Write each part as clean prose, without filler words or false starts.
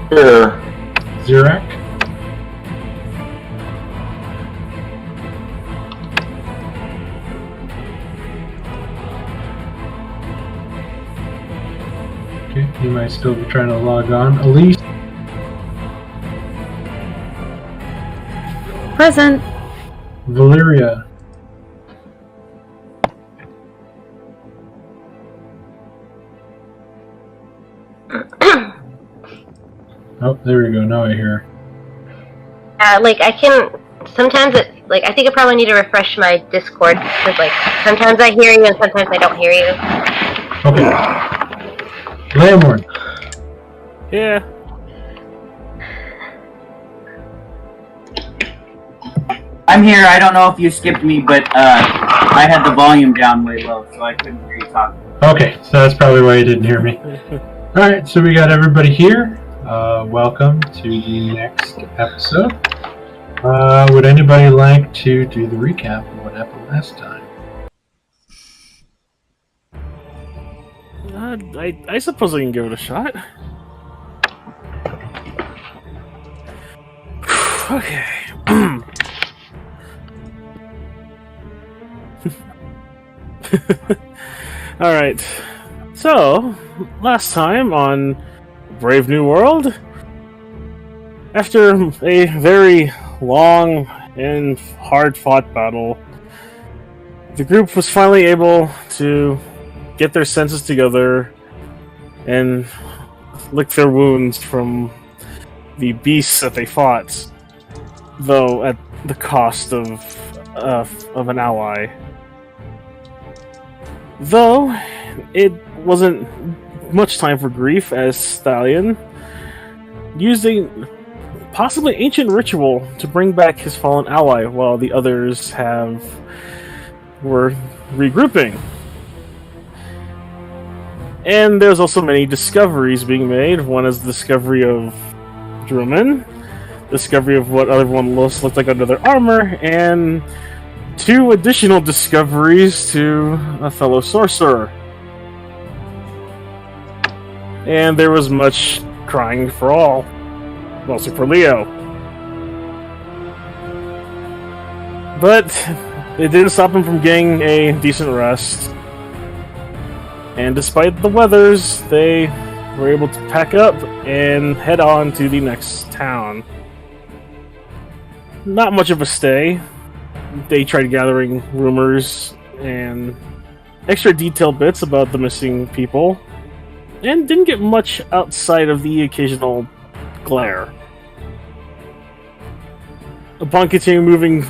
Here. Zirak? Okay, he might still be trying to log on. Elise? Present. Valeria? Oh, there we go. Now I hear. I can. Sometimes I think I probably need to refresh my Discord because sometimes I hear you and sometimes I don't hear you. Okay. Lamorn. Yeah. I'm here. I don't know if you skipped me, but I had the volume down way low, so I couldn't hear you talking. Okay, so that's probably why you didn't hear me. Alright, so we got everybody here. Welcome to the next episode. Would anybody like to do the recap of what happened last time? I suppose I can give it a shot. Okay. Alright. So, last time on Brave New World, after a very long and hard-fought battle, the group was finally able to get their senses together and lick their wounds from the beasts that they fought, though at the cost of an ally. Though it wasn't much time for grief, as Stallion used a possibly ancient ritual to bring back his fallen ally, while the others were regrouping. And there's also many discoveries being made. One is the discovery of Drummond, discovery of what everyone looked like under their armor, and 2 additional discoveries to a fellow sorcerer. And there was much crying for all, mostly for Leo. But it didn't stop him from getting a decent rest. And despite the weathers, they were able to pack up and head on to the next town. Not much of a stay. They tried gathering rumors and extra detailed bits about the missing people, and didn't get much outside of the occasional glare. Upon continuing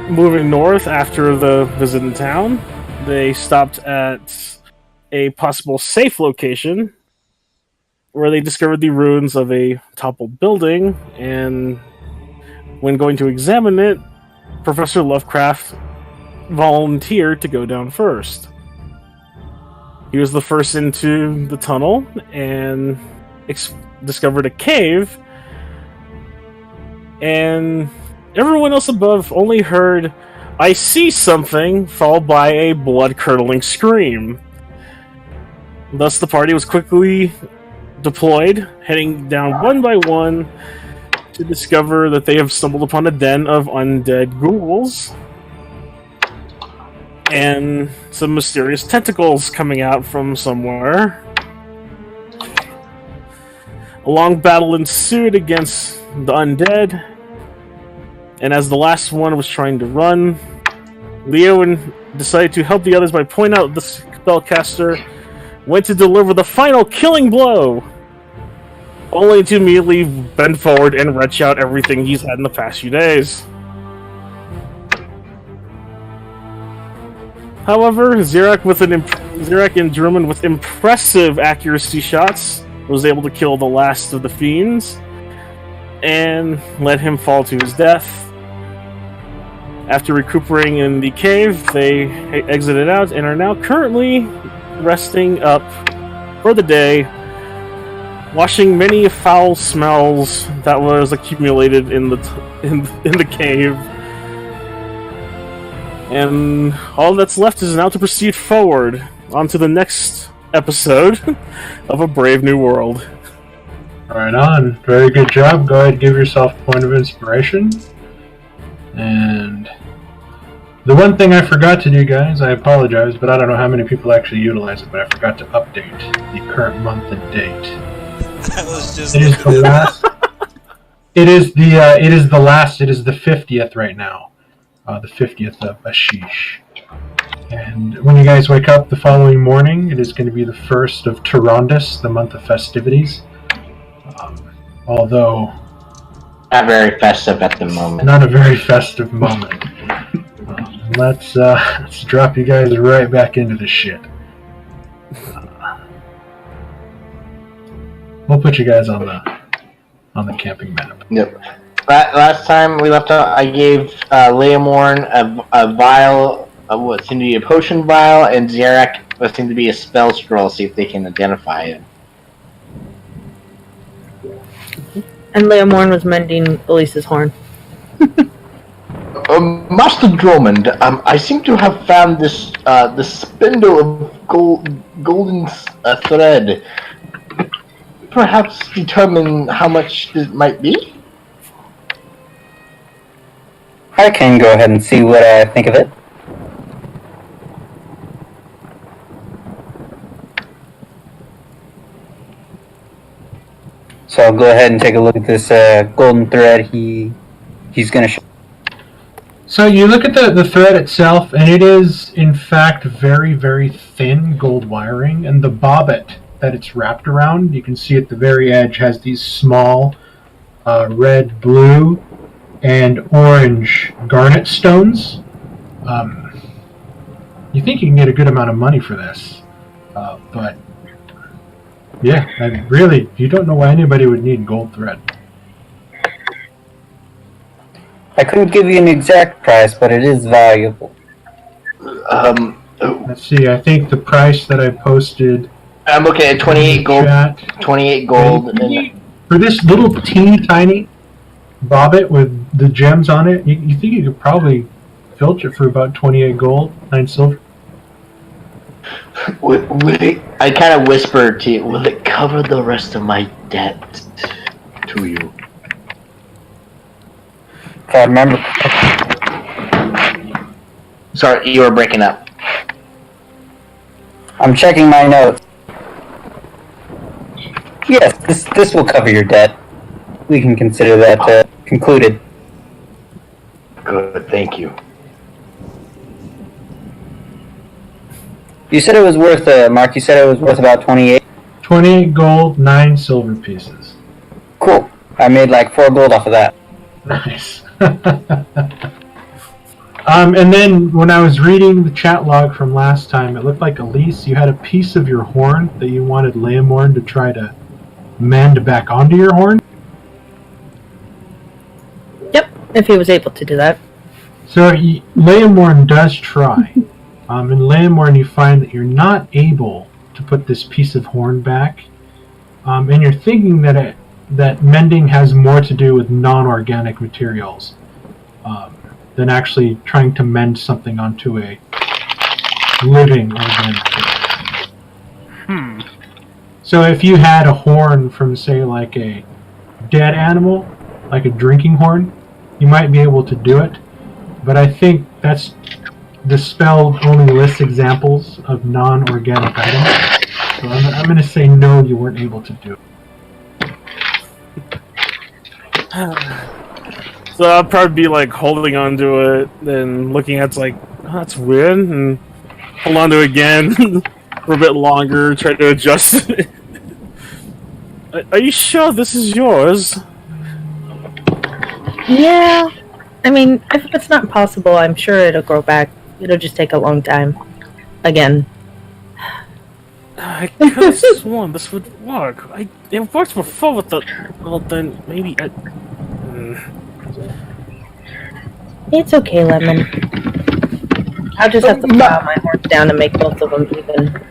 moving north after the visit in town, they stopped at a possible safe location where they discovered the ruins of a toppled building, and when going to examine it, Professor Lovecraft volunteered to go down first. He was the first into the tunnel and discovered a cave, and everyone else above only heard, "I see something," followed by a blood-curdling scream. Thus, the party was quickly deployed, heading down one by one to discover that they have stumbled upon a den of undead ghouls and some mysterious tentacles coming out from somewhere. A long battle ensued against the undead, and as the last one was trying to run, Leo decided to help the others by pointing out the spellcaster went to deliver the final killing blow, only to immediately bend forward and wrench out everything he's had in the past few days. However, Zirak and Drummond with impressive accuracy shots was able to kill the last of the fiends and let him fall to his death. After recuperating in the cave, they exited out and are now currently resting up for the day, washing many foul smells that was accumulated in the cave. And all that's left is now to proceed forward onto the next episode of A Brave New World. Right on. Very good job. Go ahead and give yourself a point of inspiration. And the one thing I forgot to do, guys, I apologize, but I don't know how many people actually utilize it, but I forgot to update the current month and date. I was just It is the last. It is the 50th right now. The 50th of Ashish. And when you guys wake up the following morning, it is going to be the first of Tyrannus, the month of festivities. Although not very festive at the moment. Not a very festive moment. Let's drop you guys right back into the shit. We'll put you guys on the camping map. Yep. Last time we left out, I gave Leomorn a vial of what seemed to be a potion vial, and Xerac what seemed to be a spell scroll. See if they can identify it. And Leomorn was mending Elise's horn. Master Drummond, I seem to have found this spindle of golden thread. Perhaps determine how much it might be? I can go ahead and see what I think of it. So I'll go ahead and take a look at this golden thread he's going to show. So you look at the thread itself, and it is, in fact, very, very thin gold wiring, and the bobbit that it's wrapped around, you can see at the very edge, has these small red, blue, and orange garnet stones. You think you can get a good amount of money for this, but yeah, I mean, really, you don't know why anybody would need gold thread. I couldn't give you an exact price, but it is valuable. Let's see, I think the price that I posted... I'm looking at 28 gold. 28 gold. For this little teeny tiny bobbit with the gems on it, you think you could probably filch it for about 28 gold, 9 silver? I kind of whispered to you, will it cover the rest of my debt to you? If I remember. Sorry, you were breaking up. I'm checking my notes. Yes, this will cover your debt. We can consider that concluded. Good, thank you. You said it was worth, Mark, you said it was worth about 28? 28 gold, 9 silver pieces. Cool. I made like 4 gold off of that. Nice. And then when I was reading the chat log from last time, it looked like, Elise, you had a piece of your horn that you wanted Leomorn to try to mend back onto your horn. Yep, if he was able to do that. So Leomorn does try. In Leomorn, you find that you're not able to put this piece of horn back, and you're thinking that that mending has more to do with non-organic materials than actually trying to mend something onto a living organic material. So if you had a horn from, say, like a dead animal, like a drinking horn, you might be able to do it, but I think the spell only lists examples of non-organic items, so I'm going to say no, you weren't able to do it. So I'll probably be like holding on to it and looking at it, like, oh, that's weird, and hold on to it again for a bit longer, try to adjust it. Are you sure this is yours? Yeah. I mean, if it's not possible, I'm sure it'll grow back. It'll just take a long time. Again. I could have sworn this would work. It worked before with the... Well, then, maybe It's okay, Lemon. I'll just have to file my horns down and make both of them even.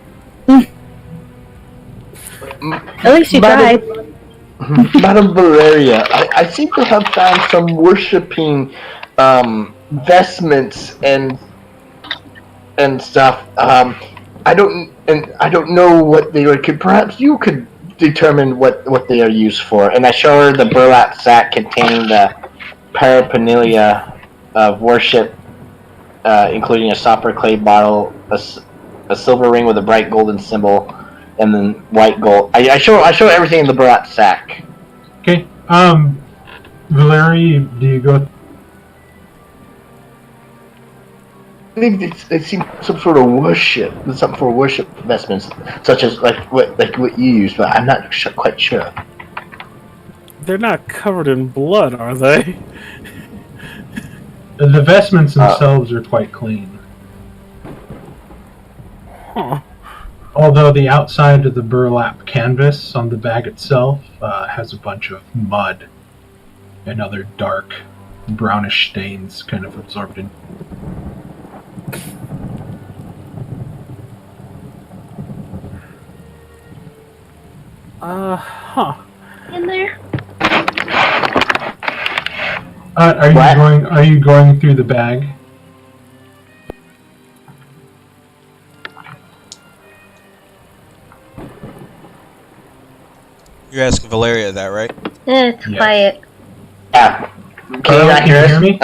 At least you tried. Madam Valeria, I seem to have found some worshipping vestments and stuff. I don't know what they are. Perhaps you could determine what they are used for. And I show her the burlap sack containing the paraphernalia of worship, including a copper clay bottle, a silver ring with a bright golden symbol, and then white gold. I show everything in the burlap sack. Okay. Valerie, do you go? I think it seems some sort of worship, something for worship vestments, such as like what you use, but I'm not quite sure. They're not covered in blood, are they? The vestments themselves are quite clean. Huh. Although the outside of the burlap canvas on the bag itself has a bunch of mud and other dark brownish stains kind of absorbed in. Huh. In there? Are you going through the bag? You're asking Valeria that, right? It's Yes. quiet. Yeah. Can you Hello, not can you hear hear us? me?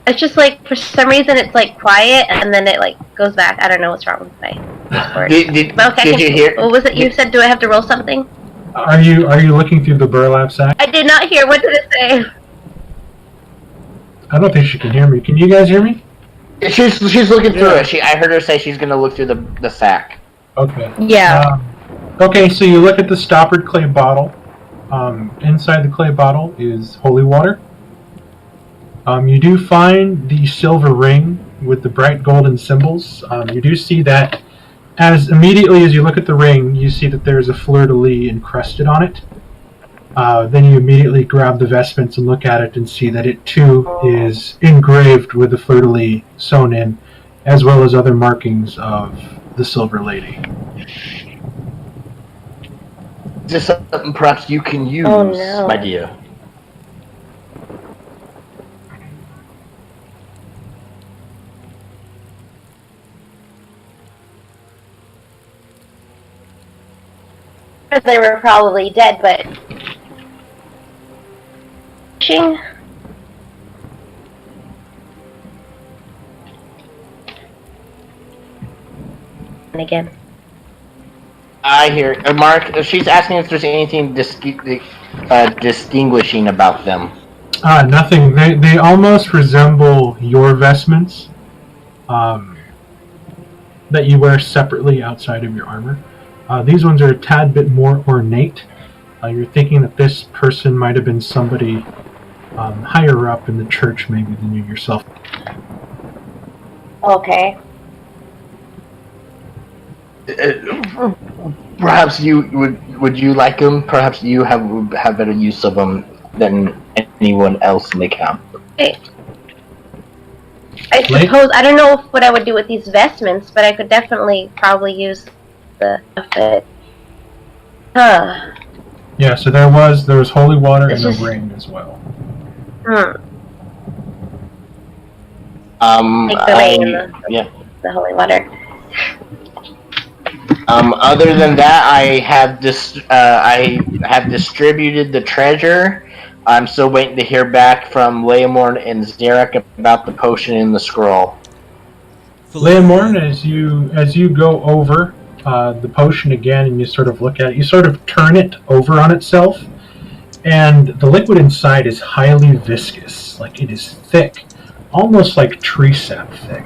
It's just like, for some reason, it's like quiet, and then it like goes back. I don't know what's wrong with my Discord. Did But okay, you hear? what was it you said? Do I have to roll something? Are you looking through the burlap sack? I did not hear. What did it say? I don't think she can hear me. Can you guys hear me? She's looking through it. I heard her say she's gonna look through the sack. Okay. Yeah. Okay, so you look at the stoppered clay bottle. Inside the clay bottle is holy water. You do find the silver ring with the bright golden symbols. You do see that as immediately as you look at the ring, you see that there's a fleur-de-lis encrusted on it. Then you immediately grab the vestments and look at it and see that it too is engraved with the fleur-de-lis sewn in, as well as other markings of the Silver Lady. Is this something perhaps you can use, Oh, no. my dear? They were probably dead, but... Ching. And again. I hear. Mark, she's asking if there's anything distinguishing about them. Nothing. They almost resemble your vestments that you wear separately outside of your armor. These ones are a tad bit more ornate. You're thinking that this person might have been somebody higher up in the church maybe than you yourself. Okay. Perhaps you would you like them? Perhaps you have better use of them than anyone else in the camp. I suppose, I don't know what I would do with these vestments, but I could definitely probably use the outfit. Huh. Yeah, so there was holy water It's and just- a ring as well. Like the ring and the holy water. Other than that, I have distributed the treasure. I'm still waiting to hear back from Leomorn and Xeric about the potion in the scroll. Leomorn, as you go over the potion again and you sort of look at it, you sort of turn it over on itself, and the liquid inside is highly viscous. Like, it is thick, almost like tree sap thick.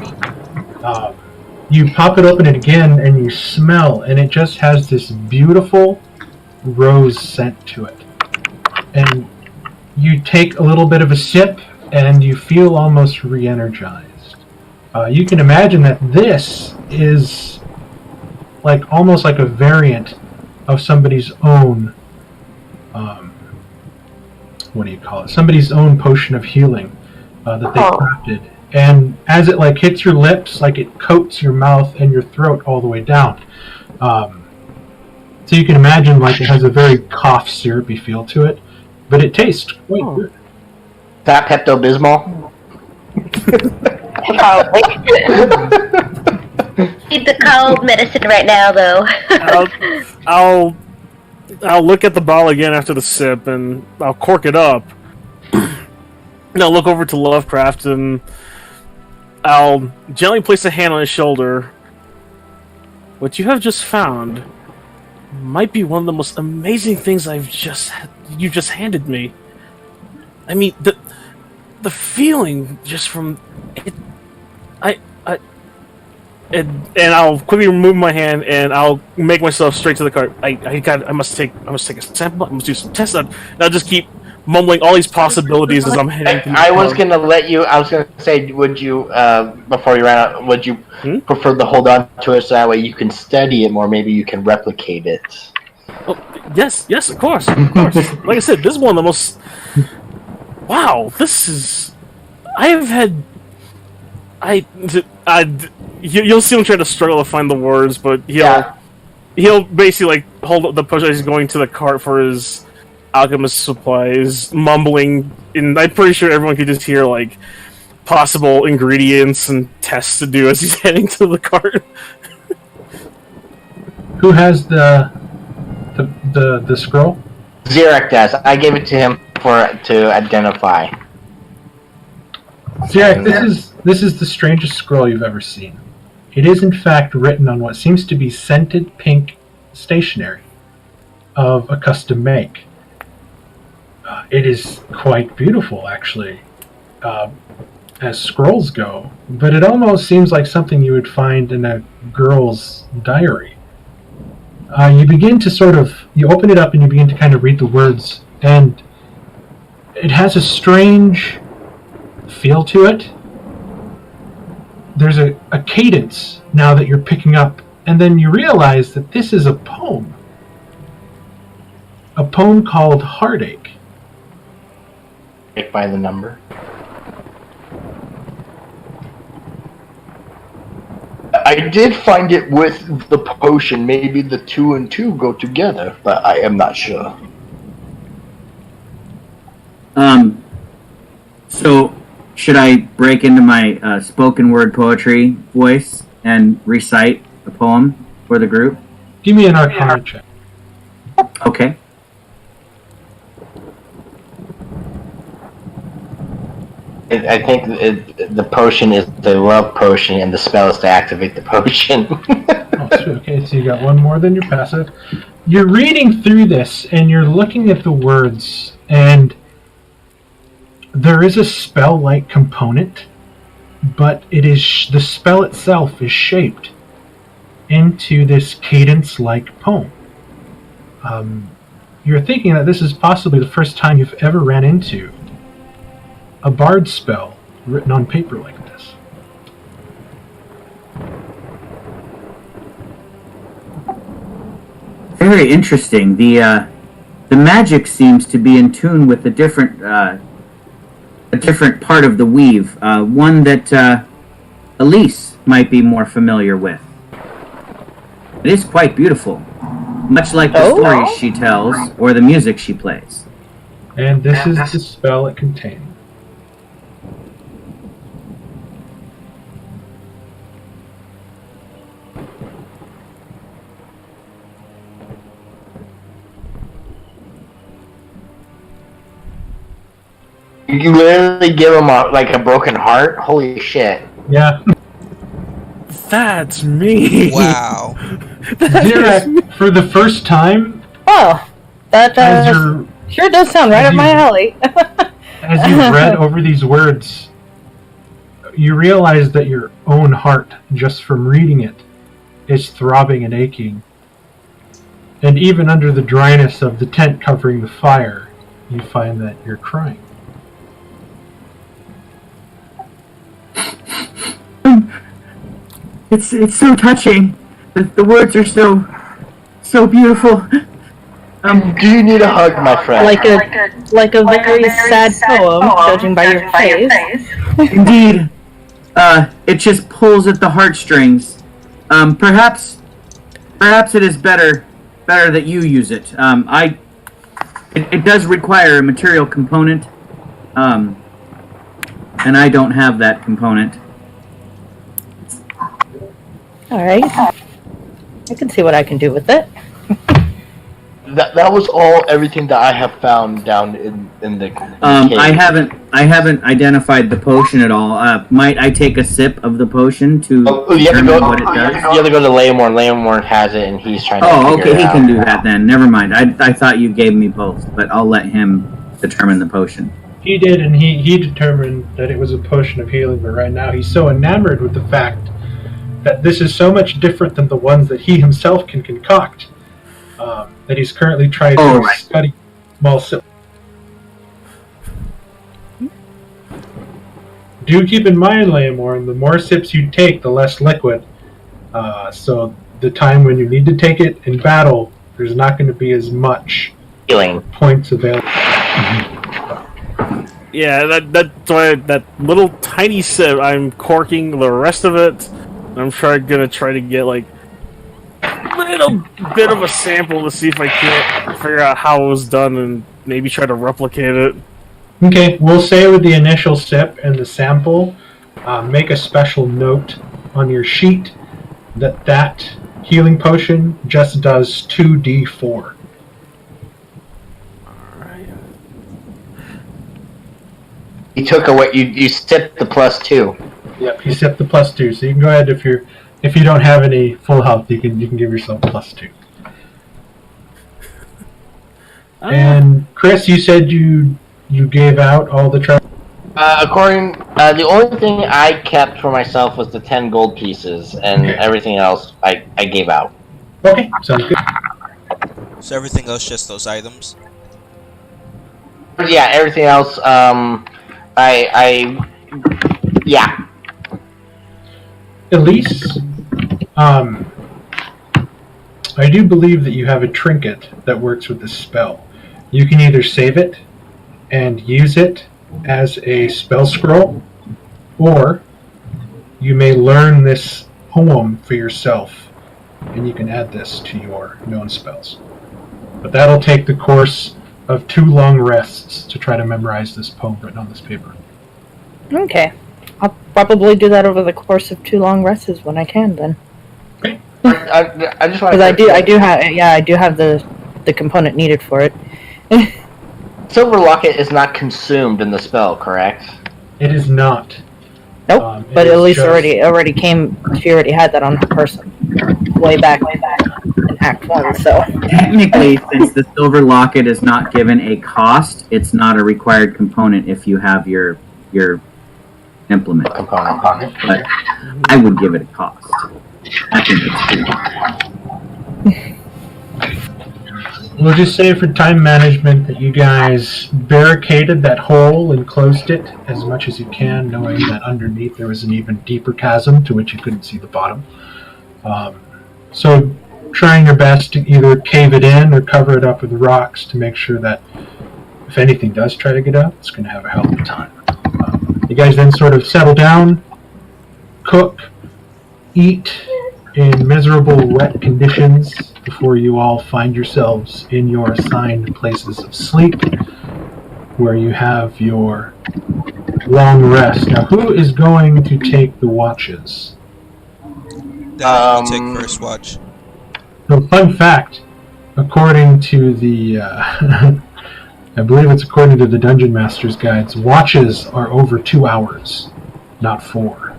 You pop it open again and you smell, and it just has this beautiful rose scent to it. And you take a little bit of a sip and you feel almost re-energized. You can imagine that this is almost like a variant of somebody's own what do you call it? Somebody's own potion of healing that they crafted. And as it hits your lips, it coats your mouth and your throat all the way down. So you can imagine it has a very cough syrupy feel to it, but it tastes quite good. Is that Pepto-Bismol? Probably. need the cold medicine right now, though. I'll look at the bottle again after the sip, and I'll cork it up. And I'll look over to Lovecraft, and I'll gently place a hand on his shoulder. What you have just found might be one of the most amazing things you just handed me. I mean, the feeling just from it. And I'll quickly remove my hand, and I'll make myself straight to the cart. I must take a sample. I must do some tests. And I'll just keep mumbling all these possibilities as I'm heading. I was gonna say, would you before you ran out, would you prefer to hold on to it so that way you can study it more? Maybe you can replicate it. Oh, yes, of course. Like I said, this is one of the most. Wow, this is. You'll see him try to struggle to find the words, but he'll basically like hold up the potion as he's going to the cart for his alchemist supplies, mumbling, and I'm pretty sure everyone could just hear like possible ingredients and tests to do as he's heading to the cart. Who has the scroll? Xerac does. I gave it to him to identify. Xerac, this is the strangest scroll you've ever seen. It is in fact written on what seems to be scented pink stationery of a custom make. It is quite beautiful, actually, as scrolls go, but it almost seems like something you would find in a girl's diary. You begin to you open it up and you begin to kind of read the words, and it has a strange feel to it. There's a cadence now that you're picking up, and then you realize that this is a poem. A poem called Heartache. By the number. I did find it with the potion. Maybe the 2 and 2 go together, but I am not sure. So, should I break into my spoken word poetry voice and recite the poem for the group? Give me an Arcana check. Okay. I think the potion is the love potion, and the spell is to activate the potion. Oh, sweet. Okay, so you got one more than your passive. You're reading through this, and you're looking at the words, and there is a spell-like component, but it is the spell itself is shaped into this cadence-like poem. You're thinking that this is possibly the first time you've ever ran into a bard spell written on paper like this. Very interesting. The magic seems to be in tune with a different part of the weave, one that Elise might be more familiar with. It is quite beautiful, much like the stories she tells or the music she plays. And this is the spell it contains. You literally give him a broken heart? Holy shit. Yeah. That's me. Wow. Xerac, for the first time, Oh, that sure does sound right up my alley. as you read over these words, you realize that your own heart, just from reading it, is throbbing and aching. And even under the dryness of the tent covering the fire, you find that you're crying. It's so touching. The words are so beautiful. Do you need a hug, my friend? Like a very sad poem, judging by your face. Indeed. It just pulls at the heartstrings. Perhaps it is better that you use it. It does require a material component, and I don't have that component. Alright. I can see what I can do with it. That was everything that I have found down in the cave. I haven't identified the potion at all. Might I take a sip of the potion to You have to determine go. what it does? You have to go to Leomorn. Leomorn has it, and he's trying to. Oh, figure okay, it he can out. do that then. Never mind. I thought you gave me both, but I'll let him determine the potion. He did, and he determined that it was a potion of healing, but right now he's so enamored with the fact that this is so much different than the ones that he himself can concoct, that he's currently trying to right. study small sips. Do keep in mind, Leomorn, the more sips you take, the less liquid. So the time when you need to take it in battle, there's not going to be as much Healing. points available. Yeah, that's why that little tiny sip, I'm corking the rest of it. I'm gonna try to get like a little bit of a sample to see if I can't figure out how it was done and maybe try to replicate it. Okay, we'll say with the initial sip and the sample, make a special note on your sheet that healing potion just does 2d4. You took away. You sipped the +2. Yep, you sip the +2, so you can go ahead if you don't have any full health, you can give yourself +2. And Chris, you said you gave out all the treasure. The only thing I kept for myself was the 10 gold pieces, and everything else I gave out. Okay, sounds good. So everything else, just those items. But yeah, everything else. Yeah. Elise, I do believe that you have a trinket that works with this spell. You can either save it and use it as a spell scroll, or you may learn this poem for yourself, and you can add this to your known spells. But that'll take the course of 2 long rests to try to memorize this poem written on this paper. Okay. I'll probably do that over the course of 2 long rests when I can then. I just want Because I do have the component needed for it. Silver Locket is not consumed in the spell, correct? It is not. Nope. It But is Elise just- already came. She already had that on her person, way back in Act 1. So Technically, since the silver locket is not given a cost, it's not a required component if you have your implement. Component. But I would give it a cost. I think it's cool. We'll just say for time management that you guys barricaded that hole and closed it as much as you can, knowing that underneath there was an even deeper chasm to which you couldn't see the bottom. So trying your best to either cave it in or cover it up with rocks to make sure that if anything does try to get out, it's going to have a hell of a time. You guys then sort of settle down, cook, eat in miserable wet conditions before you all find yourselves in your assigned places of sleep, where you have your long rest. Now, who is going to take the watches? Then you take first watch. So, fun fact, according to the, I believe it's according to the Dungeon Master's guides, watches are over 2 hours, not 4.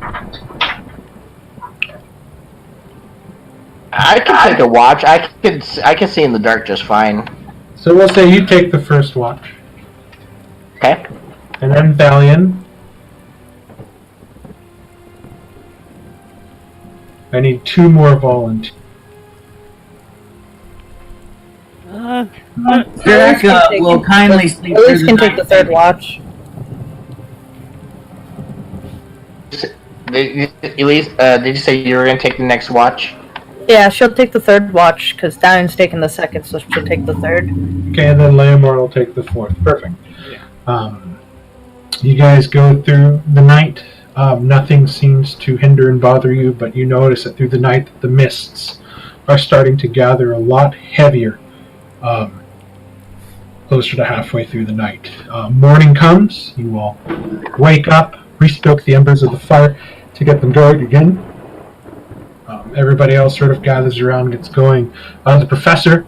I can take a watch. I can see in the dark just fine. So we'll say you take the first watch. Okay. And then Thalion. I need 2 more volunteers. Draka will kindly sleep Elise through can the take the night. 3rd watch. Elise, did you say you were going to take the next watch? Yeah, she'll take the 3rd watch because Dion's taking the 2nd, so she'll take the 3rd. Okay, and then Leomor will take the 4th. Perfect. You guys go through the night. Nothing seems to hinder and bother you, but you notice that through the night the mists are starting to gather a lot heavier, closer to halfway through the night. Morning comes. You all wake up, restoke the embers of the fire to get them going again. everybody else sort of gathers around, gets going. The professor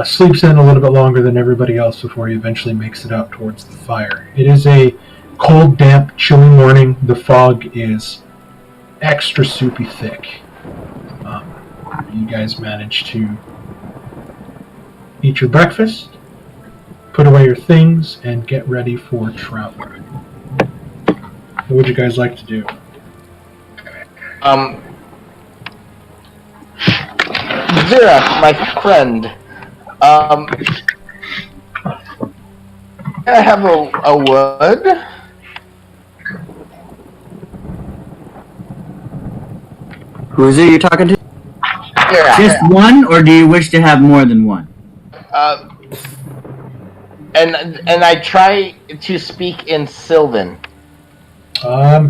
sleeps in a little bit longer than everybody else before he eventually makes it up towards the fire. It is a cold, damp, chilly morning. The fog is extra soupy thick. You guys manage to eat your breakfast, put away your things, and get ready for travel. What would you guys like to do? Zira, my friend, can I have a word? Who is it you're talking to? Zira. Just one, or do you wish to have more than one? And I try to speak in Sylvan.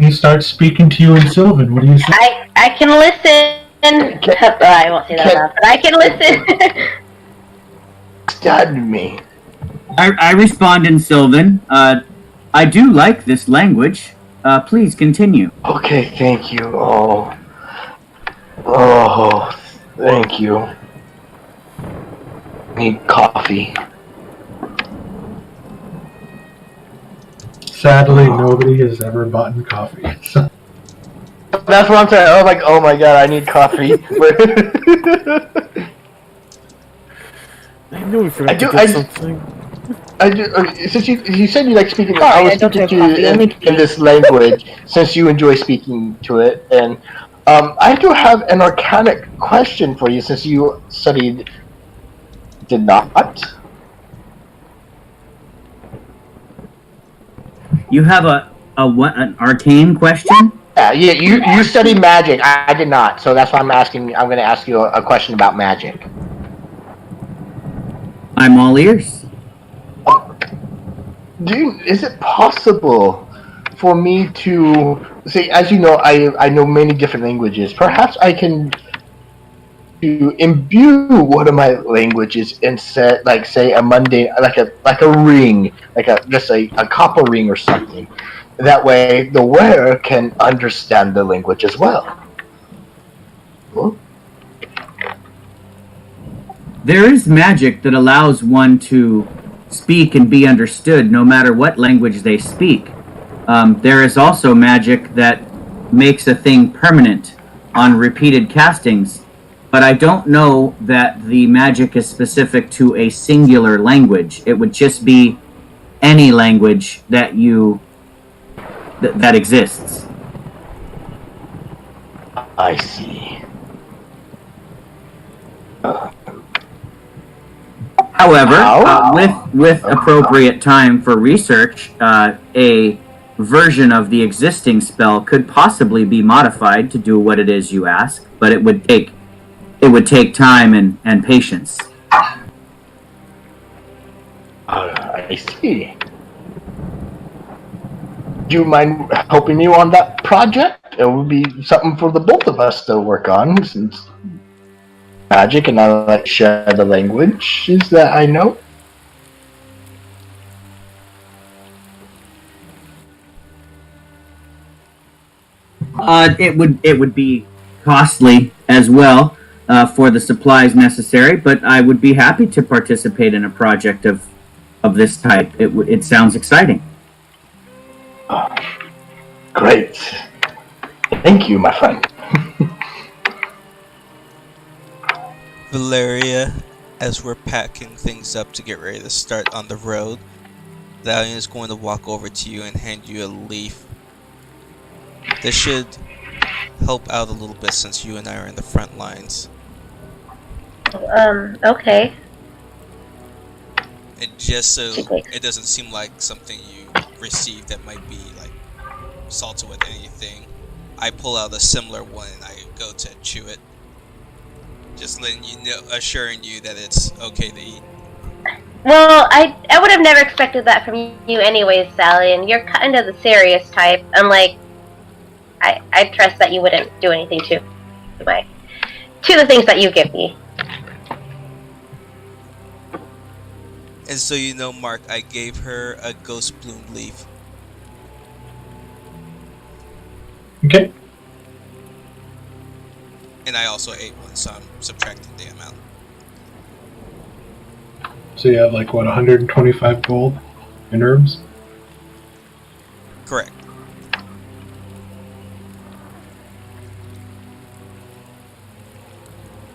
He starts speaking to you in Sylvan. What do you say? I can listen. I won't say that aloud, but I can listen. Stunned me. I respond in Sylvan. I do like this language. Please continue. Okay, thank you. Oh, thank you. Need coffee. Sadly, nobody has ever bought coffee. So. That's what I'm saying. I was like, oh my god, I need coffee. I knew we forgot I do- to get I- something. I do, since you said you like speaking, Sorry, I was I don't speaking drink to coffee, only you in this language, since you enjoy speaking to it. And I do have an arcanic question for you, since you studied. Did not? You have an arcane question? Yeah, you studied magic. I did not, so that's why I'm asking. I'm going to ask you a question about magic. I'm all ears. Is it possible for me to say, as you know, I know many different languages. Perhaps I can to imbue one of my languages and set, like, say, a mundane, like a ring, like just a copper ring or something. That way, the wearer can understand the language as well. Hmm? There is magic that allows one to speak and be understood no matter what language they speak. There is also magic that makes a thing permanent on repeated castings, but I don't know that the magic is specific to a singular language. It would just be any language that that exists. I see. However, with appropriate time for research, a version of the existing spell could possibly be modified to do what it is you ask, but it would take time and patience. I see. Do you mind helping me on that project? It would be something for the both of us to work on, since magic and I like share the languages that I know. It would be costly as well for the supplies necessary, but I would be happy to participate in a project of this type. It sounds exciting. Great. Thank you, my friend. Valeria, as we're packing things up to get ready to start on the road, Valiant is going to walk over to you and hand you a leaf. This should help out a little bit since you and I are in the front lines. Okay. And just so it doesn't seem like something you received that might be like salted with anything, I pull out a similar one and I go to chew it. Just letting you know, assuring you that it's okay to eat. Well, I would have never expected that from you anyways, Sally, and you're kind of the serious type. Unlike, I trust that you wouldn't do anything to the things that you give me. And so you know, Mark, I gave her a ghost bloom leaf. Okay. And I also ate one, so I'm subtracting the amount. So you have like what, 125 gold in herbs? Correct.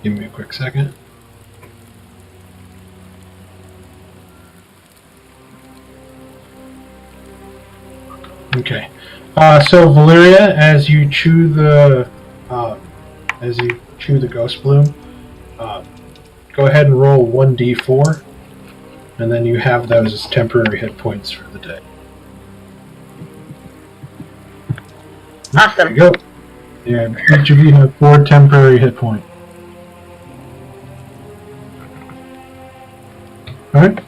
Give me a quick second. Okay. So Valeria, as you chew the ghost bloom, go ahead and roll 1d4, and then you have those as temporary hit points for the day. Awesome. There you go. Yeah, each of you have 4 temporary hit points. Alright.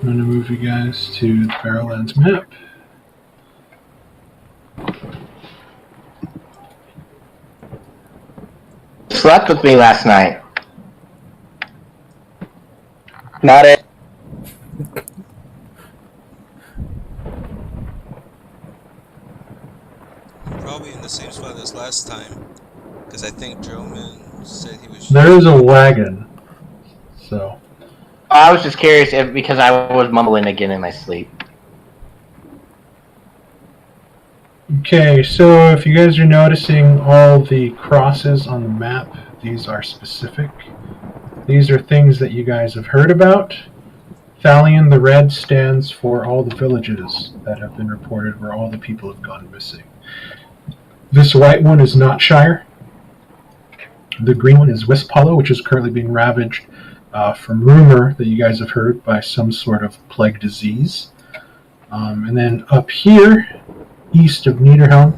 I'm going to move you guys to the Barrowlands map. Slept with me last night. Not it. Probably in the same spot as last time, because I think Droman said he was. There is a wagon, so. I was just curious if because I was mumbling again in my sleep. Okay, so if you guys are noticing all the crosses on the map, these are specific. These are things that you guys have heard about. Thalion the red stands for all the villages that have been reported where all the people have gone missing. This white one is Knotshire. The green one is Wisphollow, which is currently being ravaged from rumor that you guys have heard by some sort of plague disease. And then up here, east of Niederhelm,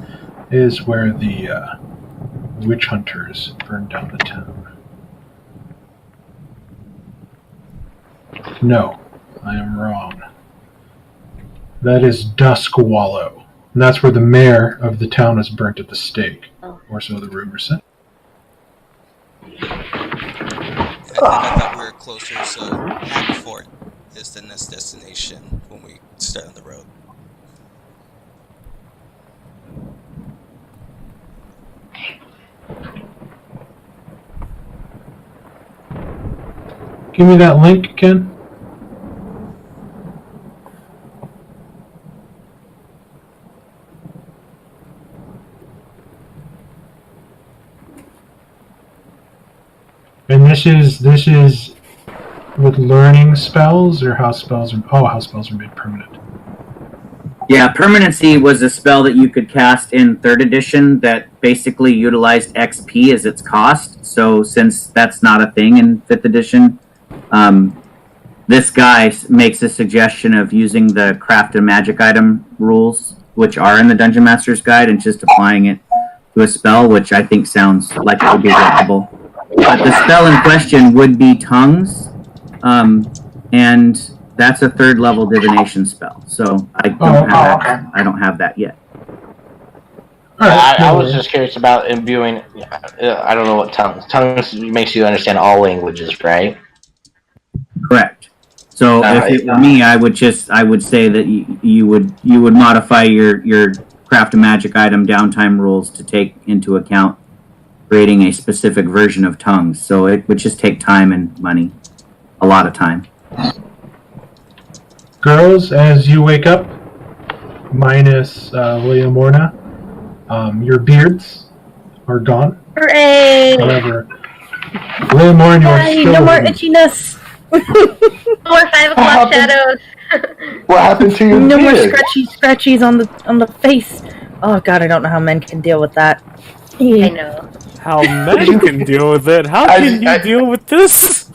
is where the witch hunters burned down the town. No, I am wrong. That is Duskwallow. And that's where the mayor of the town is burnt at the stake. Or so the rumor said. I thought we were closer, so Hagfort is the next destination when we start on the road. Give me that link, Ken. And this is with learning spells, or how spells are made permanent. Yeah, permanency was a spell that you could cast in 3rd edition that basically utilized XP as its cost. So since that's not a thing in 5th edition, this guy makes a suggestion of using the craft a magic item rules, which are in the Dungeon Master's Guide, and just applying it to a spell, which I think sounds like it would be workable. But the spell in question would be Tongues, and that's a 3rd level divination spell. So I don't have that yet. I was just curious about imbuing. I don't know what tongues. Tongues makes you understand all languages, right? Correct. So if it were me, I would say that you would modify your craft a magic item downtime rules to take into account creating a specific version of Tongues. So it would just take time and money, a lot of time. Girls, as you wake up, minus Leomorna, your beards are gone. Hooray! However, Leomorna, you are Yay, still no more living. itchiness. More 5 o'clock shadows. What happened to your No more beard? scratchies on the face. Oh god, I don't know how men can deal with that. I know. How men can deal with it? How can you deal with this?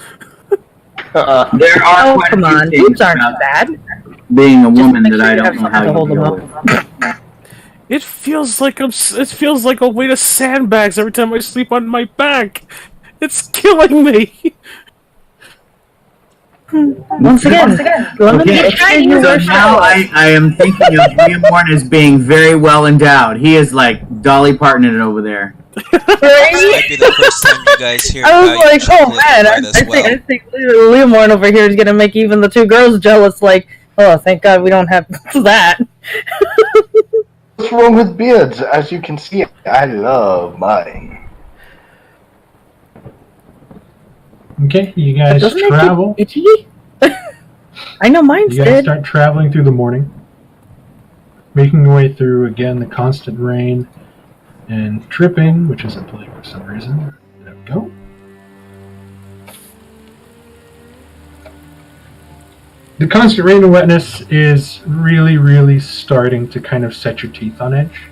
There are Oh, quite a come few on. things Boobs aren't about bad. being a woman make that sure I you don't have know something how to you hold them deal up. with. It feels like a weight of sandbags every time I sleep on my back. It's killing me. Once again, let me Okay, get you so your now shower. I am thinking of Liam Warren as being very well endowed. He is like Dolly Parton it over there. This might be the first time you guys hear I was about like, oh chocolate man, bread as well. I think Liam Warren over here is gonna make even the 2 girls jealous. Like, oh, thank God we don't have that. What's wrong with beards? As you can see, I love mine. Okay, you guys Doesn't it travel. get itchy? I know mine's You guys did. start traveling through the morning, making your way through again the constant rain and dripping, which isn't playing for some reason. There we go. The constant rain and wetness is really, really starting to kind of set your teeth on edge.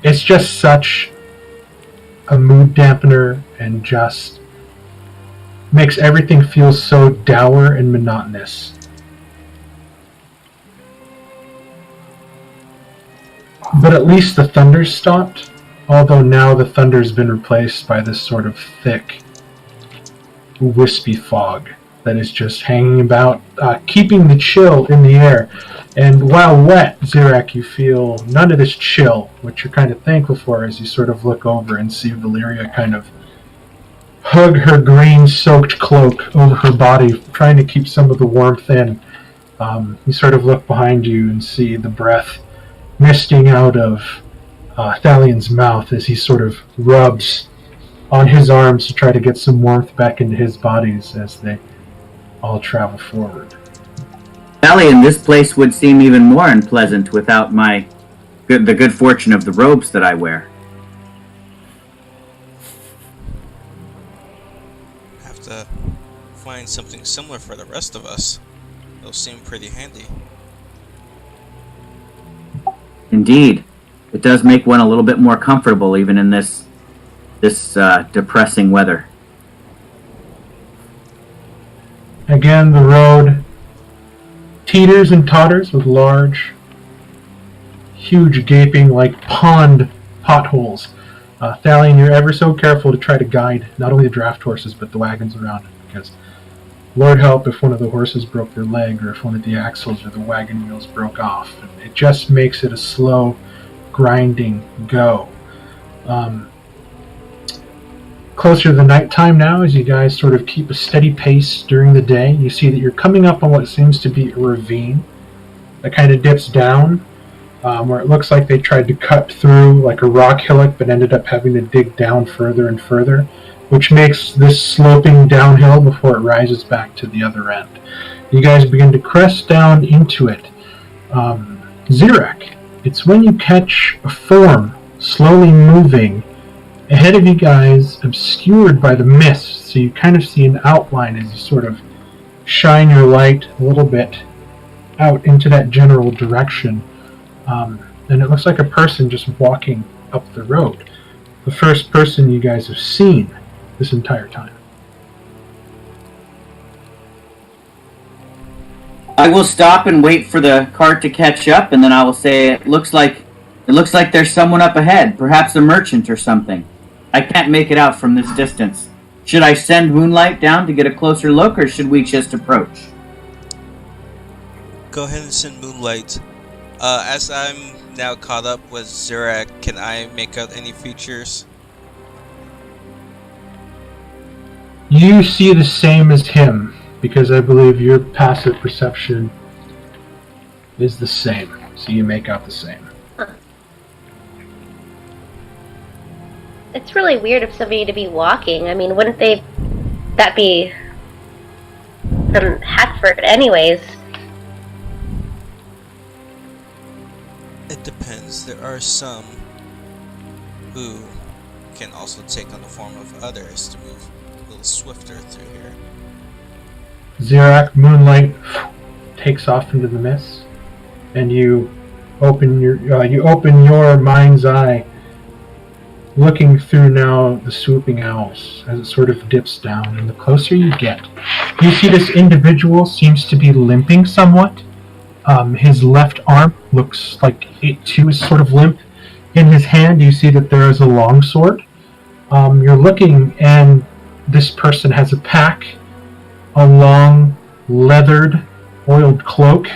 It's just such a mood dampener and just makes everything feel so dour and monotonous. But at least the thunder's stopped, although now the thunder's been replaced by this sort of thick, wispy fog that is just hanging about, keeping the chill in the air. And while wet, Zirak, you feel none of this chill, which you're kind of thankful for as you sort of look over and see Valeria kind of hug her green-soaked cloak over her body, trying to keep some of the warmth in. You sort of look behind you and see the breath misting out of Thalian's mouth as he sort of rubs on his arms to try to get some warmth back into his bodies as they all travel forward. Thalian, this place would seem even more unpleasant without the good fortune of the robes that I wear. Have to find something similar for the rest of us. They'll seem pretty handy. Indeed. It does make one a little bit more comfortable even in this depressing weather. Again, the road teeters and totters with large, huge, gaping, like pond potholes. Thalian, you're ever so careful to try to guide not only the draft horses, but the wagons around it, because Lord help if one of the horses broke their leg, or if one of the axles or the wagon wheels broke off. And it just makes it a slow, grinding go. Closer to the nighttime now, as you guys sort of keep a steady pace during the day, you see that you're coming up on what seems to be a ravine that kind of dips down, where it looks like they tried to cut through like a rock hillock, but ended up having to dig down further and further, which makes this sloping downhill before it rises back to the other end. You guys begin to crest down into it. Zirak, it's when you catch a form slowly moving ahead of you guys, obscured by the mist, so you kind of see an outline as you sort of shine your light a little bit out into that general direction. And it looks like a person just walking up the road. The first person you guys have seen this entire time. I will stop and wait for the cart to catch up, and then I will say, it looks like there's someone up ahead, perhaps a merchant or something. I can't make it out from this distance. Should I send Moonlight down to get a closer look, or should we just approach? Go ahead and send Moonlight. As I'm now caught up with Zirak, can I make out any features? You see the same as him, because I believe your passive perception is the same, so you make out the same. It's really weird of somebody to be walking. I mean, wouldn't that be from Hackford anyways? It depends. There are some who can also take on the form of others to move a little swifter through here. Zirak, Moonlight takes off into the mist, and you open your mind's eye, looking through now the swooping owls as it sort of dips down. And the closer you get, you see this individual seems to be limping somewhat. His left arm looks like it too is sort of limp. In his hand, you see that there is a longsword. You're looking, and this person has a pack, a long, leathered, oiled cloak,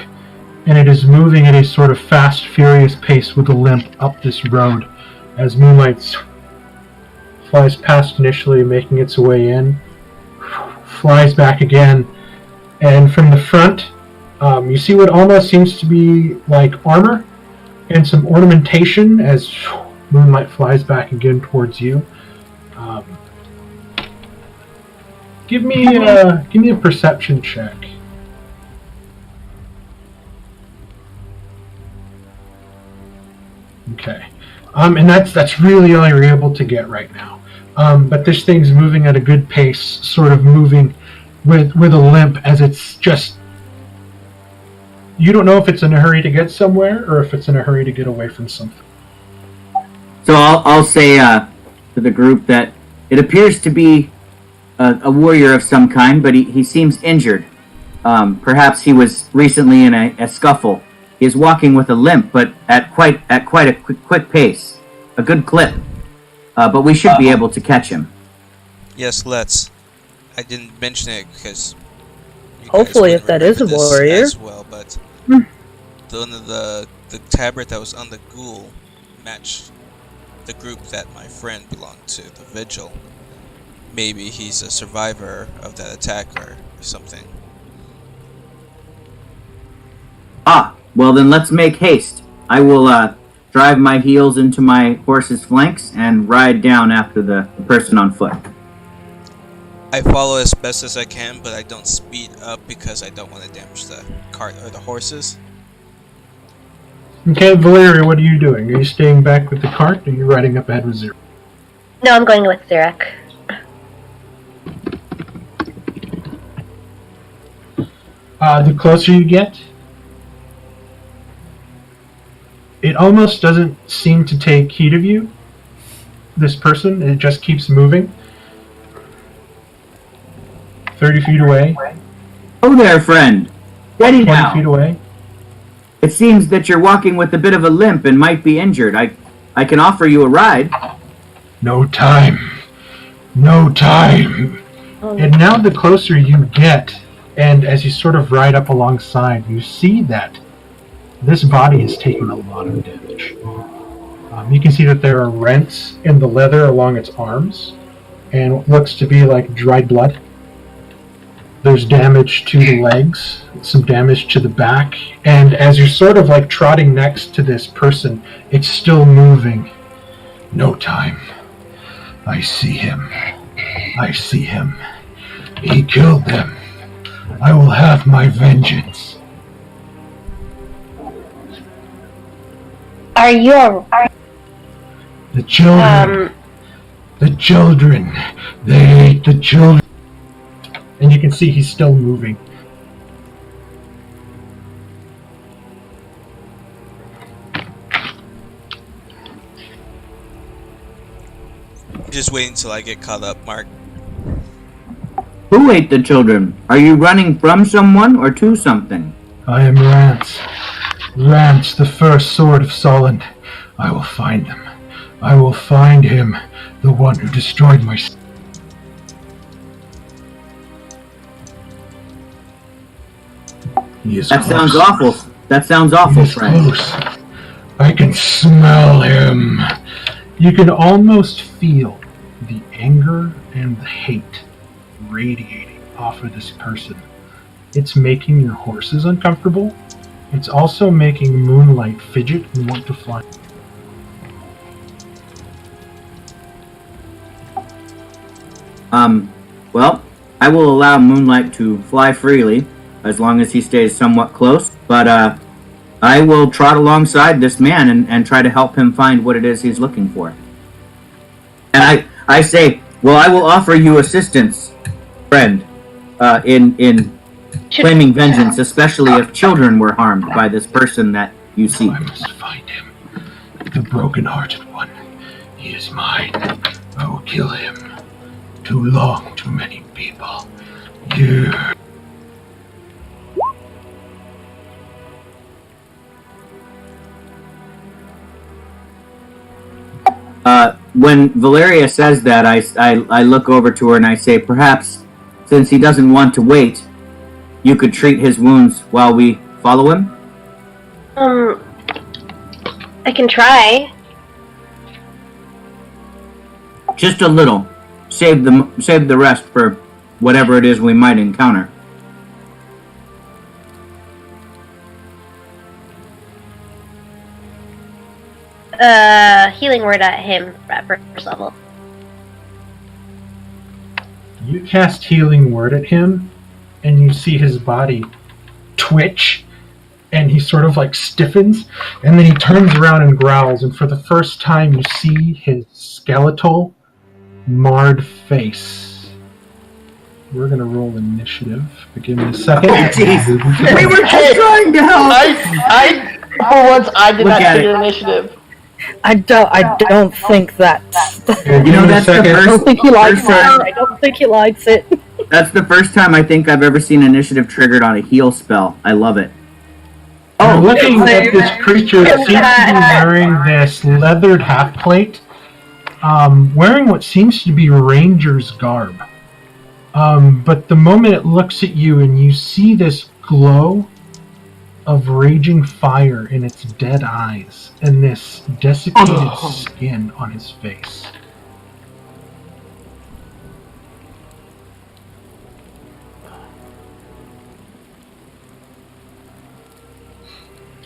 and it is moving at a sort of fast, furious pace with a limp up this road as Moonlight flies past initially, making its way in, flies back again, and from the front, You see what almost seems to be like armor and some ornamentation as moonlight flies back again towards you. Give me a perception check. Okay, and that's really all you're able to get right now. But this thing's moving at a good pace, sort of moving with a limp, as it's just. You don't know if it's in a hurry to get somewhere or if it's in a hurry to get away from something. So I'll say to the group that it appears to be a warrior of some kind, but he seems injured. Perhaps he was recently in a scuffle. He is walking with a limp, but at quite a quick pace, a good clip. But we should be able to catch him. Yes, let's. I didn't mention it because. Hopefully, if that is a warrior. As well, but the tabard that was on the ghoul matched the group that my friend belonged to, the Vigil. Maybe he's a survivor of that attack or something. Well then let's make haste. I will drive my heels into my horse's flanks and ride down after the person on foot. I follow as best as I can, but I don't speed up because I don't want to damage the cart or the horses. Okay, Valeria, what are you doing? Are you staying back with the cart, or are you riding up ahead with Xerac? No, I'm going with Xerac. The closer you get, it almost doesn't seem to take heed of you, this person. It just keeps moving. 30 feet away. Oh there, friend. Steady 20 now. feet away. It seems that you're walking with a bit of a limp and might be injured. I can offer you a ride. No time. No time. And now the closer you get, and as you sort of ride up alongside, you see that this body is taking a lot of damage. You can see that there are rents in the leather along its arms, and what looks to be like dried blood. There's damage to the legs, some damage to the back, and as you're sort of like trotting next to this person, it's still moving. No time. I see him. I see him. He killed them. I will have my vengeance. Are you The children. The children. They ate the children. And you can see he's still moving. I'm just waiting till I get caught up, Mark. Who ate the children? Are you running from someone or to something? I am Rance. Rance, the first sword of Solent. I will find him. I will find him, the one who destroyed my... He is That close. sounds awful. That sounds awful, He is friend. close. I can smell him. You can almost feel the anger and the hate radiating off of this person. It's making your horses uncomfortable. It's also making Moonlight fidget and want to fly. Well, I will allow Moonlight to fly freely, as long as he stays somewhat close, but, I will trot alongside this man and try to help him find what it is he's looking for. And I say, well, I will offer you assistance, friend, in claiming vengeance, especially if children were harmed by this person that you see. I must find him. The broken-hearted one. He is mine. I will kill him. Too long, too many people. You... When Valeria says that, I look over to her and I say, perhaps, since he doesn't want to wait, you could treat his wounds while we follow him? I can try. Just a little. Save the rest for whatever it is we might encounter. healing word at him at first level. You cast healing word at him, and you see his body twitch, and he sort of like stiffens, and then he turns around and growls, and for the first time you see his skeletal, marred face. We're gonna roll initiative, but give me a second. Oh, jeez. We were just trying to help! I for once, I did Look not at trigger it. initiative. I don't think that's. Here, You know, give me a that's the second. I don't think he likes First it. time. I don't think he likes it. That's the first time I think I've ever seen initiative triggered on a heal spell. I love it. You're looking it's- at this creature that seems to be wearing this leathered half plate, wearing what seems to be ranger's garb. But the moment it looks at you and you see this glow of raging fire in its dead eyes and this desiccated skin on his face.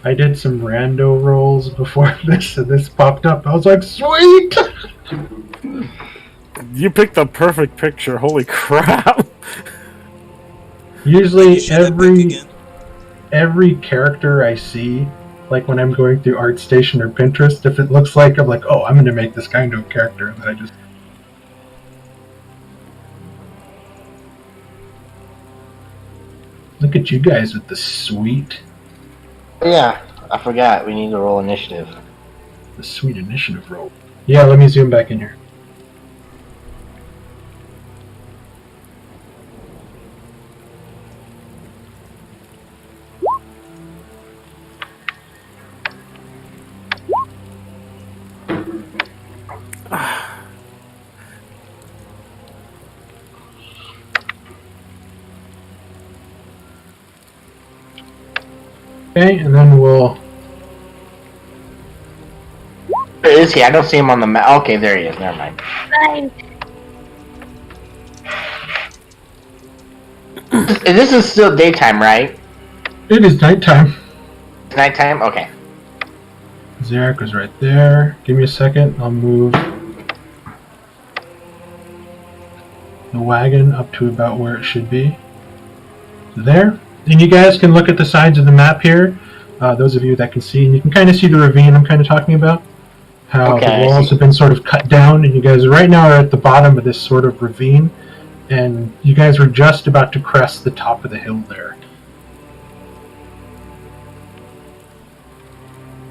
I did some rando rolls before this, and this popped up. I was like, sweet! You picked the perfect picture. Holy crap! Usually Should I pick again? every character I see, like when I'm going through ArtStation or Pinterest, if it looks like, I'm like, oh, I'm going to make this guy into a character, and then I just... Look at you guys with the sweet Yeah, I forgot. We need to roll initiative. initiative roll. Yeah, let me zoom back in here. Okay, and then we'll... Where is he? I don't see him on the map. Okay, there he is. Never mind. Fine. This is still daytime, right? It is nighttime. It's nighttime? Okay. Zarek was right there. Give me a second. I'll move the wagon up to about where it should be. So there. And you guys can look at the sides of the map here. Those of you that can see, and you can kind of see the ravine I'm kind of talking about. How Okay, I the walls see. have been sort of cut down, and you guys right now are at the bottom of this sort of ravine. And you guys were just about to crest the top of the hill there.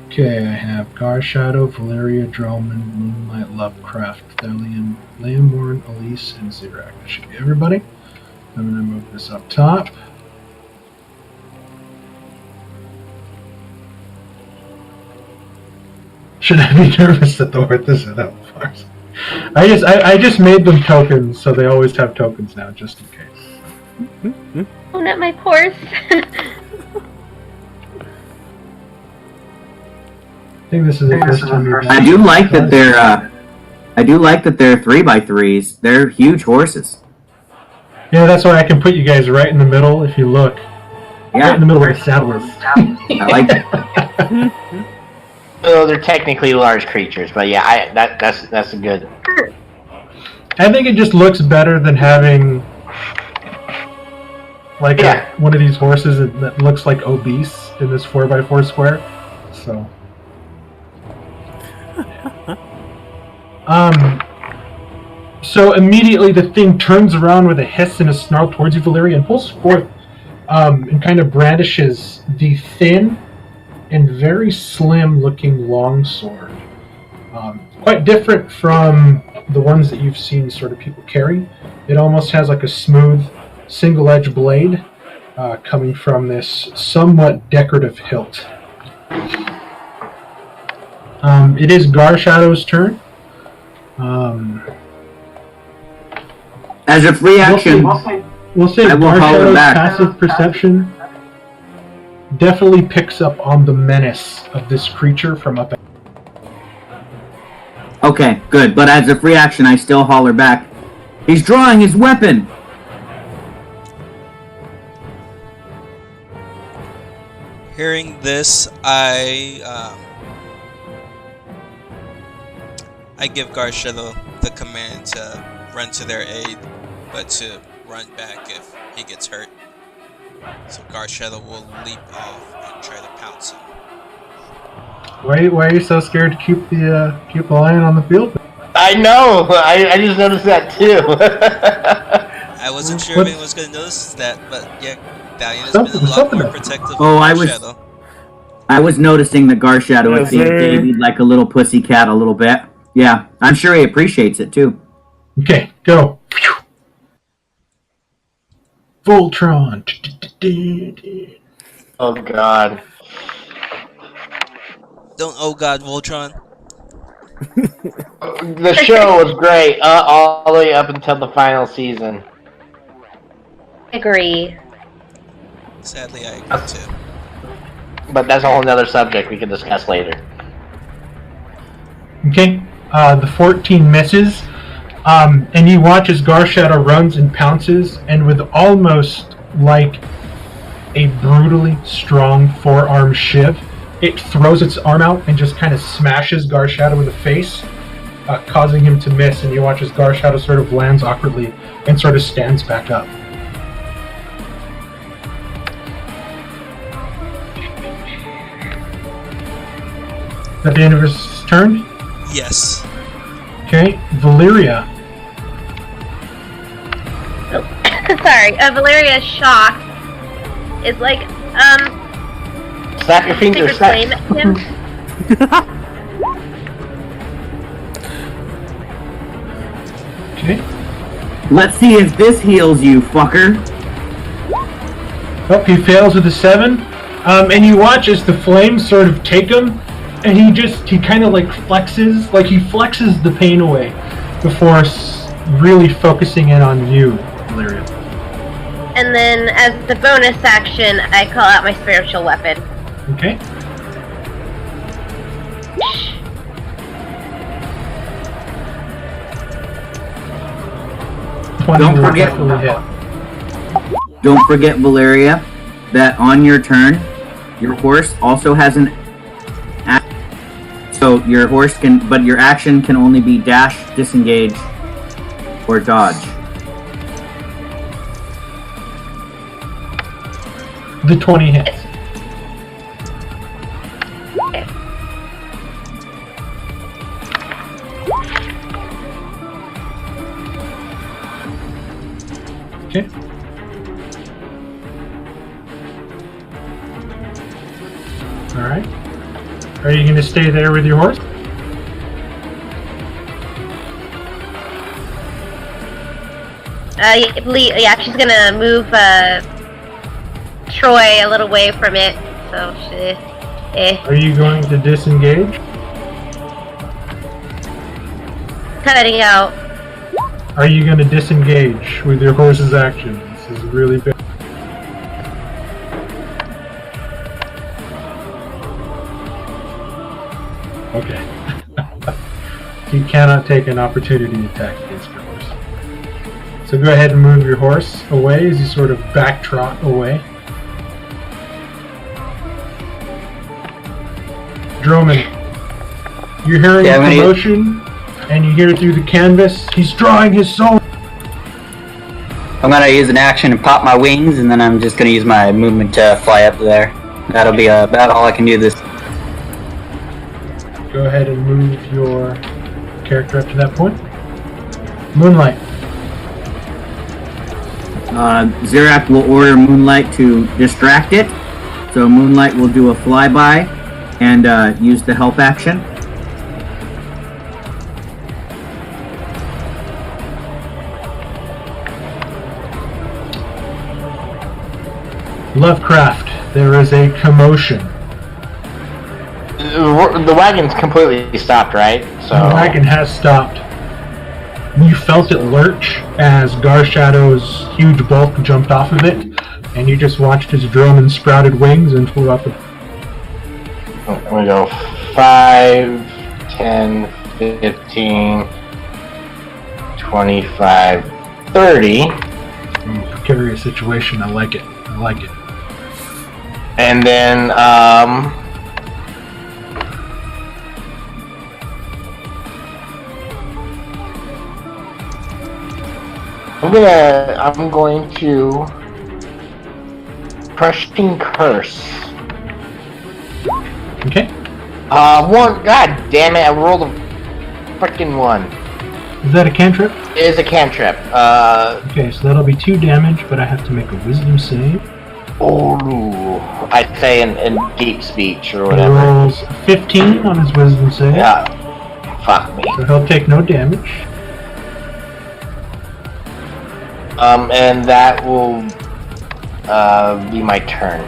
Okay, I have Garshadow, Valeria, Drellman, Moonlight, Lovecraft, Thelian, Lamborn, Elise, and Zirak. That should be everybody. I'm going to move this up top. Should I be nervous that the Orth isn't up first? I just made them tokens, so they always have tokens now, just in case. Oh, not my horse. I think this is the first time we've I do like that they're 3x3s. They're huge horses. Yeah, that's why I can put you guys right in the middle if you look. Right in the middle where the saddle is. I like that. Well, they're technically large creatures, but yeah, that's a good. I think it just looks better than having like one of these horses that looks like obese in this 4x4 square. So, so immediately the thing turns around with a hiss and a snarl towards you, Valeria, and pulls forth and kind of brandishes the thin and very slim-looking longsword. Quite different from the ones that you've seen sort of people carry. It almost has like a smooth, single-edged blade coming from this somewhat decorative hilt. It is Garshadow's turn. As a free action, We'll say I will haul it Garshadow's back. passive perception definitely picks up on the menace of this creature from up. okay, good. But as a free action, I still holler back. He's drawing his weapon. Hearing this, I I give Garshadow the command to run to their aid, but to run back if he gets hurt. So Garshadow will leap off and try to pounce him. Why are you so scared to keep the lion on the field? I know. I just noticed that too. I wasn't sure if anyone was going to notice that, but yeah, Valiant has been a lot something more up. protective Oh, of I was- Garshadow. I was noticing the Garshadow Yes, at the sir. Davey like a little pussycat a little bit. Yeah, I'm sure he appreciates it too. Okay, go. Voltron. Oh God. Don't oh god, Voltron. The show was great all the way up until the final season. Agree. Sadly, I agree too. But that's a whole nother subject we can discuss later. Okay, the 14 misses, and you watch as Garshadow runs and pounces, and with almost like a brutally strong forearm shiv, it throws its arm out and just kind of smashes Garshadow in the face, causing him to miss, and you watch as Garshadow sort of lands awkwardly and sort of stands back up. Is that the end of his turn? Yes. Okay, Valeria. Sorry, Valeria's shock is like, Snap your fingers. super flame at him. Okay. Let's see if this heals you, fucker. Oh, he fails with a 7. And you watch as the flames sort of take him, and he kind of like flexes the pain away before really focusing in on you, Valeria. And then, as the bonus action, I call out my spiritual weapon. Okay. Don't forget- hit. Don't forget, Valeria, that on your turn, your horse also has an action. So your horse but your action can only be dash, disengage, or dodge. The 20 hits. Okay. Okay. Alright. Are you going to stay there with your horse? Yeah, she's gonna move Troy a little way from it, so Are you going to disengage? cutting out. Are you going to disengage with your horse's action? This is really big. Okay. You cannot take an opportunity attack against your horse. So go ahead and move your horse away as you sort of back trot away. Droman, you're hearing Yeah, a I'm gonna- commotion, and you hear through the canvas, he's drawing his soul. I'm gonna use an action and pop my wings, and then I'm just gonna use my movement to fly up there. That'll be about all I can do this. Go ahead and move your character up to that point. Moonlight. Zerak will order Moonlight to distract it. So Moonlight will do a flyby and use the help action. Lovecraft, there is a commotion. The wagon's completely stopped, right? So The wagon has stopped. You felt it lurch as Garshadow's huge bulk jumped off of it, and you just watched his drone sprouted wings and flew up. we go 5, 10, 15, 25, 30, Precarious situation. I like it. I like it. and then I'm going to Crushing Curse. Okay. One. God damn it! I rolled a freaking 1. Is that a cantrip? It is a cantrip. Okay, so that'll be 2 damage, but I have to make a wisdom save. Oh, I'd say in deep speech or He whatever. rolls 15 on his wisdom save. Yeah. Fuck me. So he'll take no damage. And that will be my turn.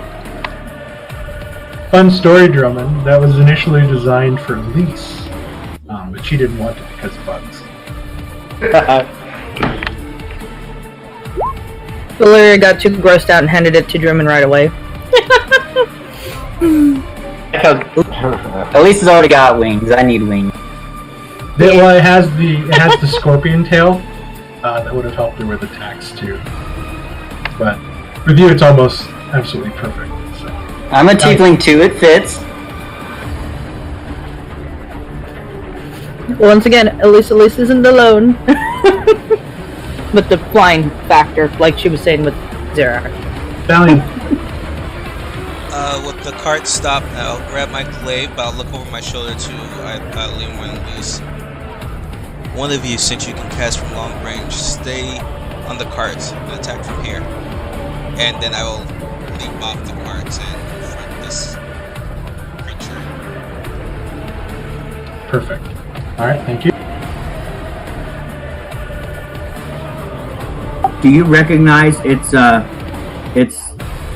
Fun story, Drummond. That was initially designed for Elise, but she didn't want it because of bugs. Valeria got too grossed out and handed it to Drummond right away. At least it's already got wings. I need wings. Well, it has the scorpion tail. That would have helped her with attacks too. But with you, it's almost absolutely perfect. So. I'm a tiefling too. It fits. Once again, Elise isn't alone. With the flying factor, like she was saying with Zera. Valiant. With the cart stopped, I'll grab my glaive, but I'll look over my shoulder to Leomar and Elise. One of you, since you can cast from long range, stay on the cart and attack from here. And then I will leap off the cart and confront this creature. Perfect. Alright, thank you. Do you recognize its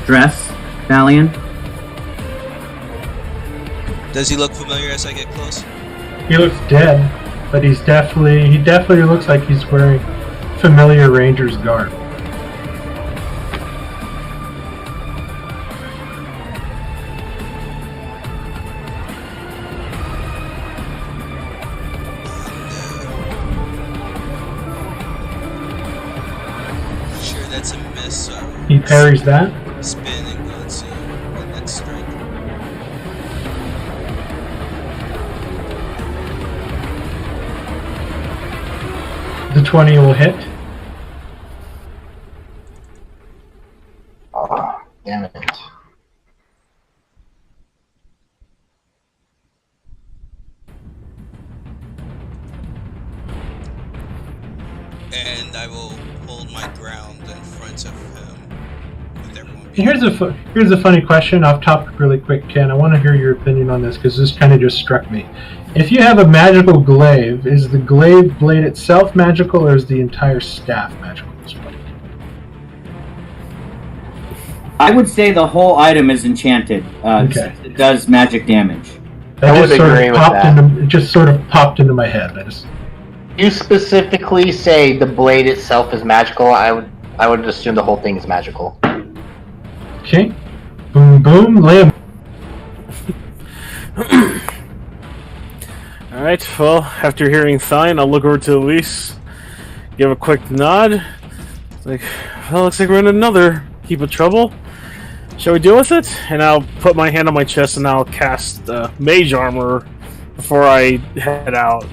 dress, Valiant? Does he look familiar as I get close? He looks dead, but he definitely looks like he's wearing familiar ranger's garb. Sure, that's a miss. So He parries that. spin and go to the next strike. The 20 will hit. Oh, damn it. And I will hold my ground in front of him with everyone being Here's a funny question off topic really quick, Ken. I want to hear your opinion on this because this kind of just struck me. If you have a magical glaive, is the glaive blade itself magical or is the entire staff magical at this point? I would say the whole item is enchanted. Okay. It does magic damage. That I would just sort agree of with popped that. into it just sort of popped into my head. You specifically say the blade itself is magical. I would assume the whole thing is magical. Okay. Boom boom, lay him. Alright, well, after hearing Thine, I'll look over to Elise, give a quick nod. It's like, well, looks like we're in another heap of trouble. Shall we deal with it? And I'll put my hand on my chest and I'll cast Mage Armor before I head out.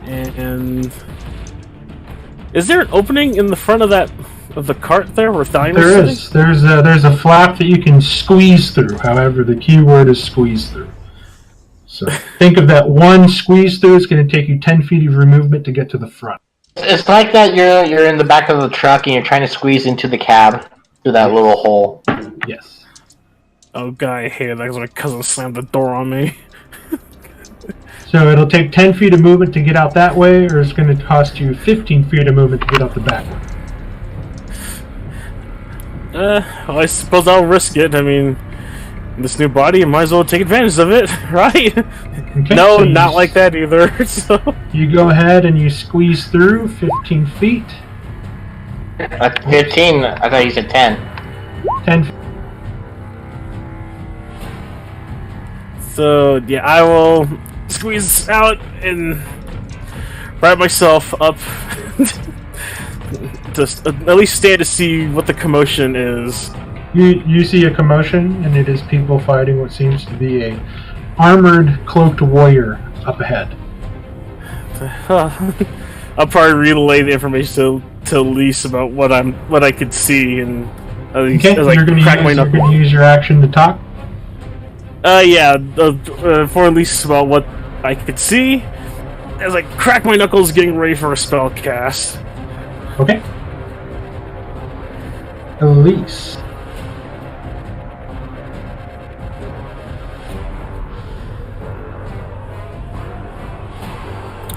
And is there an opening in the front of the cart there where Thine was There sitting? is. There's a flap that you can squeeze through. However, the key word is squeeze through. So think of that one squeeze through. It's going to take you 10 feet of your movement to get to the front. It's like that you're in the back of the truck and you're trying to squeeze into the cab through that little hole. Yes. Oh god, I hated that because my cousin slammed the door on me. So it'll take 10 feet of movement to get out that way, or it's going to cost you 15 feet of movement to get out the back way. Well, I suppose I'll risk it. I mean, this new body, I might as well take advantage of it, right? Okay, No, so you not like that either. So You go ahead and you squeeze through 15 feet. 15. I thought you said 10. 10 feet. So yeah, I will squeeze out and wrap myself up. Just at least stand to see what the commotion is. You see a commotion, and it is people fighting what seems to be a armored, cloaked warrior up ahead. I'll probably relay the information to Lise about what I could see, and Okay, as I you're going crack my to knuckles. use your action to talk. Yeah, for Lise about what I could see, as I crack my knuckles, getting ready for a spell cast. Okay. Elise.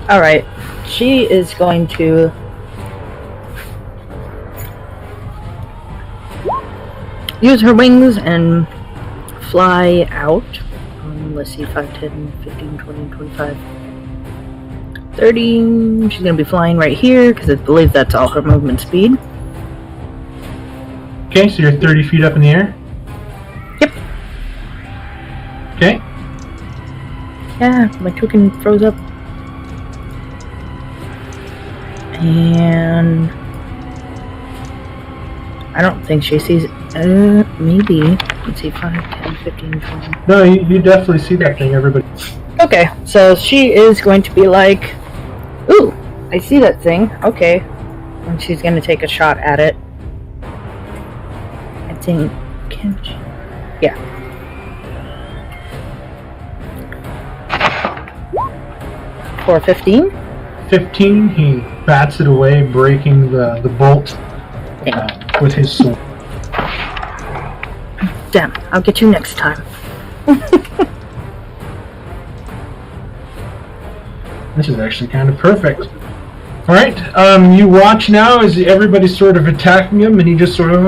Alright. She is going to use her wings and fly out. Let's see, 5, 10, 15, 20, 25, 30. She's going to be flying right here because I believe that's all her movement speed. Okay, so you're 30 feet up in the air? Yep. Okay. Yeah, my token froze up. And I don't think she sees it. Maybe. Let's see, 5, 10, 15, 20. No, you definitely see that thing, everybody. Okay, so she is going to be like, ooh, I see that thing. Okay. And she's going to take a shot at it. I think, can she? Yeah. For 15? 15, he bats it away, breaking the bolt with his sword. Damn, I'll get you next time. This is actually kind of perfect. Alright, you watch now as everybody's sort of attacking him, and he just sort of...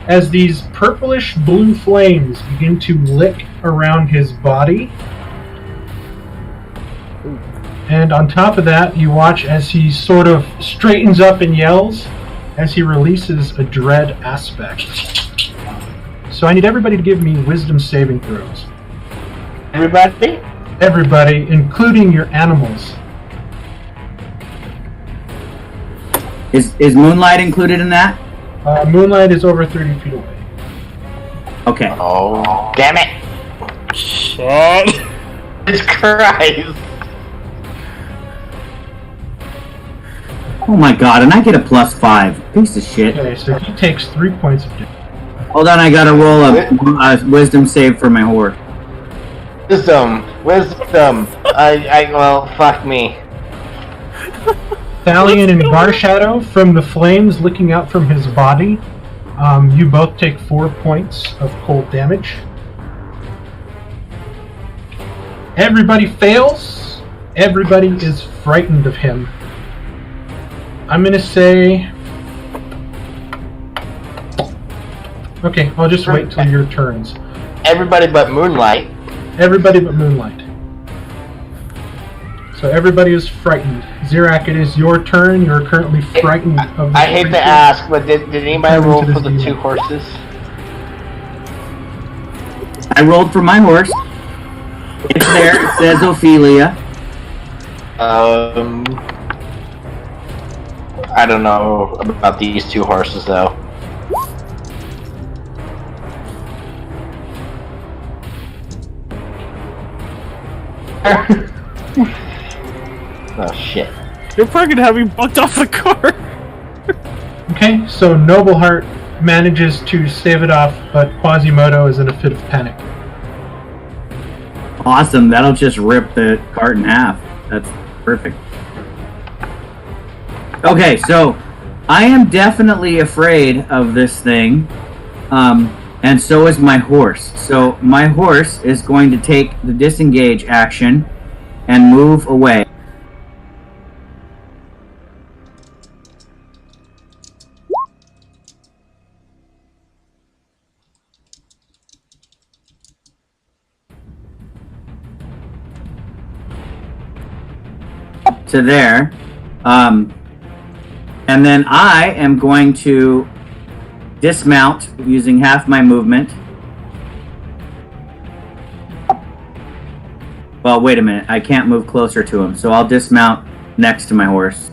as these purplish blue flames begin to lick around his body. And on top of that, you watch as he sort of straightens up and yells as he releases a dread aspect. So I need everybody to give me wisdom saving throws. Everybody? Everybody, including your animals. Is Moonlight included in that? Moonlight is over 30 feet away. Okay. Oh, damn it! Shut. Jesus Christ! Oh my god, and I get a +5. Piece of shit. Okay, so he takes 3 points of damage. Hold on, I gotta roll a wisdom save for my horse. Wisdom. Well, fuck me. Thalion and Barshadow, from the flames licking out from his body, you both take 4 points of cold damage. Everybody fails. Everybody is frightened of him. I'm gonna say... Okay, I'll just wait till your turns. Everybody but Moonlight. Everybody but Moonlight. So everybody is frightened. Zirak, it is your turn. You're currently frightened of the I hate to creature. ask, but did anybody Turn roll into for this the demon. 2 horses? I rolled for my horse. It's there, it says Ophelia. I don't know about these 2 horses though. Oh shit. You're probably gonna have me bucked off the car. Okay, so Nobleheart manages to stave it off, but Quasimodo is in a fit of panic. Awesome, that'll just rip the cart in half. That's perfect. Okay, so I am definitely afraid of this thing, and so is my horse. So my horse is going to take the disengage action and move away. To there, and then I am going to dismount using half my movement. Well, wait a minute, I can't move closer to him, so I'll dismount next to my horse.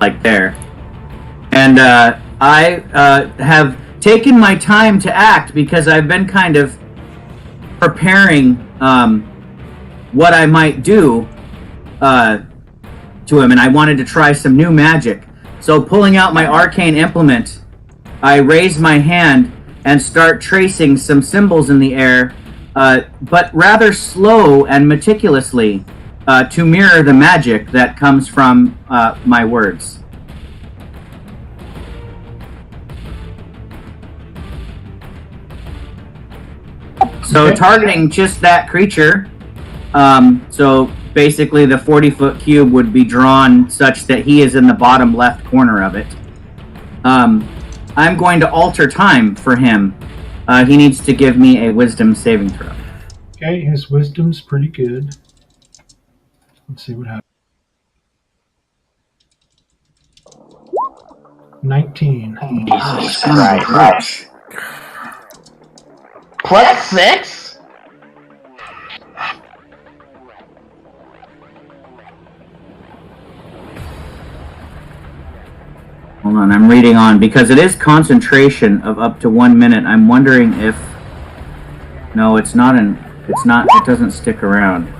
Like there. And I have taken my time to act because I've been kind of preparing what I might do to him, and I wanted to try some new magic. So pulling out my arcane implement, I raise my hand and start tracing some symbols in the air, but rather slow and meticulously, to mirror the magic that comes from my words. So Okay. targeting just that creature, so basically the 40-foot cube would be drawn such that he is in the bottom left corner of it. I'm going to alter time for him. He needs to give me a wisdom saving throw. Okay, his wisdom's pretty good. Let's see what happens. 19. Jesus Christ. Plus 6? Hold on, I'm reading on because it is concentration of up to 1 minute. I'm wondering if... No, it's not it doesn't stick around.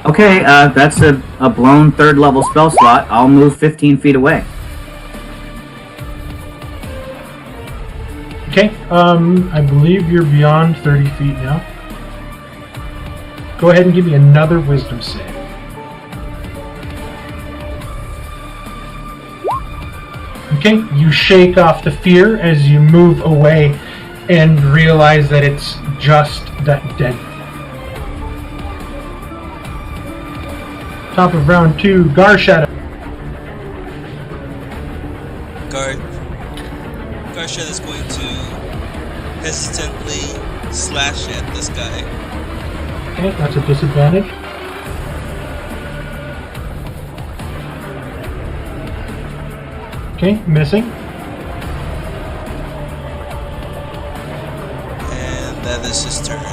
Okay, that's a blown 3rd level spell slot. I'll move 15 feet away. Okay, I believe you're beyond 30 feet now. Go ahead and give me another wisdom save. Okay, you shake off the fear as you move away and realize that it's just that dead. Top of round 2, Garshadow. Garshed is going to hesitantly slash at this guy. Okay, that's a disadvantage. Okay, missing. And that is his turn.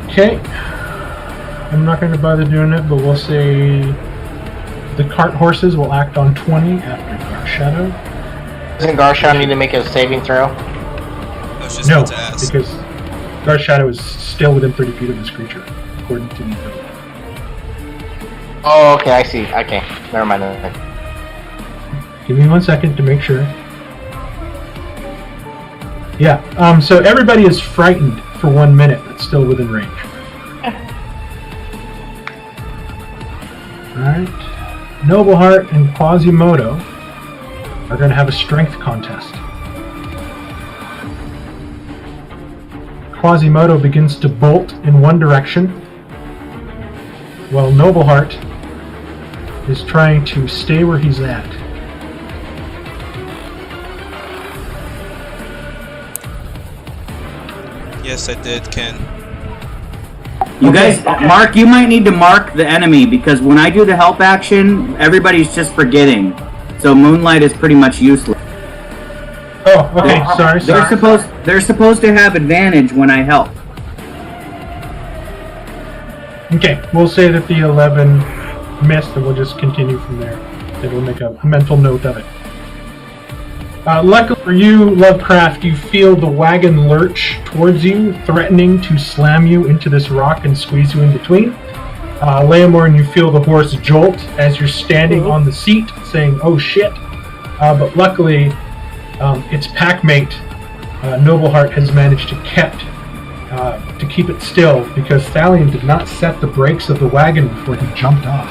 Okay. I'm not going to bother doing it, but we'll say the cart horses will act on 20 after Garshadow. Doesn't Garshaw need to make a saving throw? I was just No, about to ask. because Garshadow is still within 30 feet of this creature, according to the ability. Oh, okay, I see. Okay, never mind then. Give me 1 second to make sure. Yeah, so everybody is frightened for 1 minute, but still within range. Alright. Nobleheart and Quasimodo are going to have a strength contest. Quasimodo begins to bolt in one direction, while Nobleheart is trying to stay where he's at. Yes, I did, Ken. You guys, Mark, you might need to mark the enemy because when I do the help action, everybody's just forgetting. So Moonlight is pretty much useless. Oh, okay, sorry. They're supposed to have advantage when I help. Okay, we'll say that the 11 missed, and we'll just continue from there. Then we'll make a mental note of it. Luckily for you, Lovecraft, you feel the wagon lurch towards you, threatening to slam you into this rock and squeeze you in between. Leomorn, you feel the horse jolt as you're standing on the seat, saying, "Oh shit!" But luckily, its packmate, Nobleheart, has managed to keep it still because Thalion did not set the brakes of the wagon before he jumped off.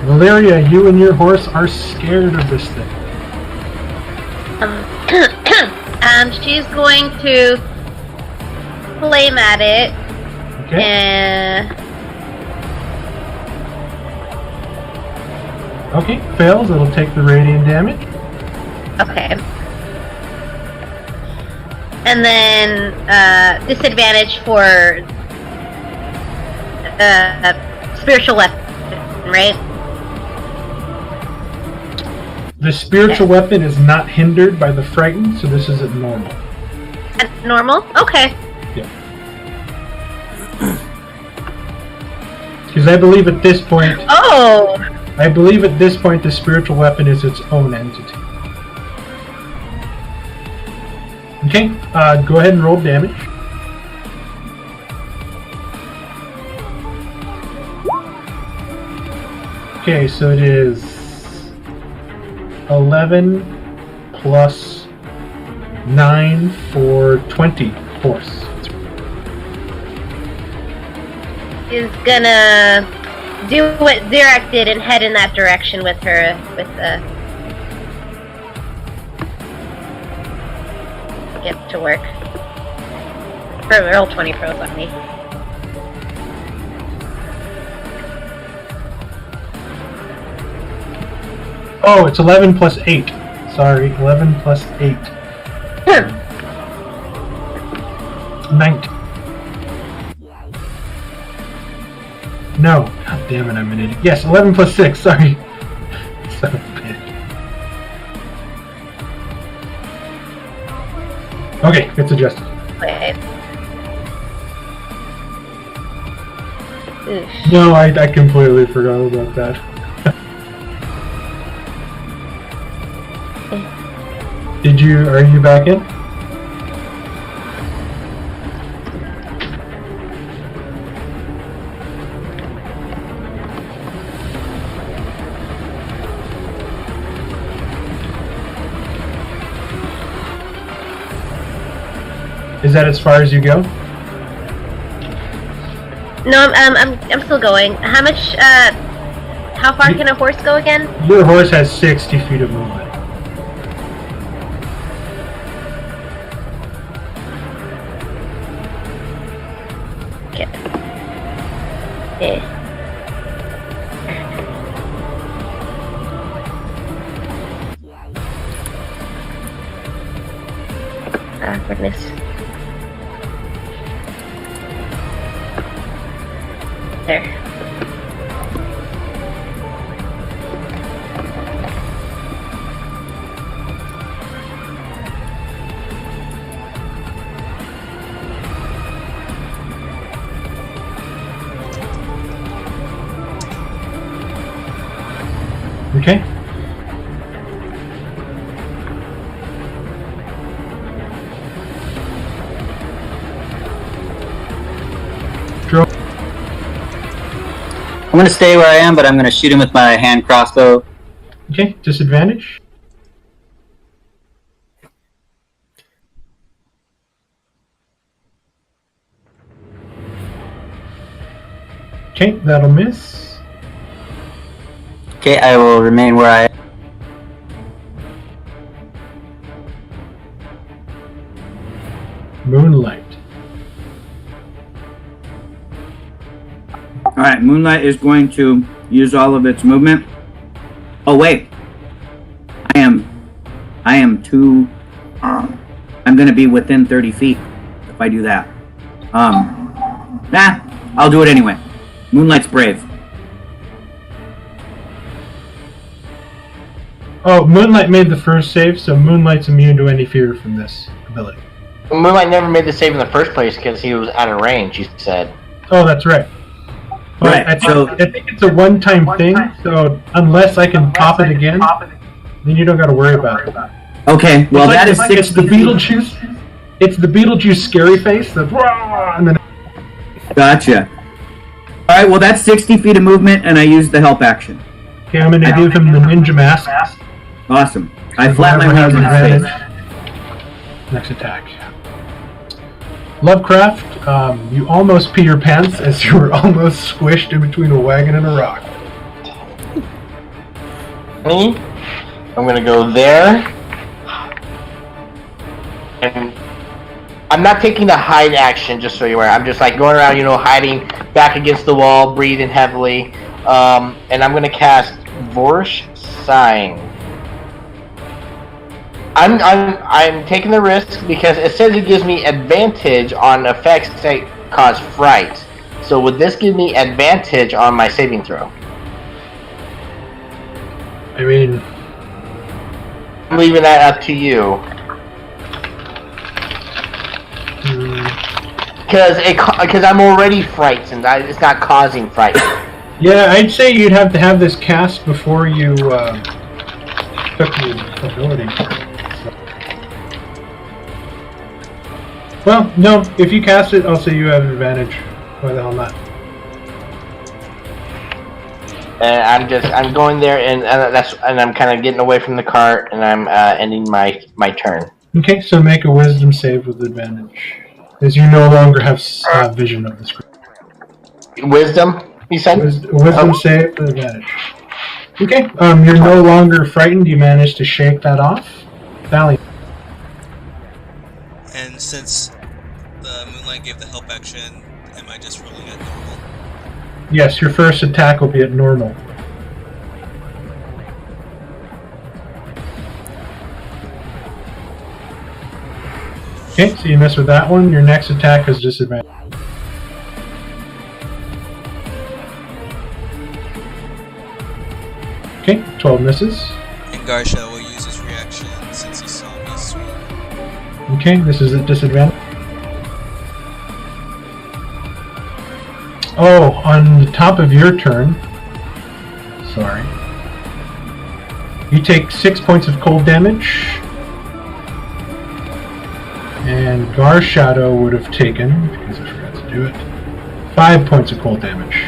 Valeria, you and your horse are scared of this thing. She's going to flame at it. Okay. Okay, fails. It'll take the radiant damage. Okay. And then disadvantage for spiritual weapon, right? The spiritual weapon is not hindered by the frightened, so this is at normal. At normal? Okay. Yeah. Because I believe at this point, Oh! I believe at this point the spiritual weapon is its own entity. Okay, go ahead and roll damage. Okay, so it is 11 plus 9 for 20 force. Is gonna do what Xerac did and head in that direction with her, with the... Get to work. Roll 20 pros on me. Oh, it's 11 plus 8. Sorry, 11 plus 8. 19. No. God damn it, I'm an idiot. Yes, 11 plus 6, sorry. Son of a bitch. Okay, it's adjusted. Wait. Oof. No, I completely forgot about that. Are you back in? Is that as far as you go? No, I'm still going. How much, how far can a horse go again? Your horse has 60 feet of movement. Okay. Yeah. Awkwardness. There. Okay. Draw. I'm gonna stay where I am, but I'm gonna shoot him with my hand crossbow. Okay, disadvantage. Okay, that'll miss. Okay, I will remain where I am. Moonlight. Alright, Moonlight is going to use all of its movement. Oh wait. I am too... I'm gonna be within 30 feet if I do that. Nah, I'll do it anyway. Moonlight's brave. Oh, Moonlight made the first save, so Moonlight's immune to any fear from this ability. Moonlight never made the save in the first place because he was out of range, he said. Oh, that's right. But Right, I think it's a one-time thing, so unless I can pop it again, then you don't got to worry about it. Okay, well that is It's the 60 Beetlejuice. It's the Beetlejuice scary face. The and then Gotcha. Alright, well that's 60 feet of movement, and I used the help action. okay, I'm gonna give him the ninja mask. Awesome. I flap my wings in his face. Next attack. Lovecraft, you almost pee your pants as you were almost squished in between a wagon and a rock. Me? I'm gonna go there. And I'm not taking the hide action, just so you're aware. I'm just like going around, hiding back against the wall, breathing heavily. And I'm gonna cast Vorsh Sighing. I'm taking the risk because it says it gives me advantage on effects that cause fright. So would this give me advantage on my saving throw? I mean, I'm leaving that up to you. Because I'm already frightened. It's not causing fright. Yeah, I'd say you'd have to have this cast before you took the ability. Well, no, if you cast it, I'll say you have advantage. Why the hell not? And I'm going there, and I'm kind of getting away from the cart, and I'm ending my turn. Okay, so make a wisdom save with advantage, as you no longer have vision of the screen. Wisdom, you said? Wisdom save with advantage. Okay, you're no longer frightened. You managed to shake that off. Valiant. And since the Moonlight gave the help action, am I just rolling at normal? Yes, your first attack will be at normal. Okay, so you miss with that one. Your next attack is disadvantage. Okay, 12 misses. And Garsha will use his reaction since he saw me swing. Okay, this is at disadvantage. Oh, on the top of your turn, sorry, you take 6 points of cold damage, and Garshadow would have taken, because I forgot to do it, 5 points of cold damage.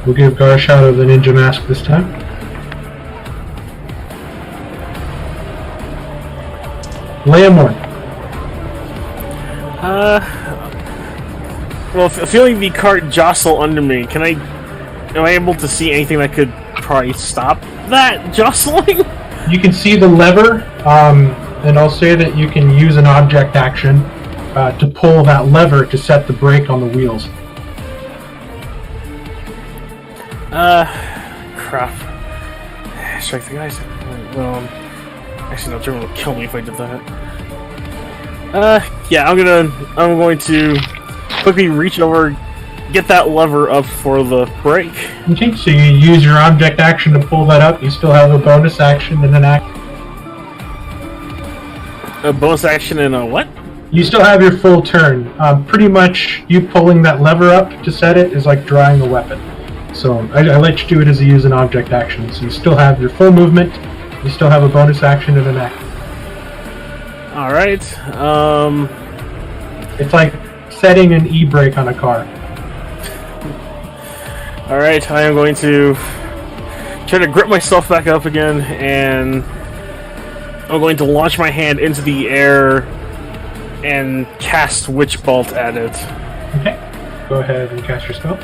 We'll give Garshadow the ninja mask this time. Leomorn. Well, feeling the cart jostle under me, am I able to see anything that could probably stop that jostling? You can see the lever, and I'll say that you can use an object action to pull that lever to set the brake on the wheels. Crap. Strike the guys. Actually, no, German would kill me if I did that. Yeah, I'm going to quickly reach over, get that lever up for the brake. Okay, so you use your object action to pull that up. You still have a bonus action and an action. A bonus action and a what? You still have your full turn. Pretty much, you pulling that lever up to set it is like drawing a weapon. So I let you do it as you use an object action. So you still have your full movement. You still have a bonus action and an action. Alright, It's like setting an e-brake on a car. Alright, I am going to try to grip myself back up again, and I'm going to launch my hand into the air and cast Witch Bolt at it. Okay, go ahead and cast your spell.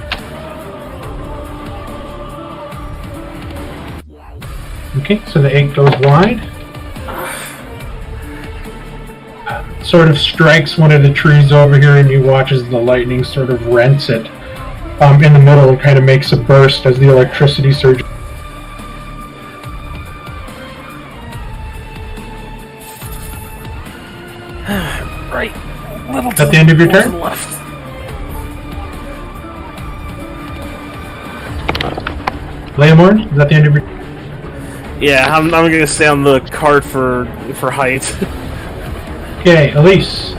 Okay, so the 8 goes wide. Sort of strikes one of the trees over here, and you watch as the lightning sort of rents it in the middle and kind of makes a burst as the electricity surges. Right. Little Is that the end of your turn? left. Leomorn, is that the end of your... Yeah, I'm going to stay on the cart for height. Okay, Elise.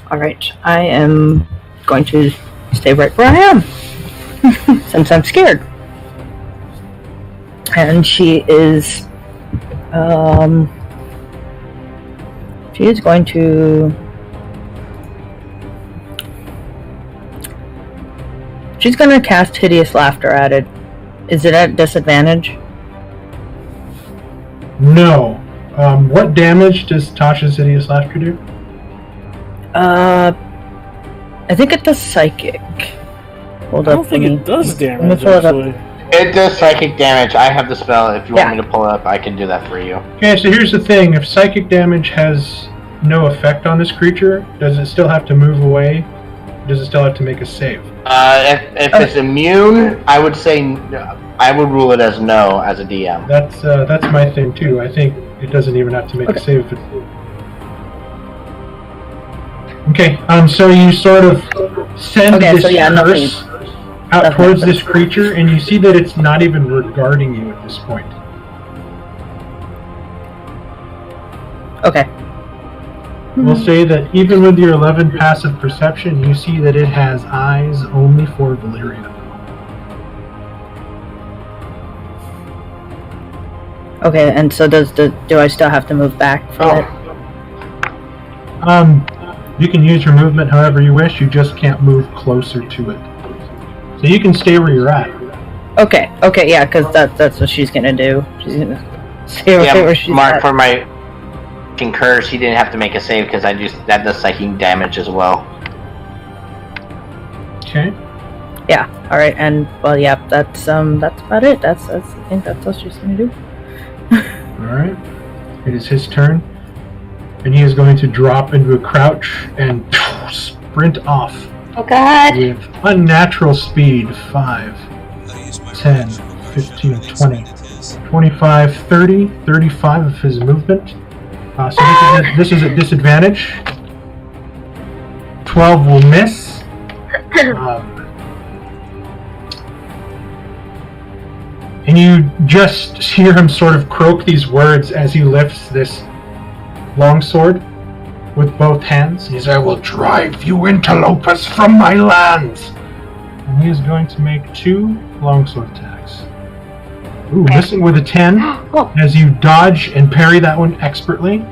Alright, I am going to stay right where I am. Since I'm scared. And she is going to... She's going to cast Hideous Laughter at it. Is it at disadvantage? No. What damage does Tasha's Hideous Laughter do? I think it does psychic. Hold I up. don't think it does damage, let me pull it up. actually. It does psychic damage. I have the spell. If you want me to pull it up, I can do that for you. Okay, so here's the thing. If psychic damage has no effect on this creature, does it still have to move away? Does it still have to make a save? If it's immune, I would say I would rule it as no as a DM. That's my thing too. I think it doesn't even have to make a save. Okay, so you sort of send this curse out Okay. towards this creature, and you see that it's not even regarding you at this point. Okay. We'll say that even with your 11 passive perception, you see that it has eyes only for Valyria. Okay, and so do I still have to move back from it? You can use your movement however you wish, you just can't move closer to it. So you can stay where you're at. Okay, yeah, because that's what she's gonna do. She's gonna stay right where she's Mark, at. for my concurs, he didn't have to make a save because that does psychic damage as well. Okay. Yeah. All right, and well, yeah, that's about it. I think that's what she's gonna do. Alright. It is his turn. And he is going to drop into a crouch and sprint off Oh God. with unnatural speed. 5, I'll use my 10, reaction for Garcia. 15, I think 20. Spinnet is. 25, 30, 35 of his movement. So this is at disadvantage. 12 will miss. And you just hear him sort of croak these words as he lifts this longsword with both hands. He says, "I will drive you interlopers from my lands." And he is going to make 2 longsword attacks. Ooh, missing with a 10 as you dodge and parry that one expertly.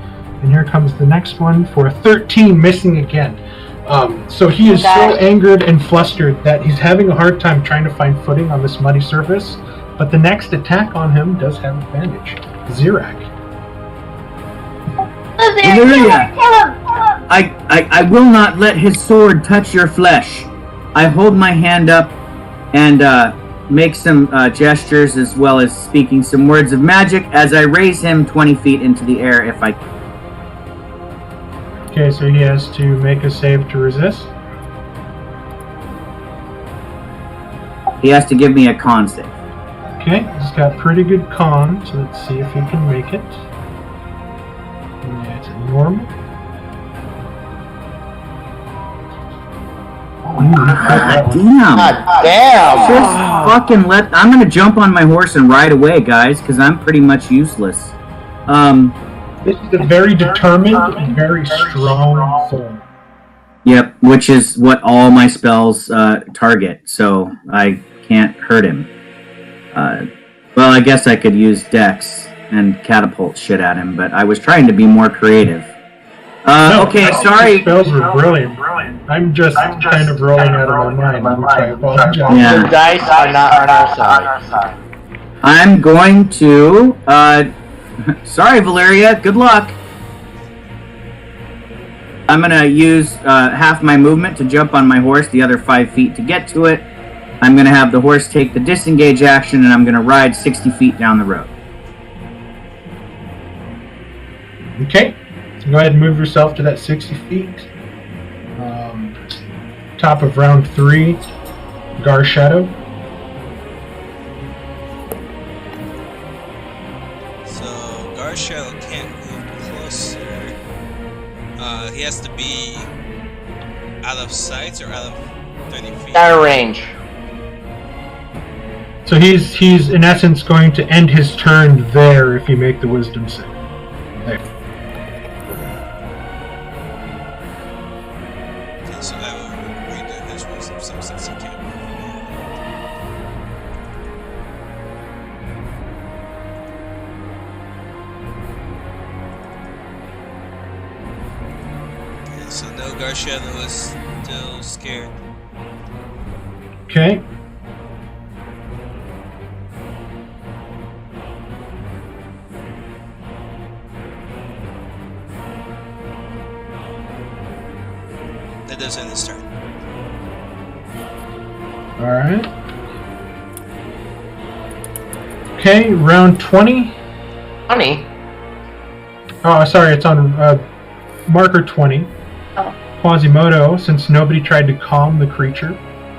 And here comes the next one for a 13, missing again. So he is so angered and flustered that he's having a hard time trying to find footing on this muddy surface. But the next attack on him does have advantage. Zirak. Valyria, I will not let his sword touch your flesh. I hold my hand up and make some gestures as well as speaking some words of magic as I raise him 20 feet into the air if I can. Okay, so he has to make a save to resist. He has to give me a con save. Okay, he's got pretty good con, so let's see if he can make it. Yeah, it's a normal. Ooh, God damn. God damn! Just fucking I'm gonna jump on my horse and ride away, guys, because I'm pretty much useless. This is a very determined and very strong soul. Yep, which is what all my spells target, so I can't hurt him. Well, I guess I could use Dex and catapult shit at him, but I was trying to be more creative. Okay, sorry. Your spells were brilliant. I'm just kind of rolling out of my mind, which I apologize. Yeah. The dice are not on our side. I'm going to... sorry, Valyria. Good luck. I'm going to use half my movement to jump on my horse, the other 5 feet to get to it. I'm going to have the horse take the disengage action, and I'm going to ride 60 feet down the road. Okay, so go ahead and move yourself to that 60 feet. Top of round 3, Gar Shadow. So Gar Shadow can't move closer. He has to be out of sight or out of 30 feet. Out of range. So he's in essence going to end his turn there if you make the wisdom save. There. Okay, so that will redo his wisdom save since he can't move. Okay, so no Gar Shadow is still scared. Okay. That does end his turn. Alright. Okay, round 20. 20? Oh, sorry, it's on marker 20. Oh. Quasimodo, since nobody tried to calm the creature,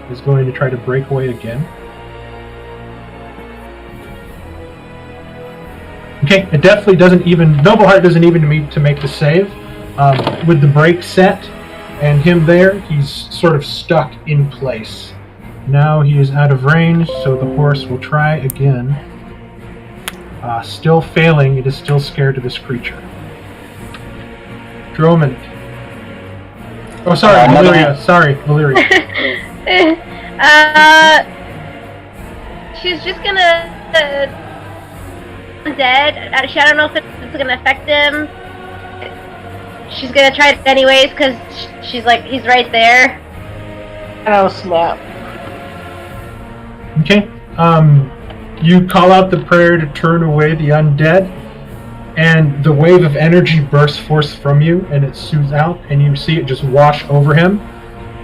is going to try to break away again. Okay, it definitely doesn't even... Nobleheart doesn't even need to make the save. With the break set and him there, he's sort of stuck in place. Now he is out of range, so the horse will try again. Still failing, it is still scared of this creature. Dromund. Oh, sorry, Valyria. Sorry, Valyria. She's just gonna dead. I don't know if it's gonna affect him. She's gonna try it anyways because she's like he's right there. Oh snap! Okay. You call out the prayer to turn away the undead, and the wave of energy bursts forth from you, and it soothes out, and you see it just wash over him,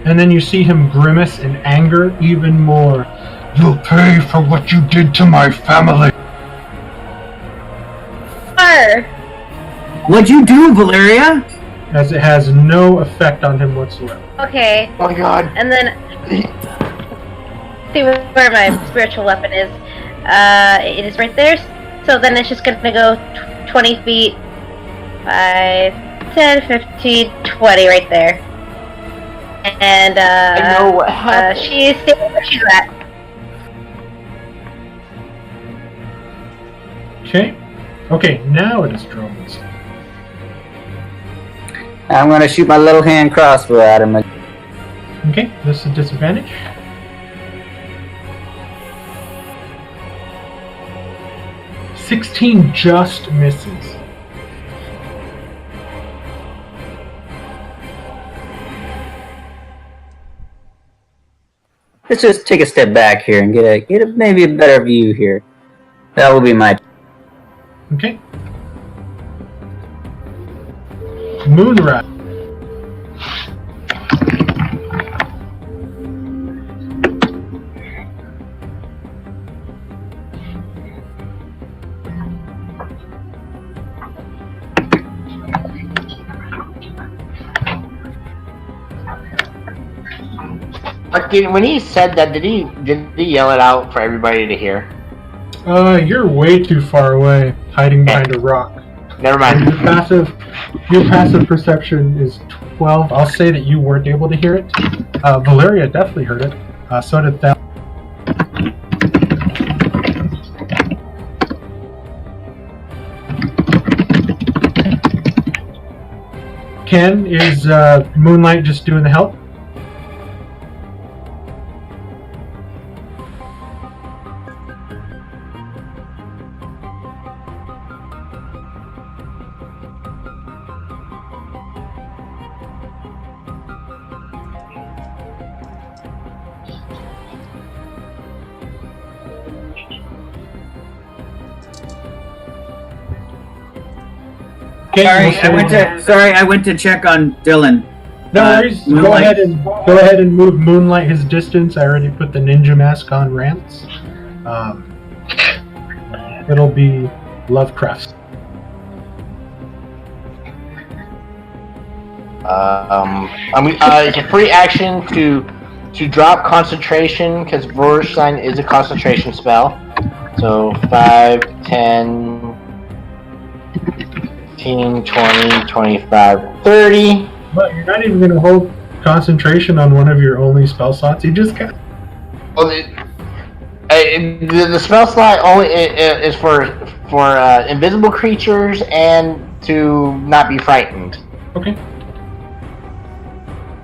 and then you see him grimace in anger even more. You'll pay for what you did to my family. What'd you do, Valyria? As it has no effect on him whatsoever. Okay. Oh my god! And then see where my spiritual weapon is. It is right there. So then it's just gonna go 20 feet, 5, 10, 15, 20 right there. And I know what happened. she is staying where she's at. Okay, now it is Dromund's. I'm gonna shoot my little hand crossbow at him. Okay, this is a disadvantage. $16 just misses. Let's just take a step back here and get a maybe a better view here. That will be my. Okay. Moonrise. When he said that, did he yell it out for everybody to hear? You're way too far away, hiding behind a rock. Never mind. Your passive perception is 12. I'll say that you weren't able to hear it. Valyria definitely heard it. So did Thal. Ken, is Moonlight just doing the help? I went to check on Dylan. No worries. Go ahead and move Moonlight his distance. I already put the ninja mask on Rance. It'll be Lovecraft's. It's a free action to drop concentration because Vorstein is a concentration spell. So 5, 10, 15, 20, 25, 30. But you're not even going to hold concentration on one of your only spell slots. You just got. Well, the spell slot only is for invisible creatures and to not be frightened. Okay.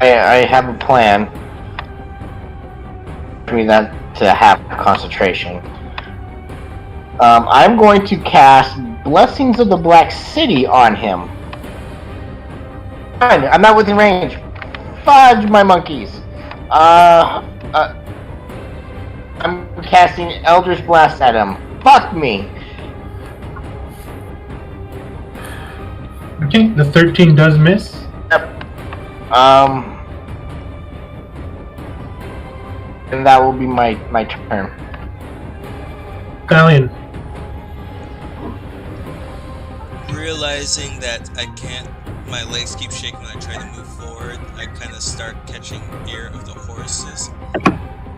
I have a plan. For me that to have concentration. I'm going to cast Blessings of the Black City on him. Fine, I'm not within range. Fudge my monkeys. I'm casting Eldritch Blast at him. Fuck me. Okay, the 13 does miss. Yep. And that will be my turn. Stallion. Realizing that I can't, my legs keep shaking when I try to move forward, I kind of start catching ear of the horses.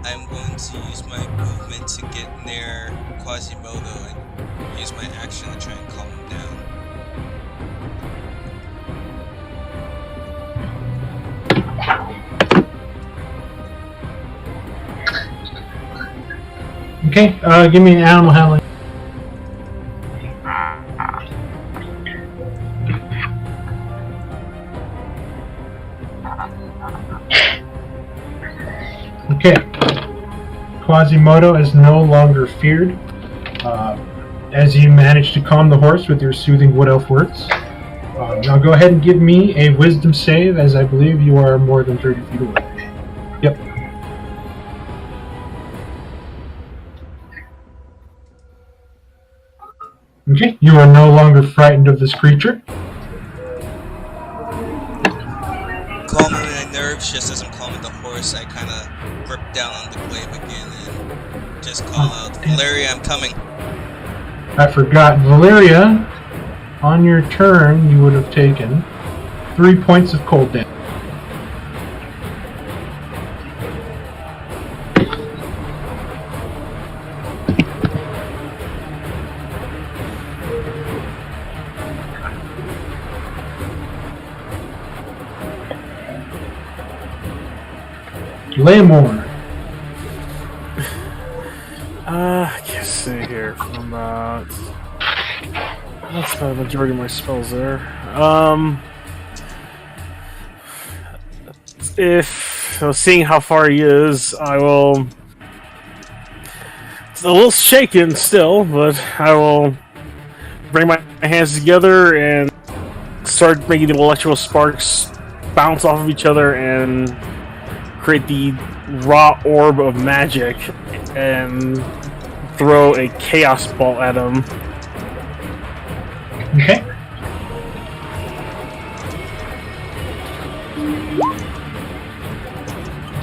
I'm going to use my movement to get near Quasimodo and use my action to try and calm him down. Okay, give me an animal handling. Okay. Quasimodo is no longer feared. As you manage to calm the horse with your soothing wood elf words. Now go ahead and give me a wisdom save, as I believe you are more than 30 feet away. Yep. Okay, you are no longer frightened of this creature. Calming my nerves, just as I'm calming the horse, I kind of grip down on the glaive again and just call out, Valeria, I'm coming. I forgot, Valeria, on your turn, you would have taken 3 points of cold damage. Laymore. I can't see here from that. That's the majority of my spells there. If seeing how far he is, I will. It's a little shaken still, but I will bring my hands together and start making the electrical sparks bounce off of each other and create the raw orb of magic and throw a chaos ball at him. Okay.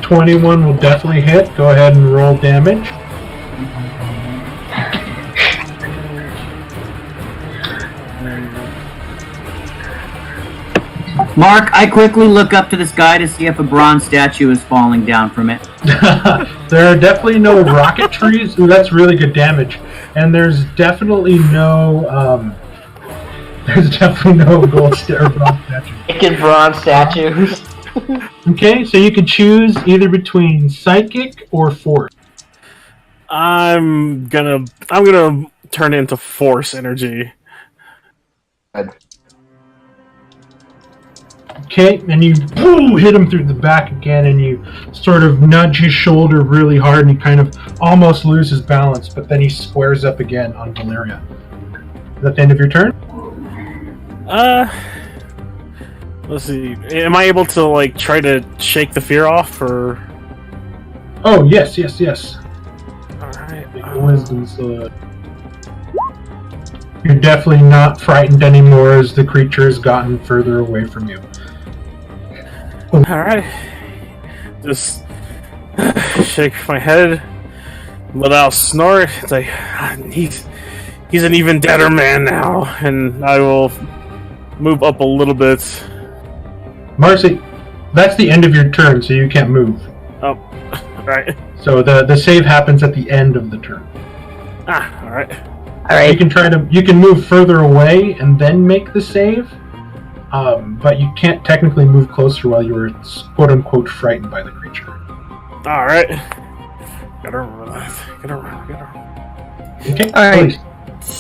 $21 will definitely hit. Go ahead and roll damage. Mark, I quickly look up to the sky to see if a bronze statue is falling down from it. There are definitely no rocket trees. Ooh, that's really good damage. And there's definitely no gold or bronze statue. Wicked bronze statues. Okay, so you can choose either between psychic or force. I'm gonna turn into force energy. Okay, and you hit him through the back again, and you sort of nudge his shoulder really hard, and he kind of almost loses balance, but then he squares up again on Valeria. Is that the end of your turn? Let's see. Am I able to, like, try to shake the fear off, or...? Oh, yes. Alright. Wisdom's, You're definitely not frightened anymore as the creature has gotten further away from you. Alright. Just shake my head, let out a snort. It's like, he's an even deader man now, and I will move up a little bit. Marcy, that's the end of your turn, so you can't move. Oh, alright. So the save happens at the end of the turn. Alright. Alright. You can move further away and then make the save, but you can't technically move closer while you were quote unquote frightened by the creature. Alright. Gotta remember that. Gotta remember. Okay. Alright. Please.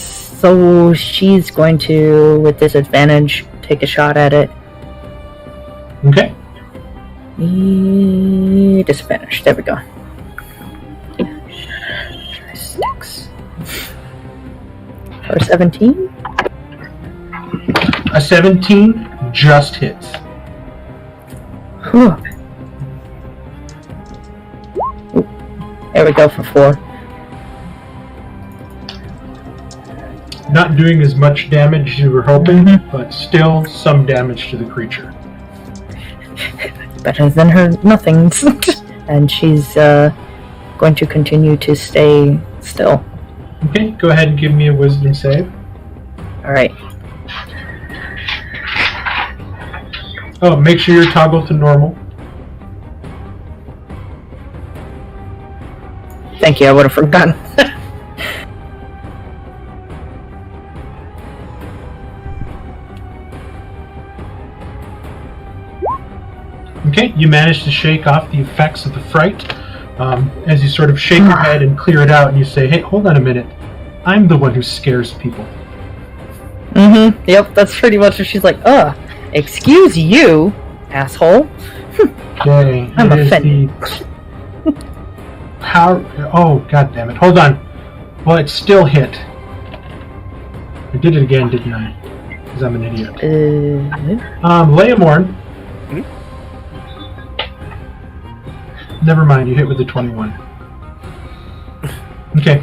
So she's going to, with disadvantage, take a shot at it. Okay. Disadvantage. There we go. 6. Or 17? A 17 just hits. Whew. Ooh. There we go for 4. Not doing as much damage as you were hoping, but still some damage to the creature. Better than her nothings. And she's going to continue to stay still. Okay, go ahead and give me a wisdom save. Alright. Oh, make sure you're toggled to normal. Thank you, I would have forgotten. Okay, you managed to shake off the effects of the fright. as you sort of shake your head and clear it out, and you say, "Hey, hold on a minute. I'm the one who scares people." Mm-hmm. Yep, that's pretty much what she's like. Excuse you, asshole. Okay, I'm it is offended. the power. Oh, god damn it! Hold on. Well, it still hit. I did it again, didn't I? Because I'm an idiot. Leomorn. Never mind, you hit with the 21. Okay.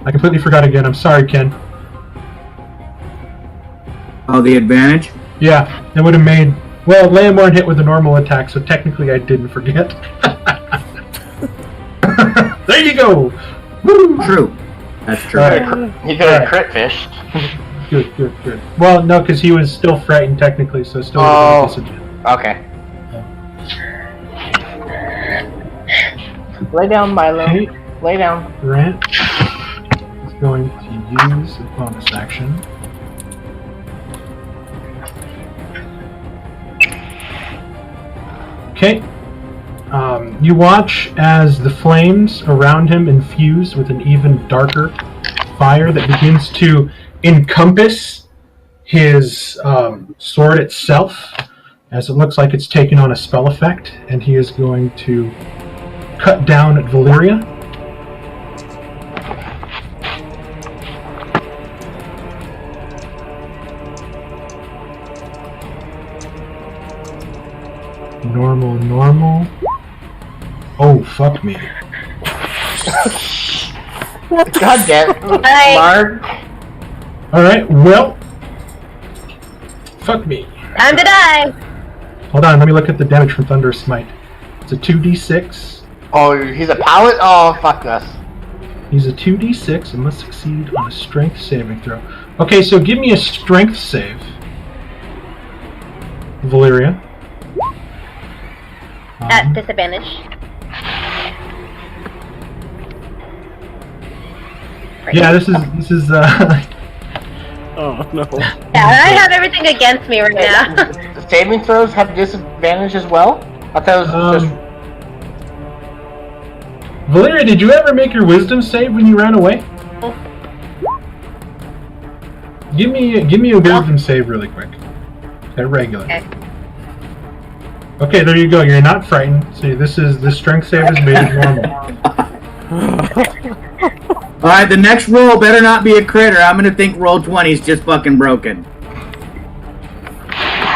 I completely forgot again. I'm sorry, Ken. Oh, the advantage? Yeah, it would have made... Well, Leomorn hit with a normal attack, so technically I didn't forget. There you go! Woo! True. That's true. Alright. You got a crit fish. Good. Well, no, because he was still frightened technically, so still Oh. disadvantage. Okay. Lay down, Milo. Okay, Lay down. Grant is going to use a bonus action. Okay. You watch as the flames around him infuse with an even darker fire that begins to encompass his sword itself, as it looks like it's taken on a spell effect, and he is going to cut down at Valyria. Normal. Oh, fuck me. God damn it. Bye. Mark. Alright, well. Fuck me. Time to die. Hold on, let me look at the damage from Thunderous Smite. It's a 2d6. Oh, he's a pallet? Oh, fuck us. He's a 2d6 and must succeed on a strength saving throw. Okay, so give me a strength save, Valyria. At disadvantage. Yeah, this is Oh no. Yeah, I have everything against me right now. The saving throws have disadvantage as well? I thought it was just... Valyria, did you ever make your wisdom save when you ran away? Give me a wisdom save really quick. At regular. Okay. Okay, there you go. You're not frightened. See, this strength save is made as normal. Alright, the next roll better not be a crit, or I'm gonna think roll 20 is just fucking broken.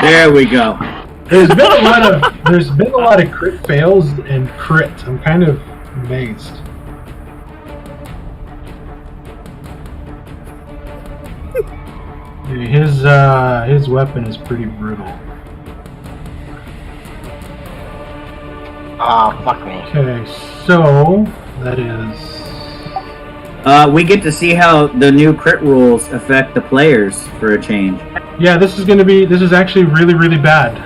There we go. There's been a lot of crit fails and crits. I'm kind of amazed. Yeah, his weapon is pretty brutal. Oh, fuck me. Okay, so that is We get to see how the new crit rules affect the players for a change. yeah. This is actually really, really bad.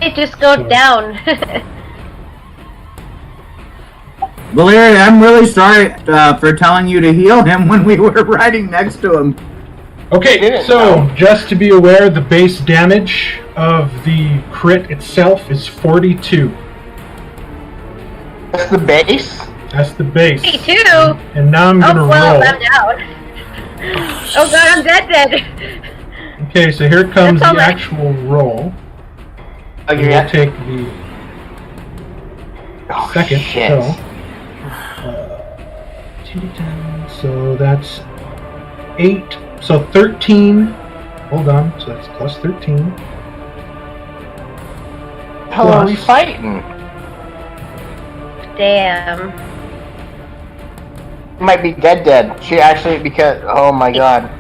It just goes down. Valyria, I'm really sorry for telling you to heal him when we were riding next to him. Okay, so just to be aware, the base damage of the crit itself is 42. That's the base? That's the base. Me too. And now I'm gonna Oh well, roll. I'm down. Oh god, I'm dead. Okay, so here comes That's the all right. actual roll. Okay, We'll yeah. take the Oh, second. shit. So, 2d10. So that's 8. So 13. Hold on. So that's plus 13. How are we Plus. fighting? Damn. Might be dead. She actually, because... Oh my god.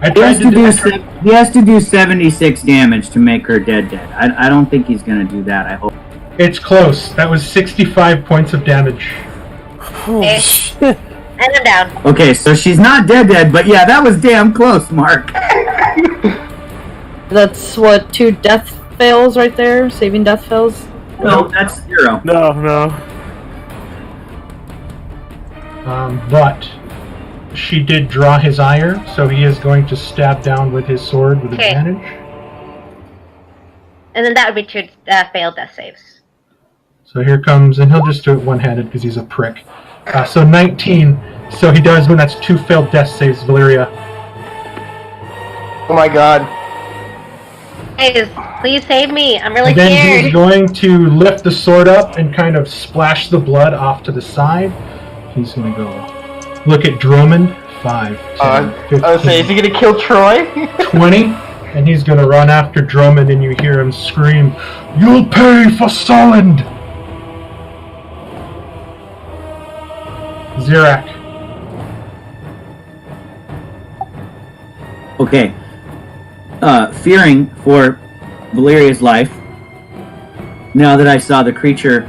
I He tried has, to to do. do, he has to do 76 damage to make her dead. I don't think he's gonna do that, I hope. It's close. That was 65 points of damage. Oh shit. And I'm down. Okay, so she's not dead, but yeah, that was damn close, Mark. That's what, 2 death fails right there? Saving death fails? No, that's 0. No. But she did draw his ire, so he is going to stab down with his sword with Okay. advantage. And then that would be 2 failed death saves. So here comes, and he'll just do it one-handed because he's a prick. So 19. So he does when that's 2 failed death saves, Valeria. Oh my god. Please save me. I'm really And then scared. he's going to lift the sword up and kind of splash the blood off to the side. He's going to go look at Drummond. 5, 10, 15, So is he gonna kill Troy? 20. And he's going to run after Drummond, and you hear him scream, "You'll pay for Solend!" Zirak. Okay. Fearing for Valeria's life, now that I saw the creature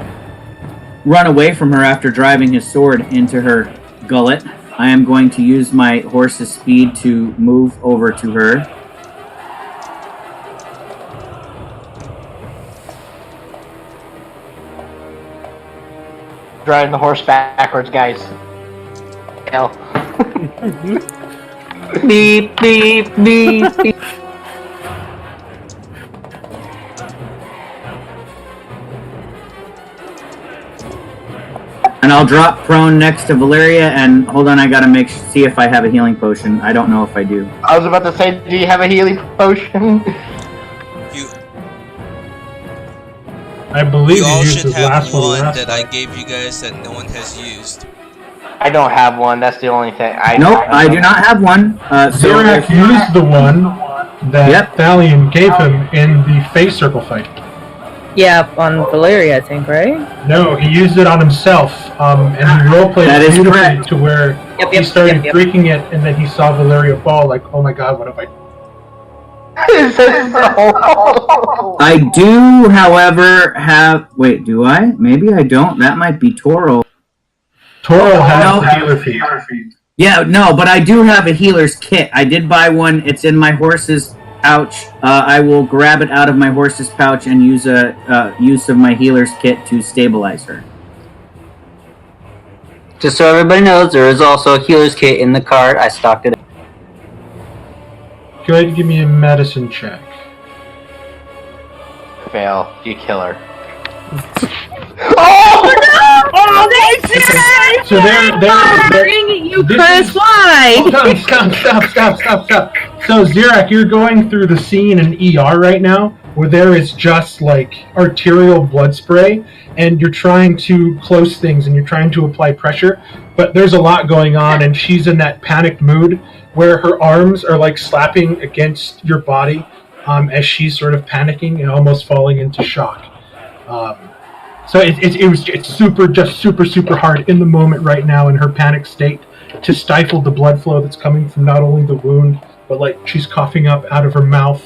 run away from her after driving his sword into her gullet, I am going to use my horse's speed to move over to her. Driving the horse backwards, guys. Hell. Beep, beep, beep, beep. And I'll drop prone next to Valeria, and hold on, I gotta see if I have a healing potion. I don't know if I do. I was about to say, do you have a healing potion? I believe You you all used should his have last one one last that time. I gave you guys that no one has used. I don't have one. That's the only thing. Nope, I do not have one. So Zirak used the one that Yep. Thalion gave him in the face circle fight. Yeah, on Valeria, I think, right? No, he used it on himself, and he roleplayed That it is beautifully correct. to where Yep, he yep, started yep. freaking it, and then he saw Valeria fall, like, oh my god, what have I... I do, however, have... Wait, do I? Maybe I don't. That might be Toro. Toro has no. the healer feat. Yeah, no, but I do have a healer's kit. I did buy one. It's in my horse's pouch. I will grab it out of my horse's pouch and use a use of my healer's kit to stabilize her. Just so everybody knows, there is also a healer's kit in the cart. I stocked it. Go ahead and give me a medicine check. Fail. You kill her. So they're Dang it, you this Chris, is- why? Stop. So, Zirak, you're going through the scene in ER right now where there is just, like, arterial blood spray, and you're trying to close things and you're trying to apply pressure, but there's a lot going on, and she's in that panicked mood where her arms are, like, slapping against your body as she's sort of panicking and almost falling into shock. So it's super hard in the moment right now in her panic state to stifle the blood flow that's coming from not only the wound, but like she's coughing up out of her mouth.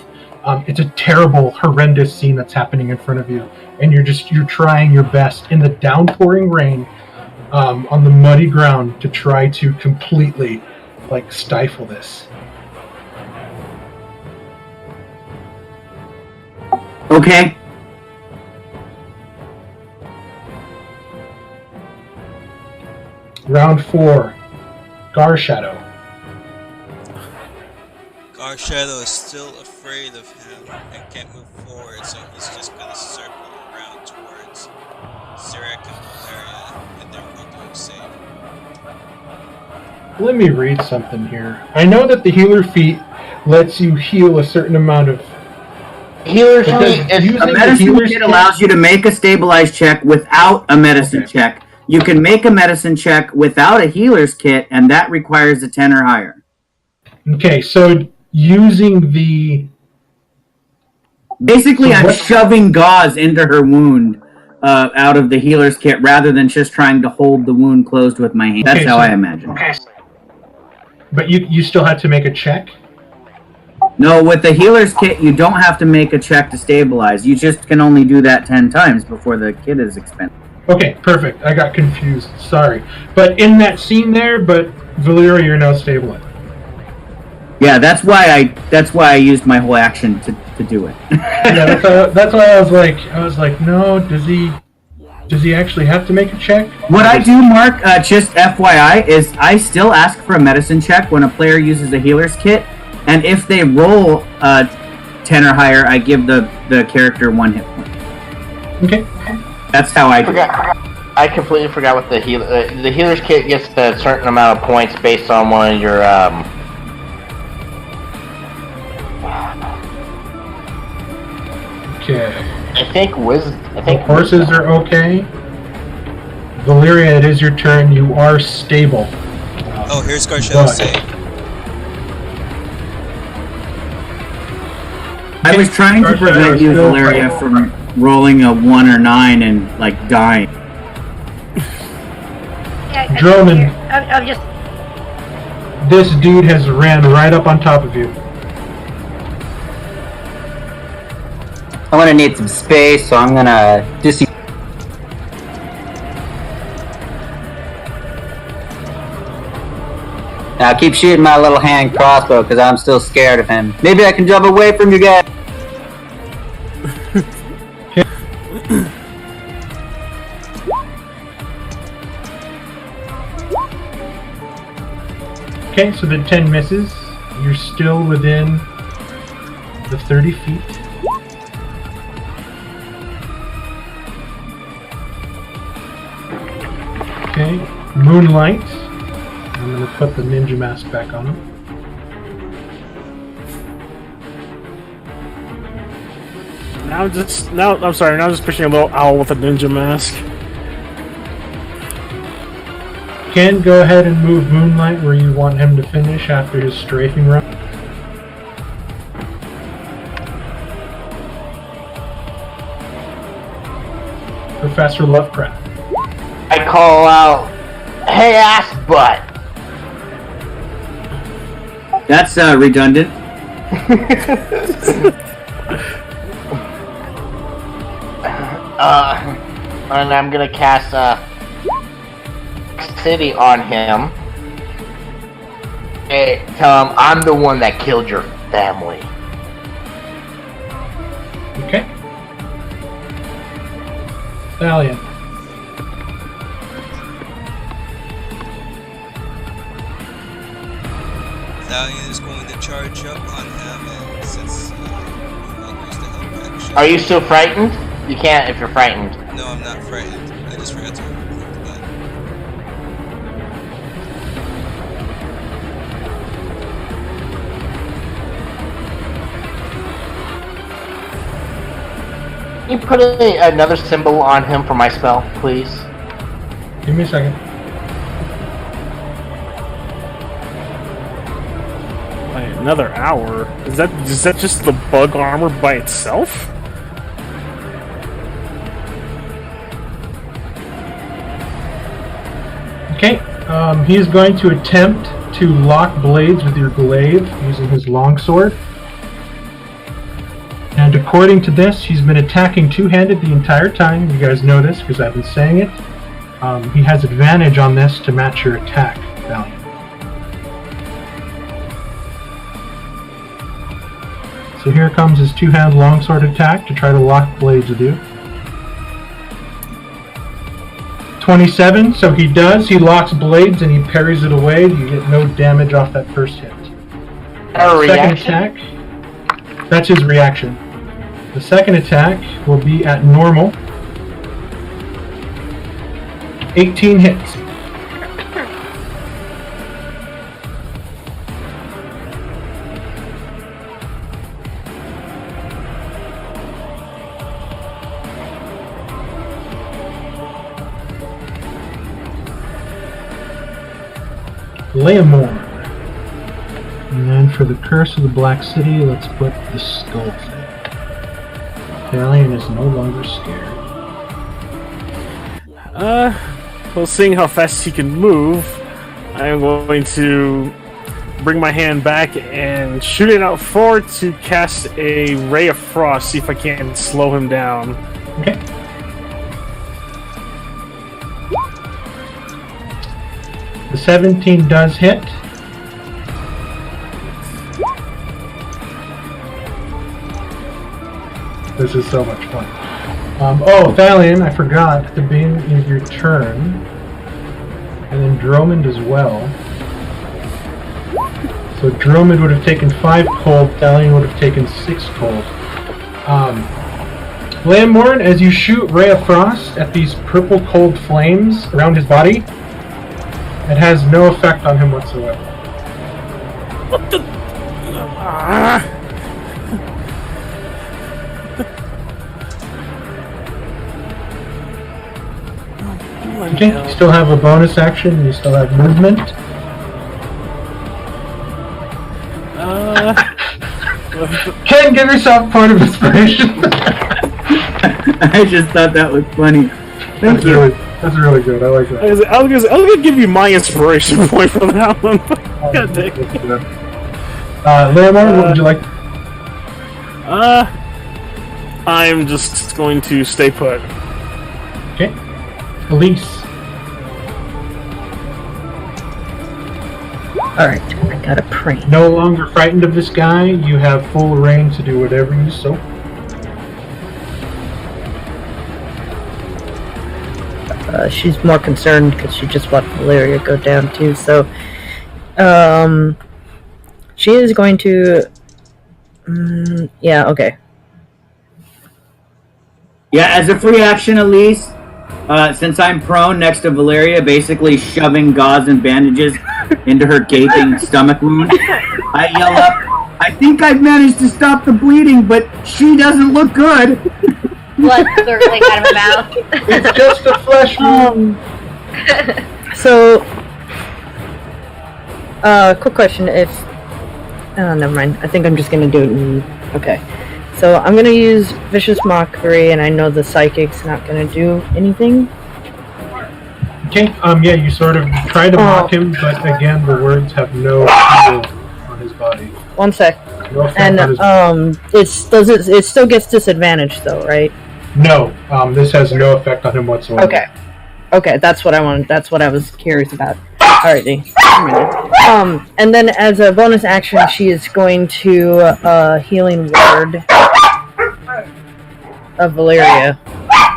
It's a terrible, horrendous scene that's happening in front of you, and you're trying your best in the downpouring rain on the muddy ground to try to completely like stifle this. Okay. Round 4, Gar Shadow. Our Shadow is still afraid of him and can't move forward, so he's just gonna circle around towards Zirak and Valeria, and then we'll do a save. Let me read something here. I know that the healer feat lets you heal a certain amount of... Healer's Because feat is using A the medicine healer's kit allows you to make a stabilized check without a medicine Okay. check. You can make a medicine check without a healer's kit, and that requires a 10 or higher. Okay, so using the... Basically, So I'm what- shoving gauze into her wound out of the healer's kit rather than just trying to hold the wound closed with my hand. That's Okay, how so- I imagine. But you still had to make a check? No, with the healer's kit, you don't have to make a check to stabilize. You just can only do that 10 times before the kit is expended. Okay, perfect. I got confused. Sorry. But in that scene there, but Valeria, you're now stabilized. Yeah, that's why I used my whole action to do it. Yeah, that's why I was like, no, does he actually have to make a check? What I do, Mark, just FYI, is I still ask for a medicine check when a player uses a healer's kit, and if they roll 10 or higher, I give the character 1 hit point. Okay. That's how I do it. I completely forgot what the healer's kit gets a certain amount of points based on one of your Okay. I think Horses are okay. Valyria, it is your turn. You are stable. Oh, here's Garshell saying. I was trying to prevent you, Valeria, from rolling a 1 or 9 and like dying. Droman, I'm just. this dude has ran right up on top of you. I'm gonna need some space, so I'm gonna Now keep shooting my little hand crossbow because I'm still scared of him. Maybe I can jump away from you guys. Okay, so the 10 misses. You're still within the 30 feet. Okay, Moonlight. I'm going to put the ninja mask back on him. Now I'm just picturing a little owl with a ninja mask. Ken, go ahead and move Moonlight where you want him to finish after his strafing run. Professor Lovecraft. I call out, "Hey, ass butt!" That's redundant. And I'm gonna cast City on him. Hey, tell him I'm the one that killed your family. Okay. Stallion. Stallion is going to charge up on him, and since I'll use the help action. Are you still frightened? You can't if you're frightened. No, I'm not frightened. I just forgot to click the button. Can you put another symbol on him for my spell, please? Give me a second. Wait, another hour? Is that just the bug armor by itself? Okay, he is going to attempt to lock blades with your glaive using his longsword. And according to this, he's been attacking two-handed the entire time. You guys know this because I've been saying it. He has advantage on this to match your attack value. So here comes his two-hand longsword attack to try to lock blades with you. 27, so he does. He locks blades and he parries it away. You get no damage off that first hit. Second attack, that's his reaction. The second attack will be at normal. 18 hits. Leomorn. And then for the Curse of the Black City, let's put the Skull thing. Stallion is no longer scared. Well, seeing how fast he can move, I'm going to bring my hand back and shoot it out forward to cast a Ray of Frost, see if I can slow him down. Okay. The 17 does hit. This is so much fun. Oh, Thalion, I forgot, at the beginning of your turn, and then Dromond as well. So Dromid would have taken 5 cold, Thalion would have taken 6 cold. Landmorn, as you shoot Ray of Frost at these purple cold flames around his body, it has no effect on him whatsoever. What the? Ah. Okay, you still have a bonus action, you still have movement. Ken, give yourself point of inspiration. I just thought that was funny. Thank you. That's really good, I like that. I was gonna give you my inspiration point for that one. God dang. Landmorn, what would you like? I'm just going to stay put. Okay. Elise. Alright, I gotta pray. No longer frightened of this guy, you have full reign to do whatever you so. She's more concerned because she just watched Valeria go down too, so she is going to yeah, okay. Yeah, as a free action, Elise, since I'm prone next to Valeria, basically shoving gauze and bandages into her gaping stomach wound, I yell up, I think I've managed to stop the bleeding, but she doesn't look good. Blood gurgling out of her mouth. It's just a flesh wound. So, quick question, if... Oh, never mind. I think I'm just gonna do it in... Okay. So, I'm gonna use Vicious Mockery, and I know the Psychic's not gonna do anything. Okay, yeah, you sort of try to mock him, but again, the words have no feel on his body. One sec. No effect And, on his it still gets disadvantage, though, right? No, this has no effect on him whatsoever. Okay. Okay, that's what I wanted. That's what I was curious about. Alrighty. And then as a bonus action, she is going to healing word of Valeria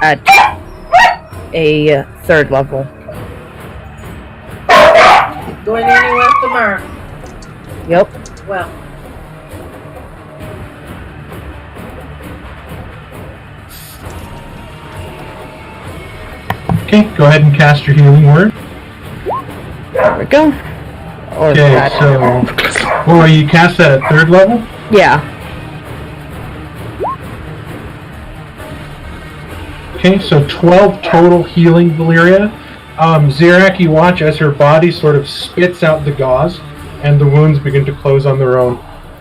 at a 3rd level. Going anywhere tomorrow. Yep. Well. Okay, go ahead and cast your healing word. There we go. Or Okay, that. so... Oh, you cast that at 3rd level? Yeah. Okay, so 12 total healing, Valeria. Zirak, you watch as her body sort of spits out the gauze, and the wounds begin to close on their own.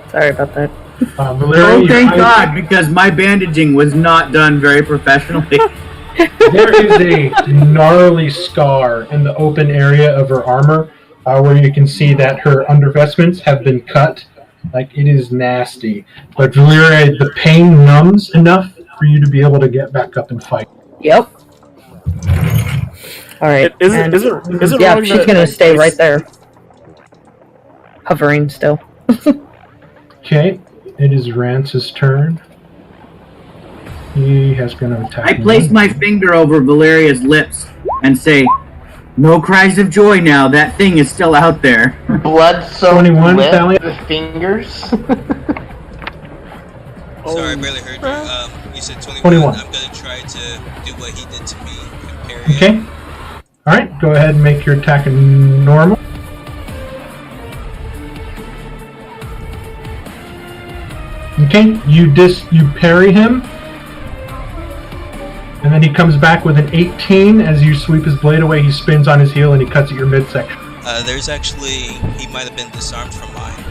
Sorry about that. Valeria, Oh, thank your God, because my bandaging was not done very professionally. There is a gnarly scar in the open area of her armor, where you can see that her undervestments have been cut. Like, it is nasty. But Valeria, the pain numbs enough for you to be able to get back up and fight. Yep. Alright. Is it yeah, wrong she's that gonna I- stay right there. Hovering still. Okay, it is Rance's turn. He has going to attack I place my finger over Valeria's lips and say, no cries of joy now, that thing is still out there. Blood-soaked 21, lip Thalion? with fingers. Sorry, I barely heard you. You said 21. 21. I'm gonna try to do what he did to me and parry it. Okay. Alright, go ahead and make your attack normal. Okay, you parry him. And then he comes back with an 18. As you sweep his blade away, he spins on his heel and he cuts at your midsection. There's actually... He might have been disarmed from mine.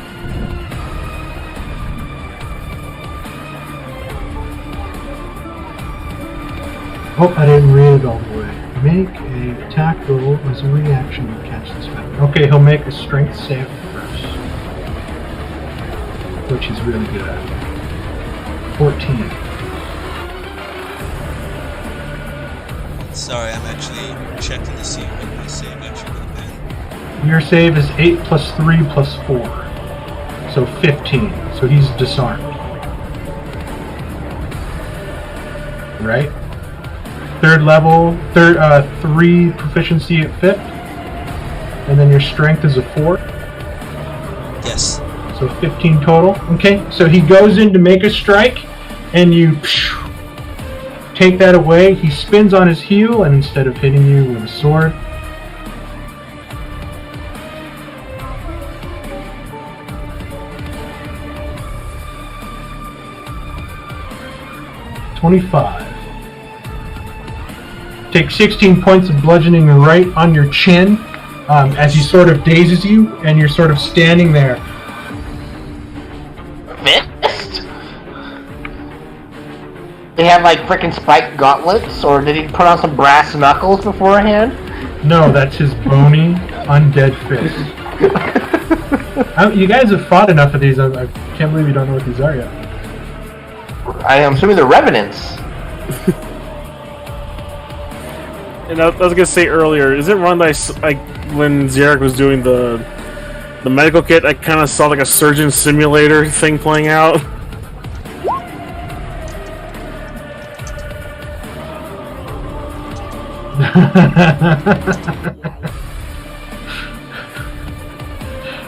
Oh, I didn't read it all the way. Make a attack roll as a reaction to catch this weapon. Okay, he'll make a strength save first. Which he's really good at. 14. Sorry, I'm actually checking to see what my save actually would have been. Your save is 8 plus 3 plus 4. So 15. So he's disarmed. Right? 3rd level, 3 proficiency at 5th. And then your strength is a 4. Yes. So 15 total. Okay, so he goes in to make a strike, and you take that away. He spins on his heel, and instead of hitting you with a sword, $25. Take 16 points of bludgeoning right on your chin as he sort of dazes you, and you're sort of standing there. Missed? They have like frickin' spiked gauntlets, or did he put on some brass knuckles beforehand? No, that's his bony, undead fist. You guys have fought enough of these, I can't believe you don't know what these are yet. I'm assuming they're revenants. And I was gonna say earlier, is it run by like when Xeric was doing the medical kit? I kind of saw like a surgeon simulator thing playing out.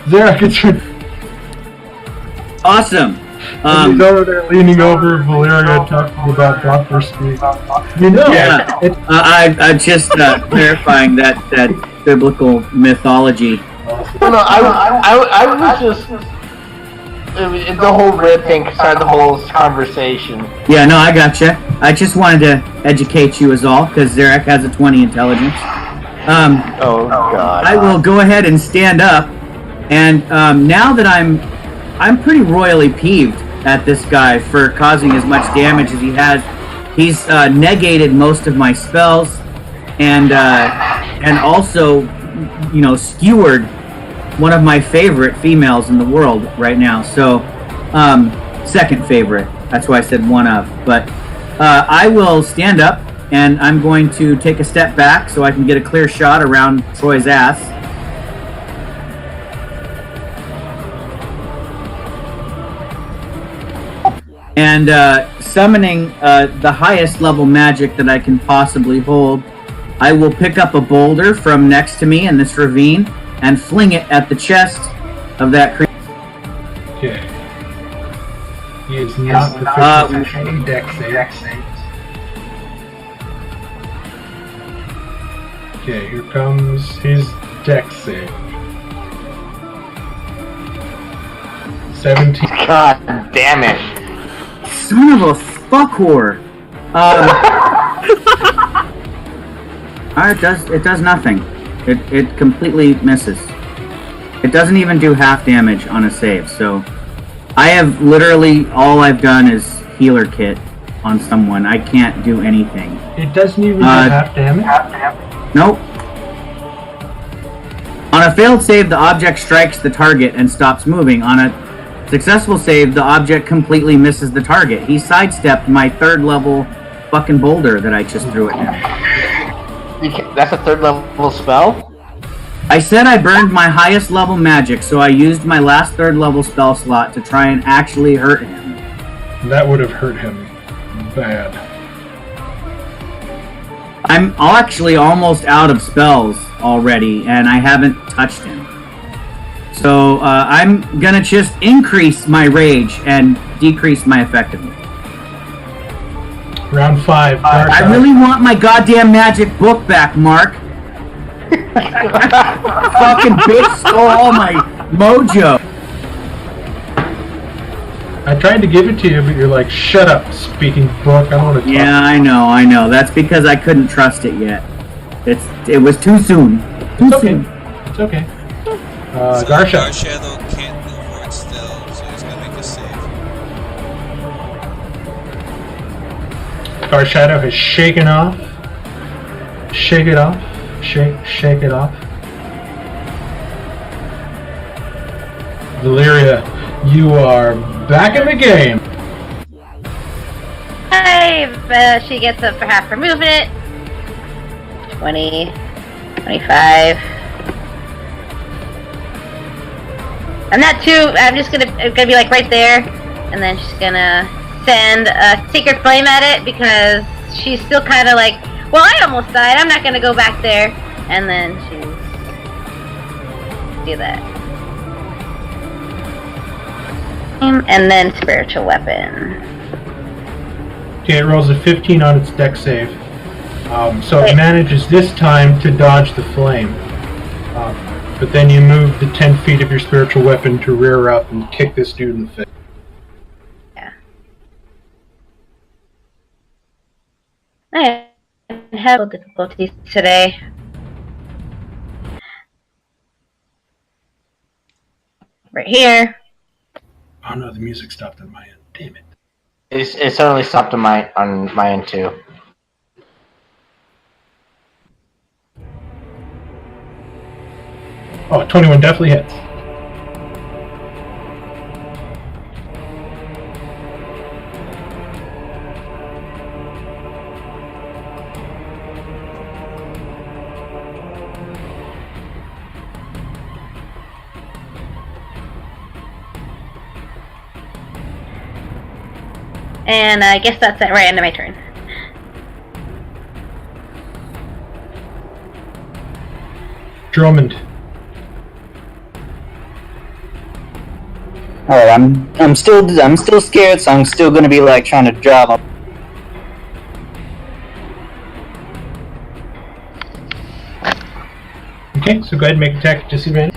Xeric, it's your... Awesome. He's over there leaning over Valeria talking about Dr. Speed. You know, Yeah, I'm just clarifying that biblical mythology. No, I was just... the whole red thing started the whole conversation. Yeah, no, I gotcha. I just wanted to educate you as all, because Xeric has a 20 intelligence. Oh god. I will go ahead and stand up, and now that I'm pretty royally peeved at this guy for causing as much damage as he has. He's negated most of my spells, and also, you know, skewered one of my favorite females in the world right now. So, second favorite. That's why I said one of. But I will stand up, and I'm going to take a step back so I can get a clear shot around Troy's ass. And summoning the highest level magic that I can possibly hold, I will pick up a boulder from next to me in this ravine and fling it at the chest of that creature. Okay. He is not proficient in dex saves. Okay, here comes his dex save. 17. God damn it. Son of a fuck whore. It does nothing. It completely misses. It doesn't even do half damage on a save, so I have literally all I've done is healer kit on someone. I can't do anything. It doesn't even do half damage? Nope. On a failed save, the object strikes the target and stops moving. On a successful save, the object completely misses the target. He sidestepped my third level fucking boulder that I just threw at him. That's a third level spell? I said I burned my highest level magic, so I used my last third level spell slot to try and actually hurt him. That would have hurt him bad. I'm actually almost out of spells already, and I haven't touched him. So I'm gonna just increase my rage and decrease my effectiveness. Round 5. I really want my goddamn magic book back, Mark. Fucking bitch stole all my mojo. I tried to give it to you, but you're like, shut up, speaking book. I don't want to talk. Yeah, I know. That's because I couldn't trust it yet. It was too soon. Too soon. It's okay. So Garsha. Shadow can't move forward still, so he's gonna make a save. Garshadow has shaken off. Shake it off. Shake it off. Valeria, you are back in the game. Hey, she gets up for half her movement. 20, 25. I'm not too. I'm just gonna be like right there, and then she's gonna send a Sacred Flame at it because she's still kind of like, well, I almost died. I'm not gonna go back there, and then she's do that. and then spiritual weapon. Okay, it rolls a 15 on its dex save. So it manages this time to dodge the flame. But then you move the 10 feet of your spiritual weapon to rear up and kick this dude in the face. Yeah. I have difficulties today. Right here. Oh no, the music stopped on my end. Damn it. It certainly stopped on my end too. Oh, 21 definitely hits. And I guess that's it. Right, end of my turn. Drummond. Alright, I'm still scared, so I'm still gonna be like trying to drive up. Okay, so go ahead and make attack at disadvantage.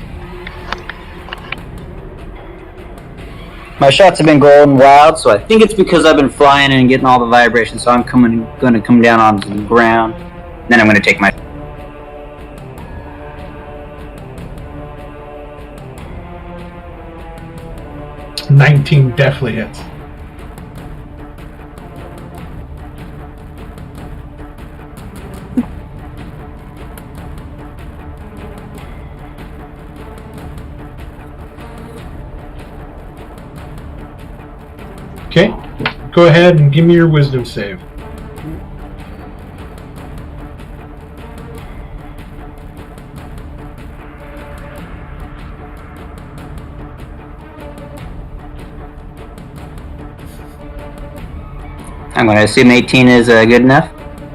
My shots have been going wild, so I think it's because I've been flying and getting all the vibrations, so I'm gonna come down onto the ground. Then I'm gonna take my 19 definitely hits. Okay, go ahead and give me your wisdom save. I'm gonna assume 18 is good enough.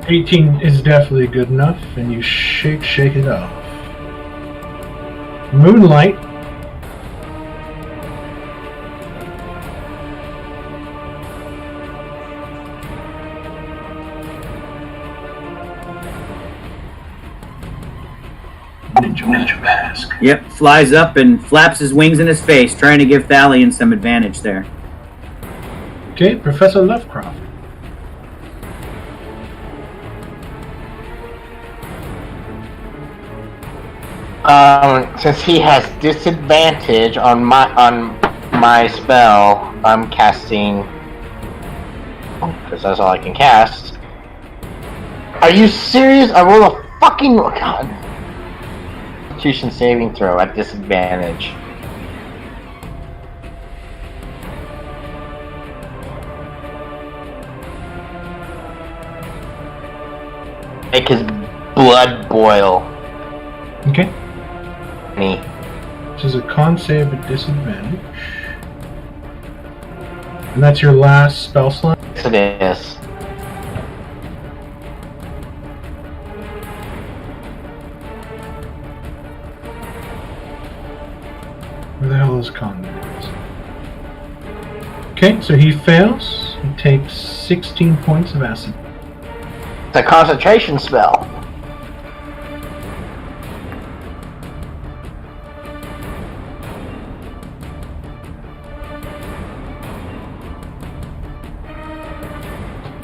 18 is definitely good enough, and you shake it off. Moonlight. Ninja mask. Yep, flies up and flaps his wings in his face, trying to give Thalion some advantage there. Okay, Professor Lovecraft. Since he has disadvantage on my spell, I'm casting. Because that's all I can cast. Are you serious? I roll a fucking God. Constitution saving throw at disadvantage. Make his blood boil. Okay. Me. Which is a con save at disadvantage. And that's your last spell slot? Yes, it is. Where the hell is con? Okay, so he fails. He takes 16 points of acid. It's a concentration spell.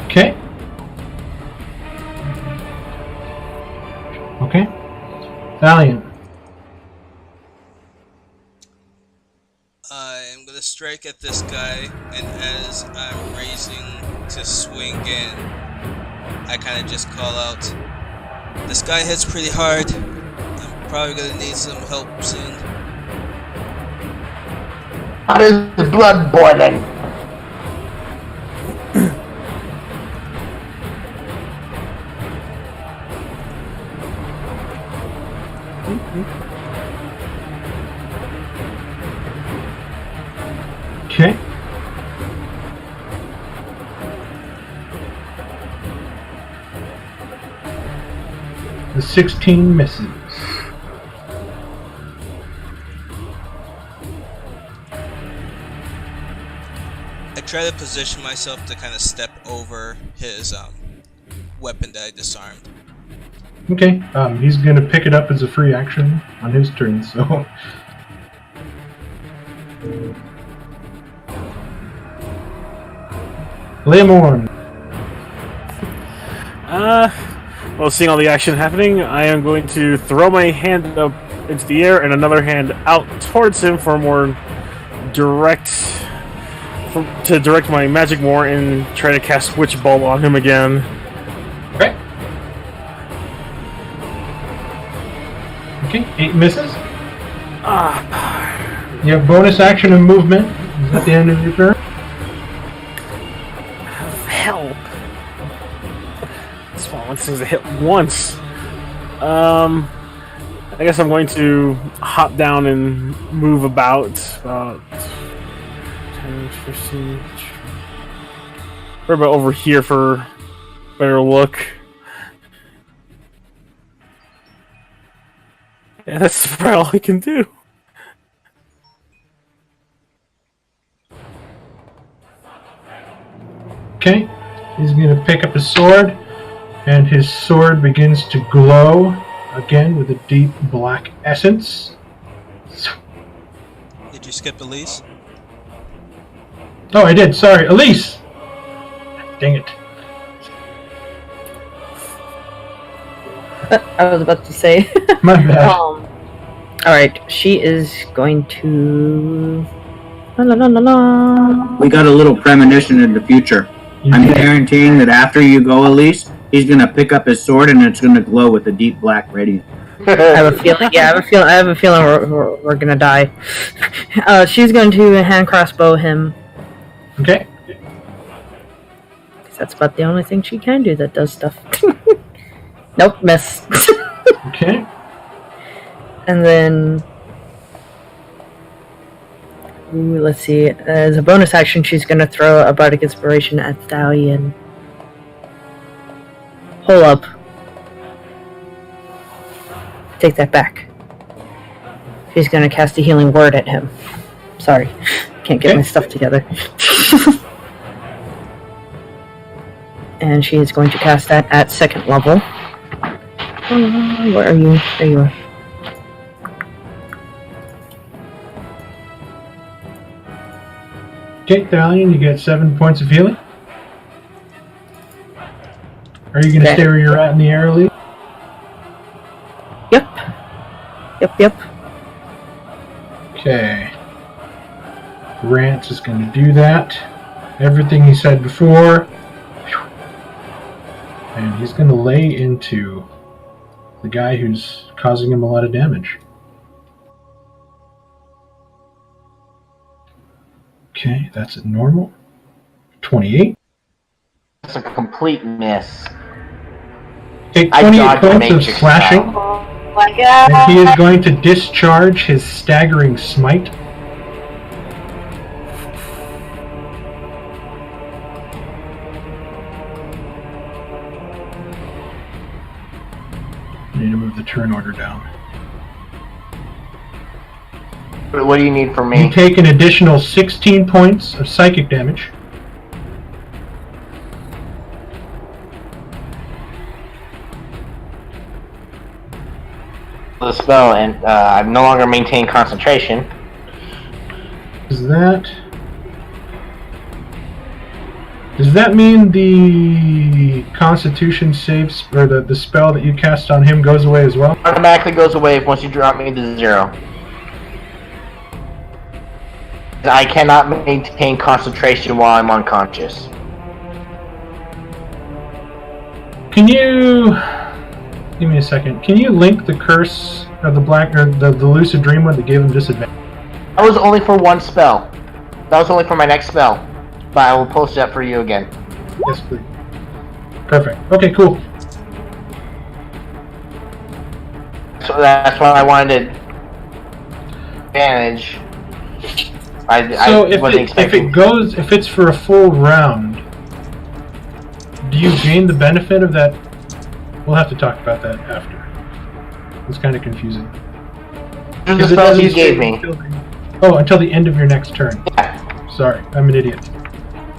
Okay. Okay. Valiant. I'm gonna strike at this guy, and as I'm raising to swing in, I kind of just call out, "This guy hits pretty hard. I'm probably gonna need some help soon." How is the blood boiling? Okay. The 16 misses. I try to position myself to kind of step over his weapon that I disarmed. Okay, he's going to pick it up as a free action on his turn, so... Lemorn. Well, seeing all the action happening, I am going to throw my hand up into the air and another hand out towards him for more direct... to direct my magic more and try to cast Witch Bulb on him again. Okay. Okay, 8 misses. You have bonus action and movement. Is that the end of your turn? Hell. Small one seems to hit once. I guess I'm going to hop down and move about 10, 15. We're about over here for a better look. Yeah, that's about all I can do. Okay, he's going to pick up his sword, and his sword begins to glow again with a deep black essence. Did you skip Elise? Oh, I did. Sorry, Elise. Dang it. I was about to say. My bad. Alright, she is going to... La, la, la, la, la. We got a little premonition in the future. I'm guaranteeing that after you go, Elise, he's gonna pick up his sword and it's gonna glow with a deep black radiance. I have a feeling. Yeah, I have a feeling we're gonna die. She's going to hand crossbow him. Okay. That's about the only thing she can do that does stuff. Nope, miss. Okay. And then, let's see. As a bonus action, she's going to throw a bardic inspiration at Thalion. Hold up. Take that back. She's going to cast a healing word at him. Sorry, can't get my stuff together. And she is going to cast that at 2nd level. Where are you? There you are. Okay, Thalion, you get 7 points of healing. Are you going to stay where you're at in the air, Elise? Yep. Okay. Rance is going to do that. Everything he said before. And he's going to lay into the guy who's causing him a lot of damage. Okay, that's a normal. 28. That's a complete miss. Take 28 points of slashing. Oh my god. And he is going to discharge his staggering smite. I need to move the turn order down. What do you need from me? You take an additional 16 points of psychic damage. The spell, and I no longer maintain concentration. Does that mean the Constitution saves, or the spell that you cast on him goes away as well? Automatically goes away once you drop me to 0. I cannot maintain concentration while I'm unconscious. Can you give me a second? Can you link the curse of the black or the lucid dream one that gave him disadvantage? That was only for one spell. That was only for my next spell. But I will post that for you again. Yes, please. Perfect. Okay, cool. So that's why I wanted advantage. So if it's for a full round, do you gain the benefit of that? We'll have to talk about that after. It's kind of confusing. The spells you gave me. Until the end of your next turn. Yeah. Sorry, I'm an idiot.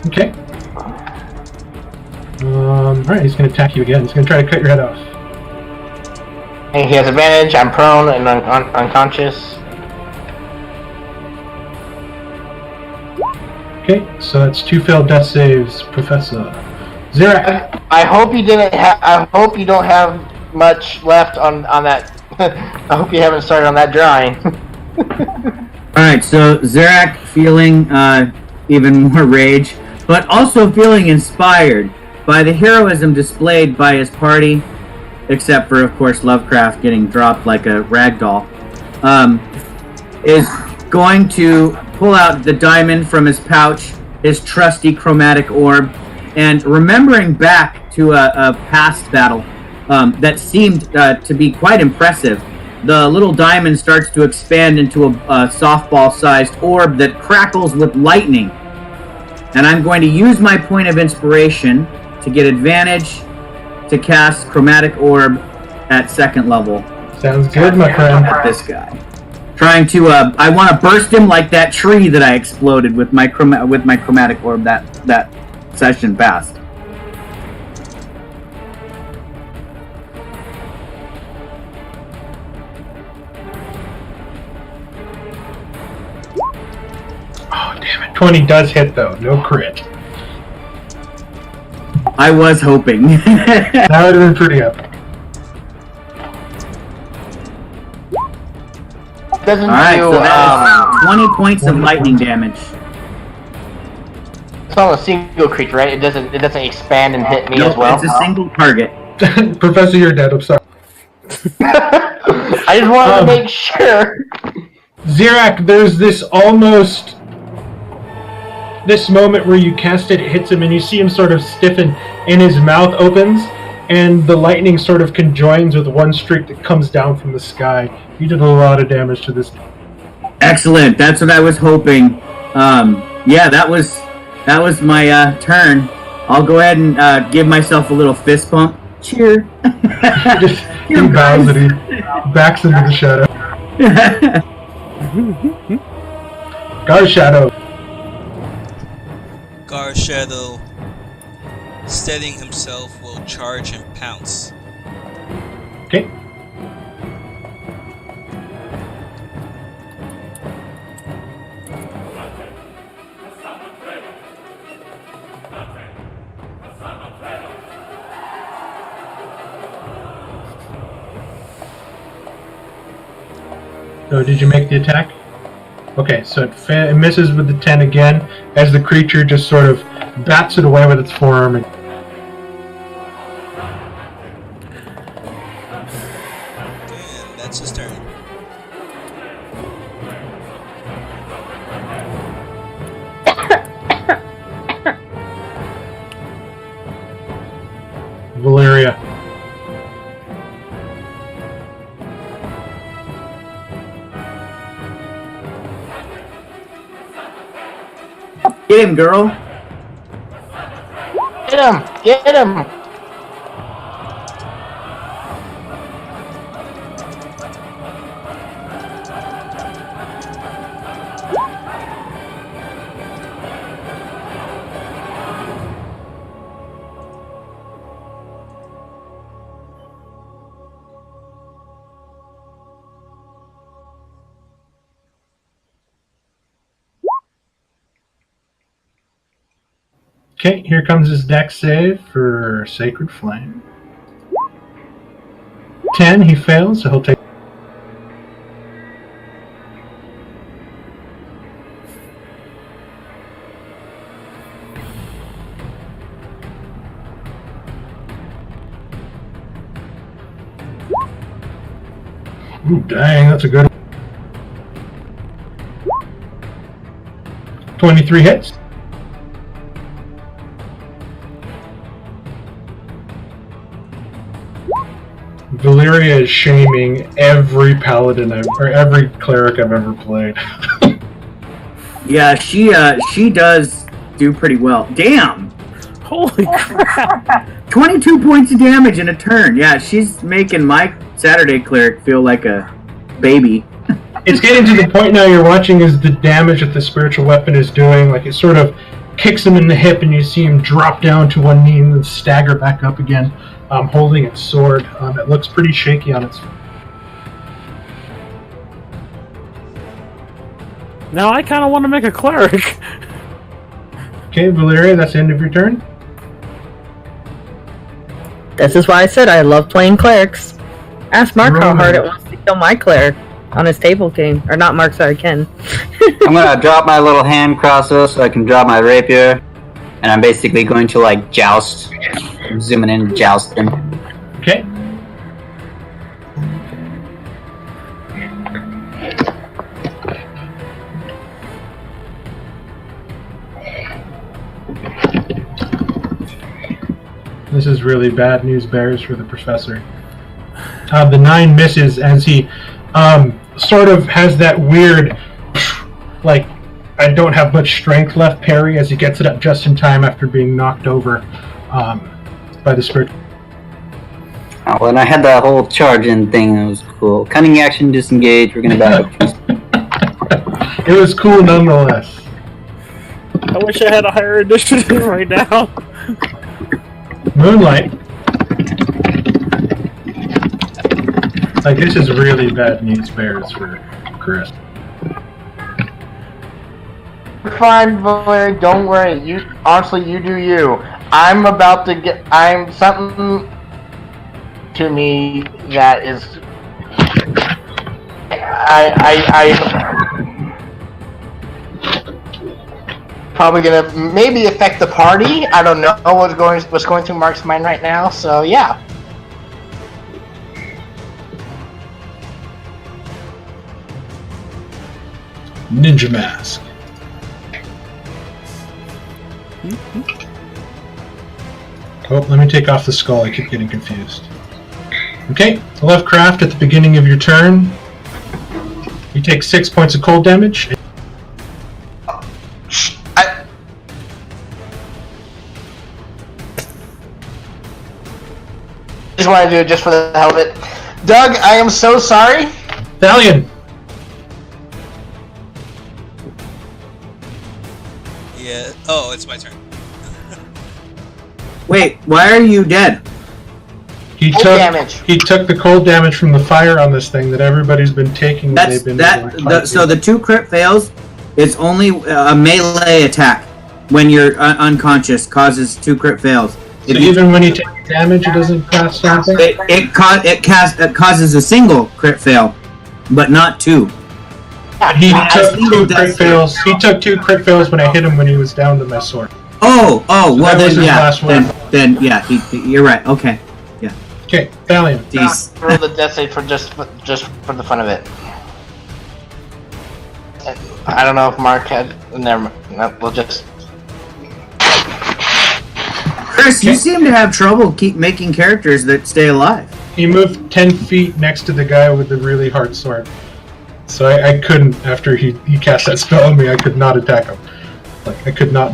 Okay. Alright, he's going to attack you again. He's going to try to cut your head off. Hey, he has advantage. I'm prone and unconscious. Okay, so that's 2 failed death saves, Professor. Zerak. I hope you didn't. I hope you don't have much left on that. I hope you haven't started on that drawing. Alright, so Zerak feeling even more rage, but also feeling inspired by the heroism displayed by his party, except for, of course, Lovecraft getting dropped like a ragdoll, is going to pull out the diamond from his pouch, his trusty chromatic orb, and remembering back to a past battle that seemed to be quite impressive, the little diamond starts to expand into a softball-sized orb that crackles with lightning. And I'm going to use my point of inspiration to get advantage to cast Chromatic Orb at 2nd level. Sounds good, my friend. At this guy. Trying to, I want to burst him like that tree that I exploded with my Chromatic Orb that session past. Oh, damn it. 20 does hit, though. No crit. I was hoping. That would have been pretty epic. Doesn't Alright, do, so that is 20 points of lightning damage. It's not a single creature, right? It doesn't expand and hit me Nope, as well. it's a single target. Professor, you're dead. I'm sorry. I just wanted to make sure. Zerak, there's this moment where you cast it, hits him, and you see him sort of stiffen, and his mouth opens, and the lightning sort of conjoins with one streak that comes down from the sky. You did a lot of damage to this. Excellent. That's what I was hoping. Yeah, that was my turn. I'll go ahead and give myself a little fist bump. Cheer. He bows and he backs into the shadow. Gar Shadow. Gar Shadow, steadying himself, will charge and pounce. Okay. So did you make the attack? Okay, so it misses with the 10 again, as the creature just sort of bats it away with its forearm. And that's his turn. Valeria. Get him, girl. Get him! Get him! Okay, here comes his dex save for Sacred Flame. 10, he fails, so he'll take... Ooh, dang, that's a good one. 23 hits. Valeria is shaming every paladin or every cleric I've ever played. Yeah, she does do pretty well. Damn! Holy crap! 22 points of damage in a turn. Yeah, she's making my Saturday cleric feel like a baby. It's getting to the point now you're watching is the damage that the spiritual weapon is doing. Like, it sort of kicks him in the hip, and you see him drop down to one knee and then stagger back up again, holding its sword. It looks pretty shaky on its. Now I kind of want to make a cleric. Okay, Valeria, that's the end of your turn. This is why I said I love playing clerics. Ask Mark how hard it was to kill my cleric on his table game. Or not Mark, sorry, Ken. I'm gonna drop my little hand crossbow so I can drop my rapier, and I'm basically going to like joust, zooming in, jousting. Okay. This is really bad news bears for the professor. The 9 misses as he sort of has that weird, like, I don't have much strength left parry as he gets it up just in time after being knocked over by the spirit. Oh, well, and I had that whole charge-in thing that was cool. Cunning action, disengage, we're gonna back up. It was cool nonetheless. I wish I had a higher initiative right now. Moonlight. Like, this is really bad news bears for Chris. Fine, Valeria, don't worry. You honestly, you do you. I'm something to me that is. I probably gonna maybe affect the party. I don't know what's going through Mark's mind right now. So yeah. Ninja mask. Oh, let me take off the skull. I keep getting confused. Okay, Lovecraft, at the beginning of your turn, you take 6 points of cold damage. I just want to do it just for the hell of it. Doug, I am so sorry. Thalion! Yeah. Oh, it's my turn. Wait, why are you dead? He Cold took damage. He took the cold damage from the fire on this thing that everybody's been taking. That's they've been so the 2 crit fails. It's only a melee attack when you're unconscious causes 2 crit fails. So even when you take damage, it doesn't cost something. It causes a single crit fail, but not 2. He took 2 crit fails. He took 2 crit fails when I hit him when he was down to my sword. Oh, So well that was then his yeah, last one. then yeah, you're right. Okay, Okay, Thalion. jeez. Roll the death save for just for the fun of it. I don't know if Mark had. Never. No, we'll just. Chris, you seem to have trouble keep making characters that stay alive. He moved 10 feet next to the guy with the really hard sword. So I couldn't, after he cast that spell on me, I could not attack him. Like, I could not.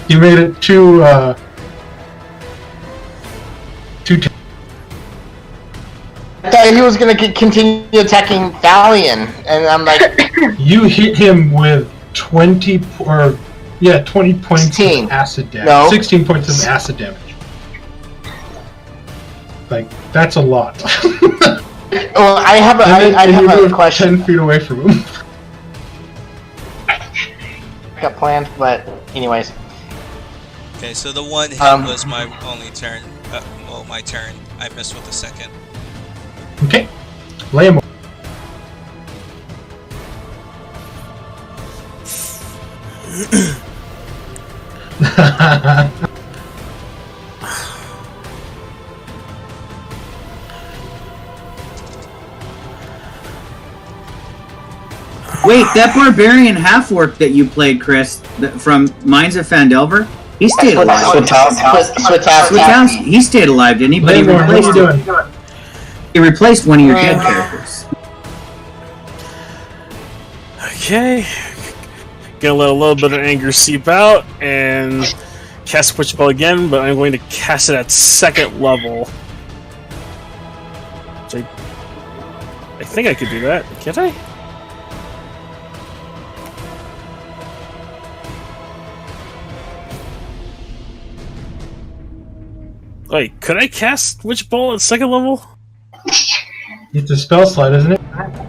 He made it too I thought he was gonna continue attacking Thalion, and I'm like, You hit him with 20 points 16. of acid damage. No. 16 points of acid damage. Like, that's a lot. well, I have a question. 10 feet away from him. Got planned, but anyways. Okay, so the one hit was my only turn. My turn. I missed with the second. Okay. Lay him. Wait, that barbarian half-orc that you played, Chris, from Mines of Phandelver, he stayed alive. Switowski. He stayed alive, didn't he? But Laymore, what are you doing? he replaced one of your dead characters. Okay. Gonna let a little bit of anger seep out and cast Witch Spell again, but I'm going to cast it at 2nd level. Which I think I could do that, can't I? Wait, could I cast Witch Bolt at 2nd level? It's a spell slot, isn't it?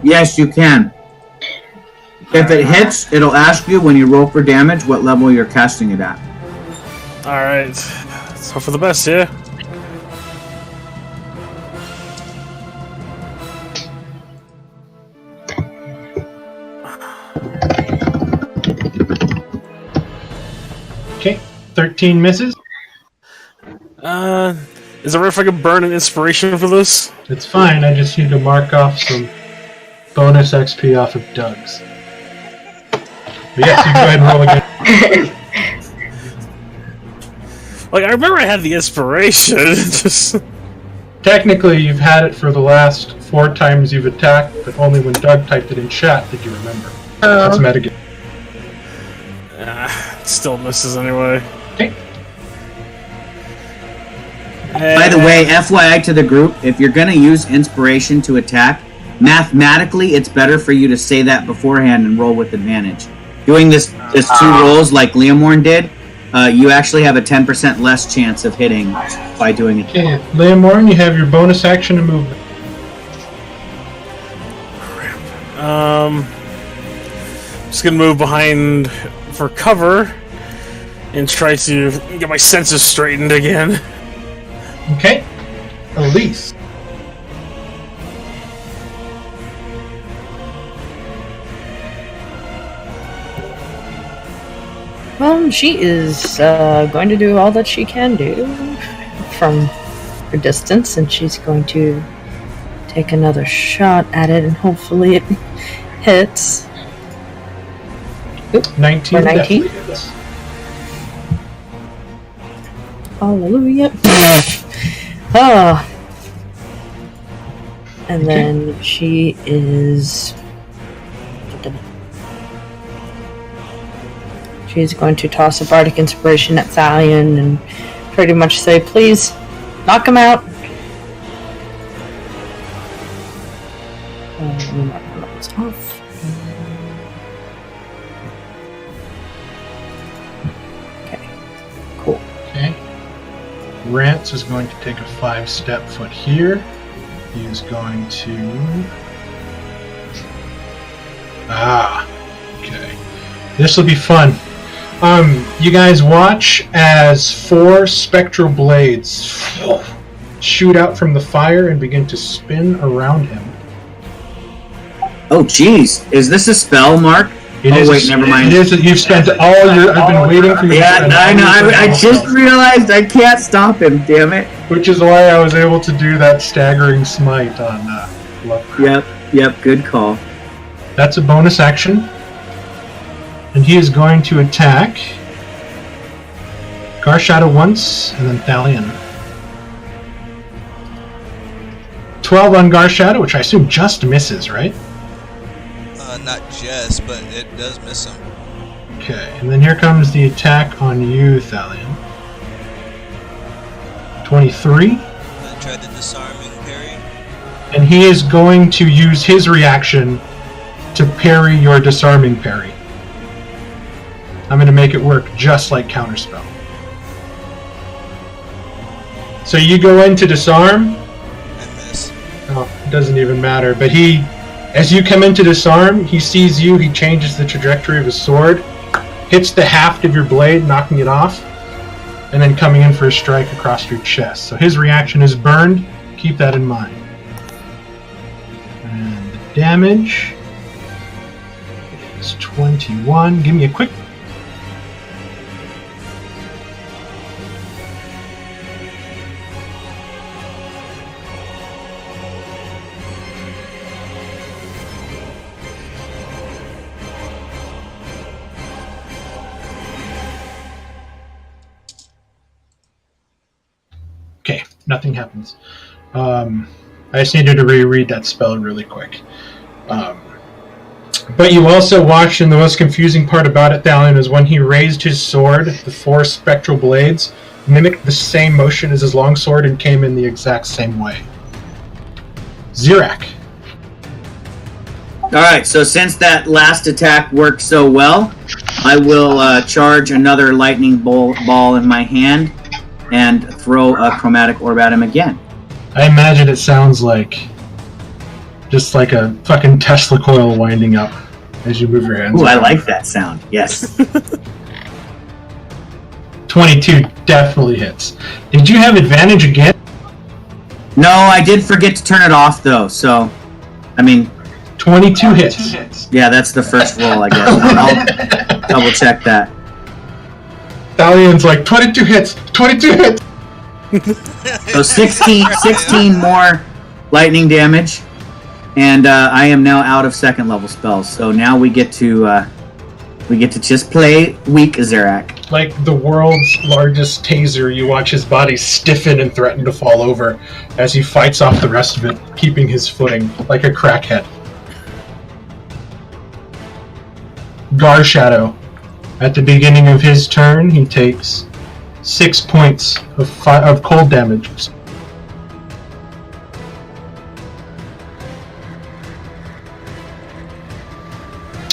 Yes, you can. If it hits, it'll ask you when you roll for damage what level you're casting it at. Alright. Let's hope for the best, yeah? Okay, 13 misses. Is it right if I can burn an inspiration for this? It's fine, I just need to mark off some bonus XP off of Doug's. But yes, you go ahead and roll again. Like, I remember I had the inspiration. Just... Technically, you've had it for the last 4 times you've attacked, but only when Doug typed it in chat did you remember. That's metagame. Still misses anyway. Okay. By the way, FYI to the group, if you're going to use inspiration to attack, mathematically it's better for you to say that beforehand and roll with advantage. Doing this 2 rolls like Leomorn did, you actually have a 10% less chance of hitting by doing it. Okay, Leomorn, you have your bonus action to move. Just gonna move behind for cover and try to get my senses straightened again. Okay. Elise. Well, she is going to do all that she can do from her distance, and she's going to take another shot at it, and hopefully it hits. Oop, 19. 19? Hits. Hallelujah. And then she is... She's going to toss a Bardic Inspiration at Thalion and pretty much say, please, knock him out. Off. Okay, cool. Okay. Rance is going to take a 5-step foot here. He is going to... Okay. This will be fun. You guys watch as 4 spectral blades shoot out from the fire and begin to spin around him. Oh, jeez. Is this a spell, Mark? Never mind. It is. You've spent all your... I've been waiting for you. Yeah, I know. I just realized I can't stop him, damn it. Which is why I was able to do that staggering smite on Lovecraft. Yep, good call. That's a bonus action. And he is going to attack Garshadow once, and then Thalion. 12 on Garshadow, which I assume just misses, right? Not just, but it does miss him. Okay, and then here comes the attack on you, Thalion. 23. I tried the disarming parry. And he is going to use his reaction to parry your disarming parry. I'm going to make it work just like Counterspell. So you go in to disarm. I miss. Oh, it doesn't even matter. But as you come in to disarm, he sees you, he changes the trajectory of his sword, hits the haft of your blade, knocking it off, and then coming in for a strike across your chest. So his reaction is burned. Keep that in mind. And the damage is 21. Give me a quick... Okay, nothing happens. I just needed to reread that spell really quick. But you also watched, and the most confusing part about it, Thalion, is when he raised his sword, the 4 spectral blades mimicked the same motion as his longsword and came in the exact same way. Zirak. Alright, so since that last attack worked so well, I will charge another lightning ball in my hand. and throw a chromatic orb at him again. I imagine it sounds like just like a fucking Tesla coil winding up as you move your hands. Ooh, I like that sound. Yes. 22 definitely hits. Did you have advantage again? No, I did forget to turn it off though. So, I mean, 22 hits. yeah, that's the first roll, I guess. I'll double check that. Thalian's like 22 hits. 22 hits. So 16 more lightning damage, and I am now out of second level spells. So now we get to just play weak Zerak. Like the world's largest taser, you watch his body stiffen and threaten to fall over as he fights off the rest of it, keeping his footing like a crackhead. Gar Shadow. At the beginning of his turn, he takes 6 points of cold damage.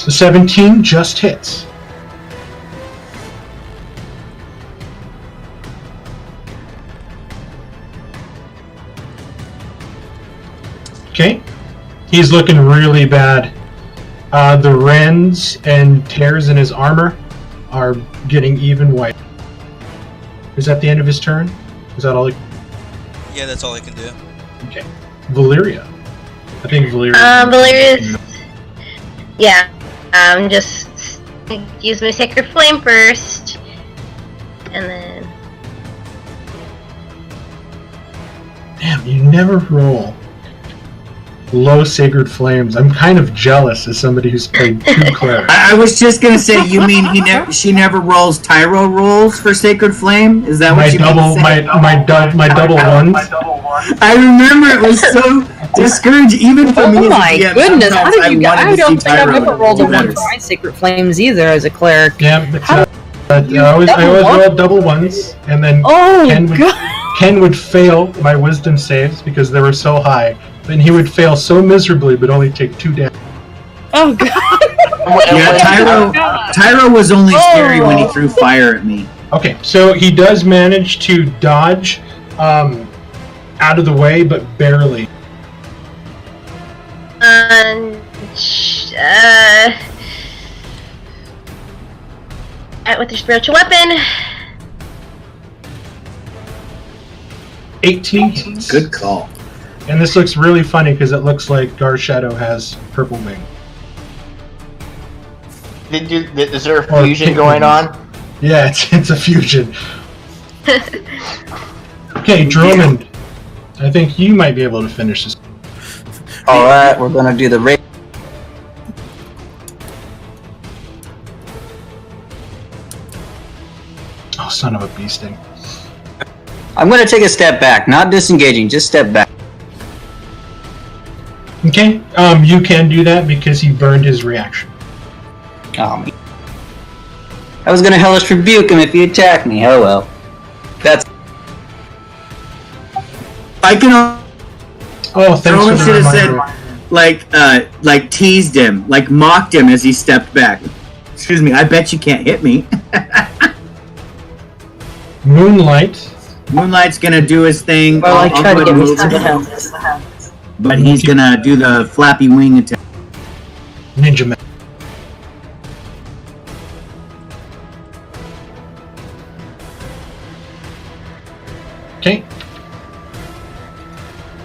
The 17 just hits. Okay. He's looking really bad. The rends and tears in his armor are getting even white. Is that the end of his turn? Is that all? Yeah, that's all I can do. Okay. Valyria. I think Valyria. Valeria's. Yeah. Just use my Sacred Flame first. And then. Damn, you never roll low Sacred Flames. I'm kind of jealous as somebody who's played 2 clerics. I was just gonna say, you mean she never rolls Tyro rolls for Sacred Flame? Is that what you mean to say? My double ones. I remember it was so discouraging, even for me. Oh as a my DM, goodness! How sometimes did you? wanted I to don't see think I've Tyro ever rolled a do 1 better. for my Sacred Flames either as a cleric. Yeah, I always roll double ones, and then Oh Ken would fail my wisdom saves because they were so high. Then he would fail so miserably, but only take 2 damage. Oh god! Yeah, Tyro was only scary when he threw fire at me. Okay, so he does manage to dodge out of the way, but barely. With your spiritual weapon. 18 hits. Good call. And this looks really funny because it looks like Gar Shadow has purple wing. Is there a Or fusion pink going wings. on? Yeah, it's a fusion. Okay, Drummond. I think you might be able to finish this. Alright, we're gonna do the raid. Oh, son of a bee sting. I'm gonna take a step back, not disengaging, just step back. Okay, you can do that because he burned his reaction. Oh, I was gonna hellish rebuke him if he attacked me. Oh well. That's. I can. Oh, thanks Someone for should the have reminder. said, like teased him, like mocked him as he stepped back. Excuse me, I bet you can't hit me. Moonlight. Moonlight's gonna do his thing. Well, I I'll tried go to ahead get and me move some him. help. But he's gonna do the flappy wing attack. Ninja Man. Okay.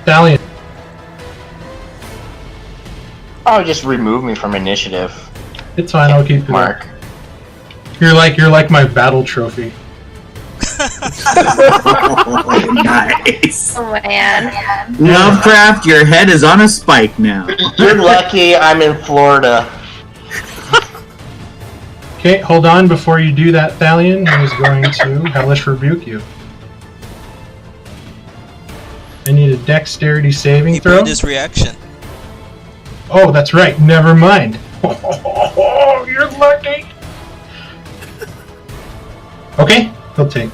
Valiant. Oh, just remove me from initiative. It's fine, I'll keep it. Mark. You're like my battle trophy. Nice. Oh man. Lovecraft, your head is on a spike now. You're lucky I'm in Florida. Okay, hold on before you do that, Thalion. I was going to hellish rebuke you. I need a dexterity saving He throw. burned his reaction. Oh, that's right. Never mind. Oh, you're lucky. Okay, he'll take.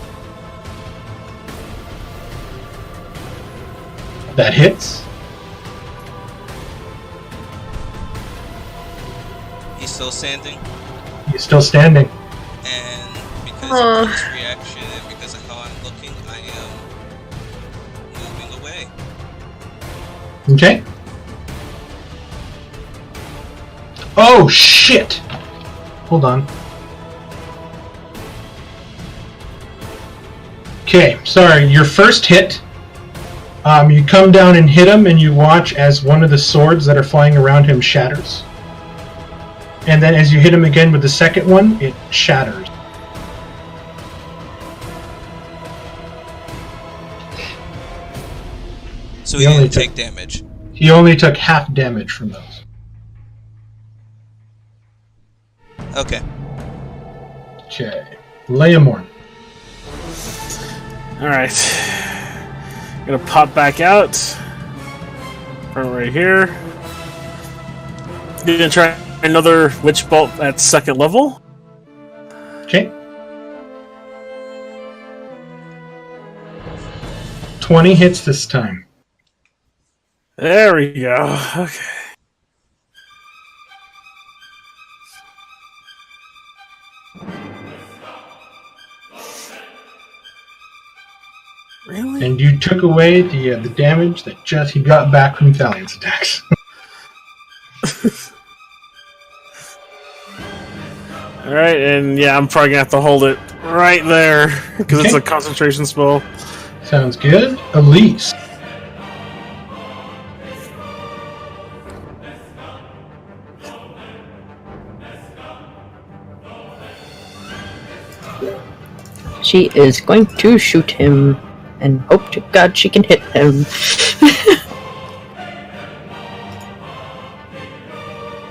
That hits. He's still standing, He's still standing. and because Oh. of his reaction and because of how I'm looking, Okay. Oh, shit! Hold on. Okay, sorry. Your first hit, you come down and hit him, and you watch as one of the swords that are flying around him shatters. And then as you hit him again with the second one, it shatters. So he didn't take damage. He only took half damage from those. Okay. Okay. Leomorn. Alright. Gonna pop back out. Right here. You're gonna try another Witch Bolt at second level. Okay. 20 hits this time. There we go. Okay. Really? And you took away the damage that he got back from Thalian's attacks. Alright, and yeah, I'm probably gonna have to hold it right there because it's a concentration spell. Sounds good. Elise. She is going to shoot him and hope to God she can hit him.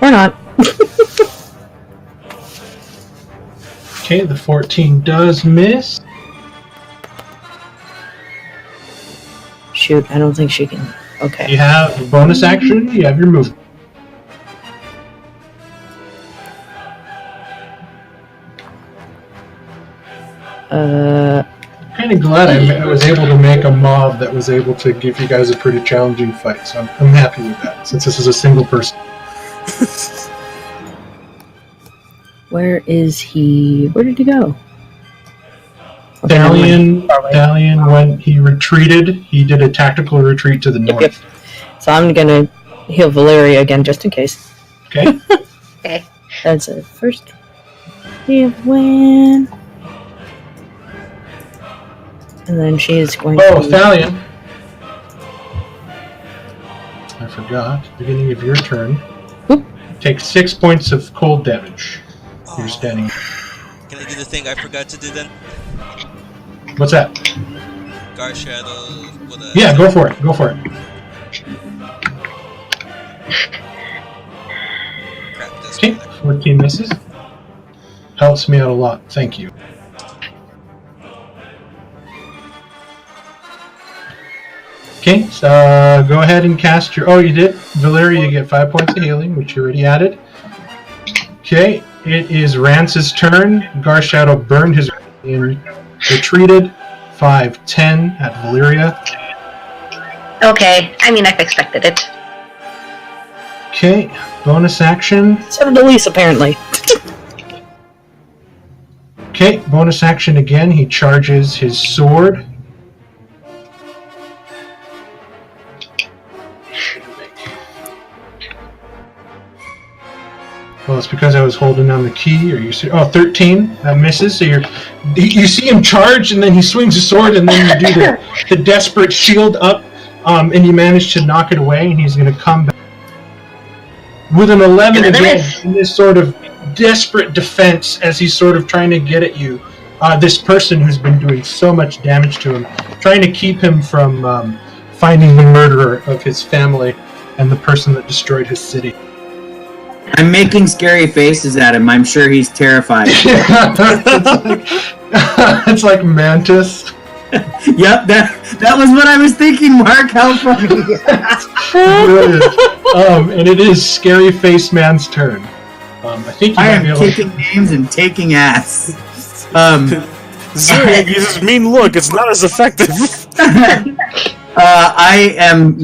Or not. Okay, the 14 does miss. Shoot, I don't think she can. Okay. You have a bonus action, you have your move. Kind of glad I was able to make a mob that was able to give you guys a pretty challenging fight, so I'm happy with that, since this is a single person. Where is he? Where did he go? Okay, Thalian, when he retreated, he did a tactical retreat to the north. Yep. So I'm gonna heal Valeria again, just in case. Okay. Okay. That's a first win. And then she is going Oh, to... Thalian. I forgot. Beginning of your turn. Oop. Take 6 points of cold damage. You're standing. Can I do the thing I forgot to do then? What's that? Gar Shadow with a... Yeah, go for it. Go for it. Crap, this Okay, 14 misses. Helps me out a lot. Thank you. Okay, so go ahead and cast your... Oh, you did? Valeria, you get 5 points of healing, which you already added. Okay, it is Rance's turn. Gar Shadow burned his... and retreated. 5-10 at Valeria. Okay, I mean, I've expected it. Okay, bonus action. So did Elise, apparently. Okay, bonus action again. He charges his sword. Well, it's because I was holding down the key. Or you see, 13. That misses. So you see him charge, and then he swings his sword, and then you do the desperate shield up, and you manage to knock it away. And he's going to come back with an 11 again in this sort of desperate defense as he's sort of trying to get at you. This person who's been doing so much damage to him, trying to keep him from finding the murderer of his family and the person that destroyed his city. I'm making scary faces at him. I'm sure he's terrified. It's like Mantis. Yep, that was what I was thinking, Mark. How funny. And it is Scary Face Man's turn. I think I am kicking names and taking ass. Zuriel uses mean look. It's not as effective. I am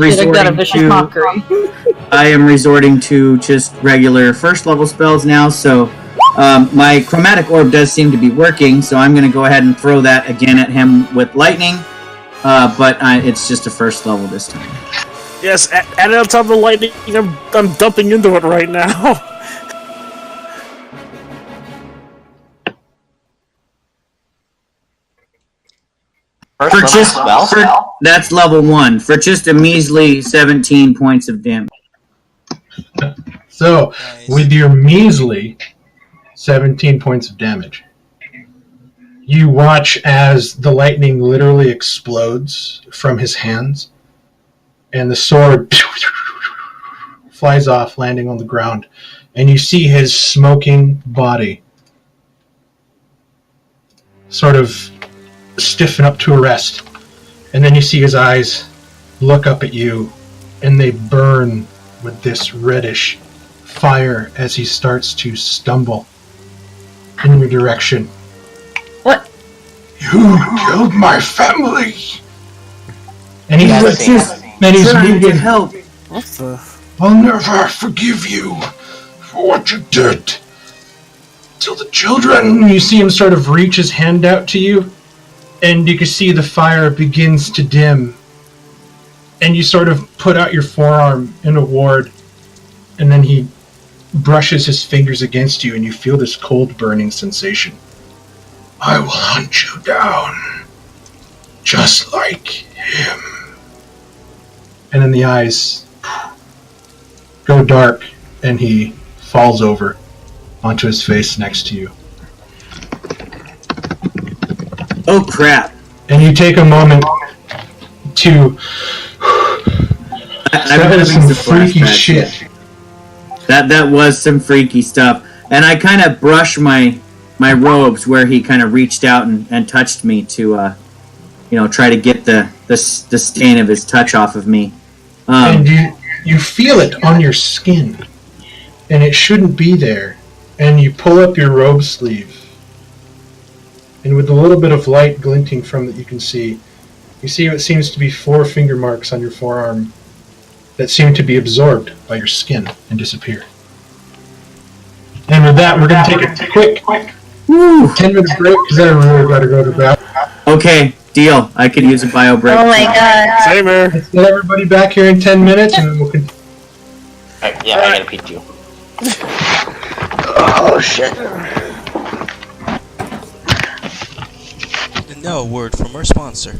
resorting to just regular first level spells now. So my chromatic orb does seem to be working. So I'm going to go ahead and throw that again at him with lightning. But it's just a first level this time. Yes, and on top of the lightning, I'm dumping into it right now. That's level 1 for just a measly 17 points of damage. So, with your measly 17 points of damage, you watch as the lightning literally explodes from his hands, and the sword flies off, landing on the ground, and you see his smoking body sort of stiffen up to a rest, and then you see his eyes look up at you, and they burn with this reddish fire as he starts to stumble in your direction. What? You killed my family! And he's moving. Help. What the? I'll never forgive you for what you did. Till the children, you see him sort of reach his hand out to you, and you can see the fire begins to dim. And you sort of put out your forearm in a ward, and then he brushes his fingers against you, and you feel this cold burning sensation. I will hunt you down, just like him. And then the eyes go dark, and he falls over onto his face next to you. Oh crap! And you take a moment to... That was some freaky shit. That was some freaky stuff. And I kind of brushed my robes where he kind of reached out and touched me to, try to get the stain of his touch off of me. And you feel it on your skin, and it shouldn't be there. And you pull up your robe sleeve, and with a little bit of light glinting from it, you see what seems to be 4 finger marks on your forearm that seem to be absorbed by your skin and disappear. And with that, we're going to take a quick 10-minute break because I really got to go to bed. Okay, deal. I could use a bio break. Oh my god. Same here. Let's get everybody back here in 10 minutes, and then we'll continue. Yeah, I gotta pee too. Oh shit. And now a word from our sponsor.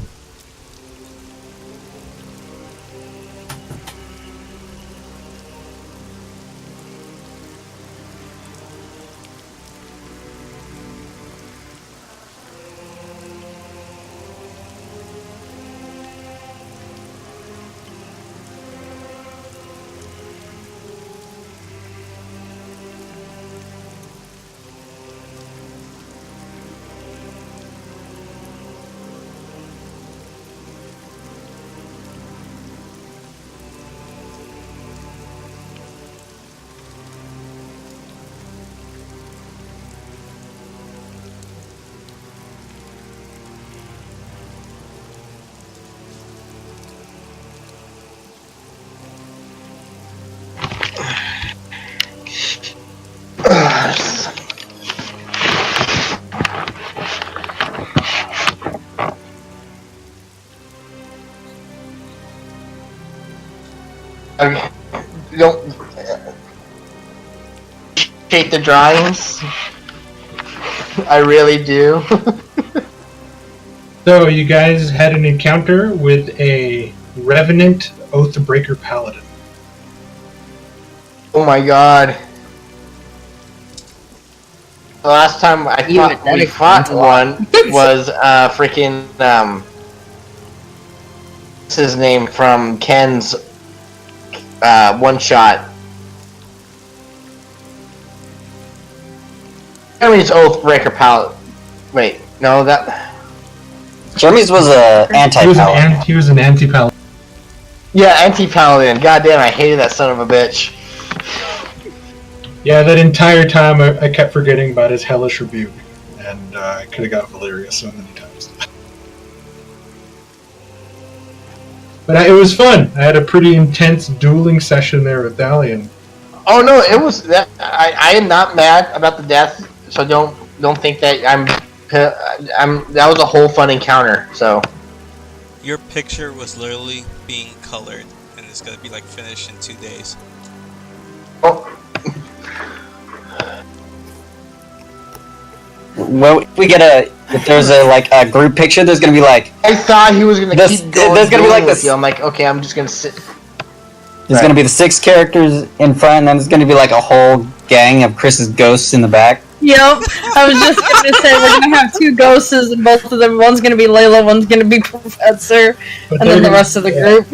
I don't appreciate the drawings. I really do. So you guys had an encounter with a Revenant Oathbreaker Paladin. Oh my god. The last time we fought one was freaking what's his name from Ken's one shot. Jeremy's Oathbreaker Paladin. Wait, no, that. Jeremy's was a anti-paladin. He was an anti-paladin. Yeah, anti-paladin. Goddamn, I hated that son of a bitch. Yeah, that entire time I kept forgetting about his hellish rebuke, and I could have got Valeria so many times. But it was fun. I had a pretty intense dueling session there with Dalian. Oh no, it was that. I am not mad about the death, so don't think that I'm. That was a whole fun encounter. So Your picture was literally being colored in it's gonna be like finished in 2 days. Oh, Well, we get if there's a group picture, there's gonna be like I thought he was gonna This- keep going. there's gonna be like with this- you. I'm like, okay, I'm just gonna sit. there's Right. gonna be the 6 characters in front, and then there's gonna be like a whole gang of Chris's ghosts in the back. Yep. I was just gonna say we're gonna have 2 ghosts, and both of them. One's gonna be Layla, one's gonna be Professor, But and then the they're- rest of the group.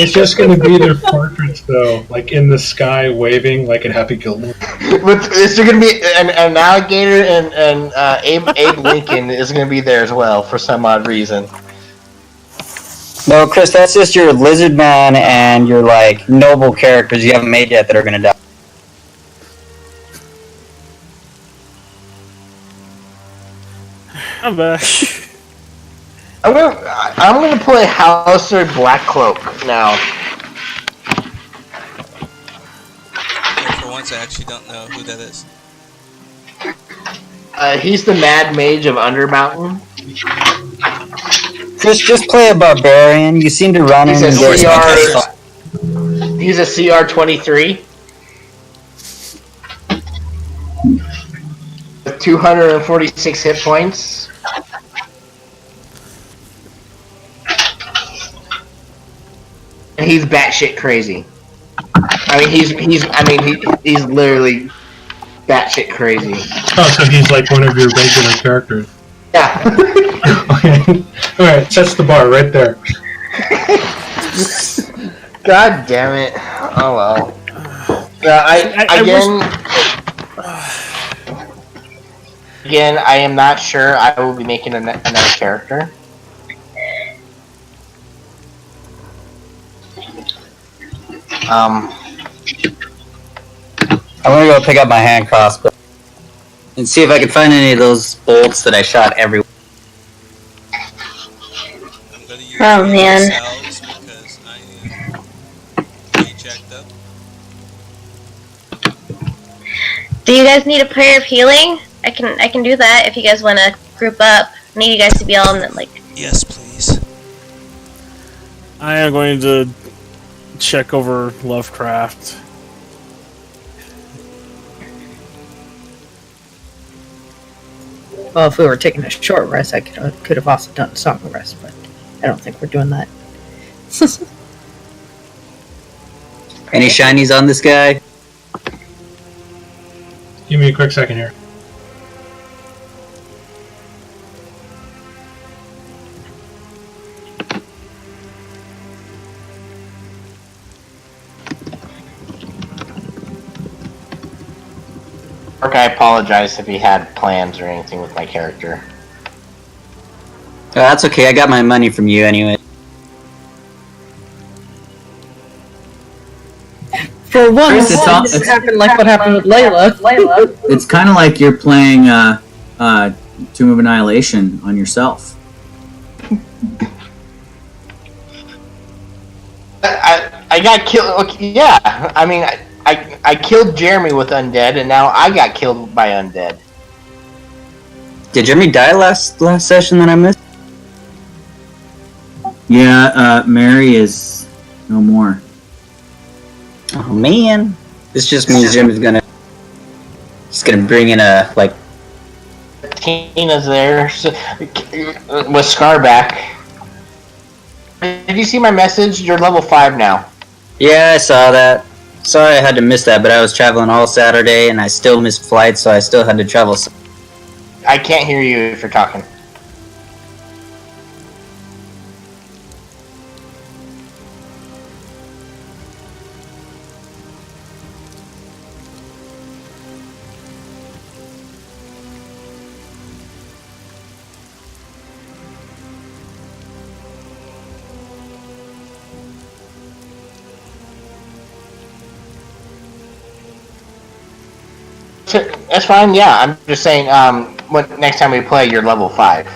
It's just going to be their portraits, though, like in the sky, waving like in Happy Gilmore. But is there gonna be an alligator and Abe Lincoln is gonna be there as well for some odd reason? No, Chris, that's just your lizard man and your like noble characters you haven't made yet that are gonna die. I'm back. I'm gonna play Hauser Blackcloak now. Yeah, for once, I actually don't know who that is. He's the Mad Mage of Undermountain. Chris, just play a barbarian. You seem to run in He's a and get CR. He's a CR-23. With 246 hit points. And he's batshit crazy. I mean, he's literally batshit crazy. Oh, so he's like one of your regular characters. Yeah. Okay. Alright, sets the bar right there. God damn it. Oh well. Again, I am not sure I will be making another character. I'm gonna go pick up my hand crossbow and see if I can find any of those bolts that I shot everywhere. I'm gonna use Oh, man. cells because I am pretty jacked up. Do you guys need a prayer of healing? I can do that if you guys want to group up. I need you guys to be all in the, like. Yes, please. I am going to check over Lovecraft. Well, if we were taking a short rest, I could have also done song rest, but I don't think we're doing that. Any shinies on this guy? Give me a quick second here. Mark, I apologize if he had plans or anything with my character. That's okay. I got my money from you anyway. For once, Chris, it happened like what happened with Layla. It's kind of like you're playing Tomb of Annihilation on yourself. I got killed. Okay, yeah, I mean, I killed Jeremy with undead, and now I got killed by undead. Did Jeremy die last session that I missed? Yeah, Mary is no more. Oh man, this just means Jeremy's just gonna bring in a like. Tina's there with Scarback. Did you see my message? You're level 5 now. Yeah, I saw that. Sorry I had to miss that, but I was traveling all Saturday and I still missed flights, so I still had to travel. I can't hear you if you're talking. That's fine. Yeah, I'm just saying. When next time we play, you're level 5.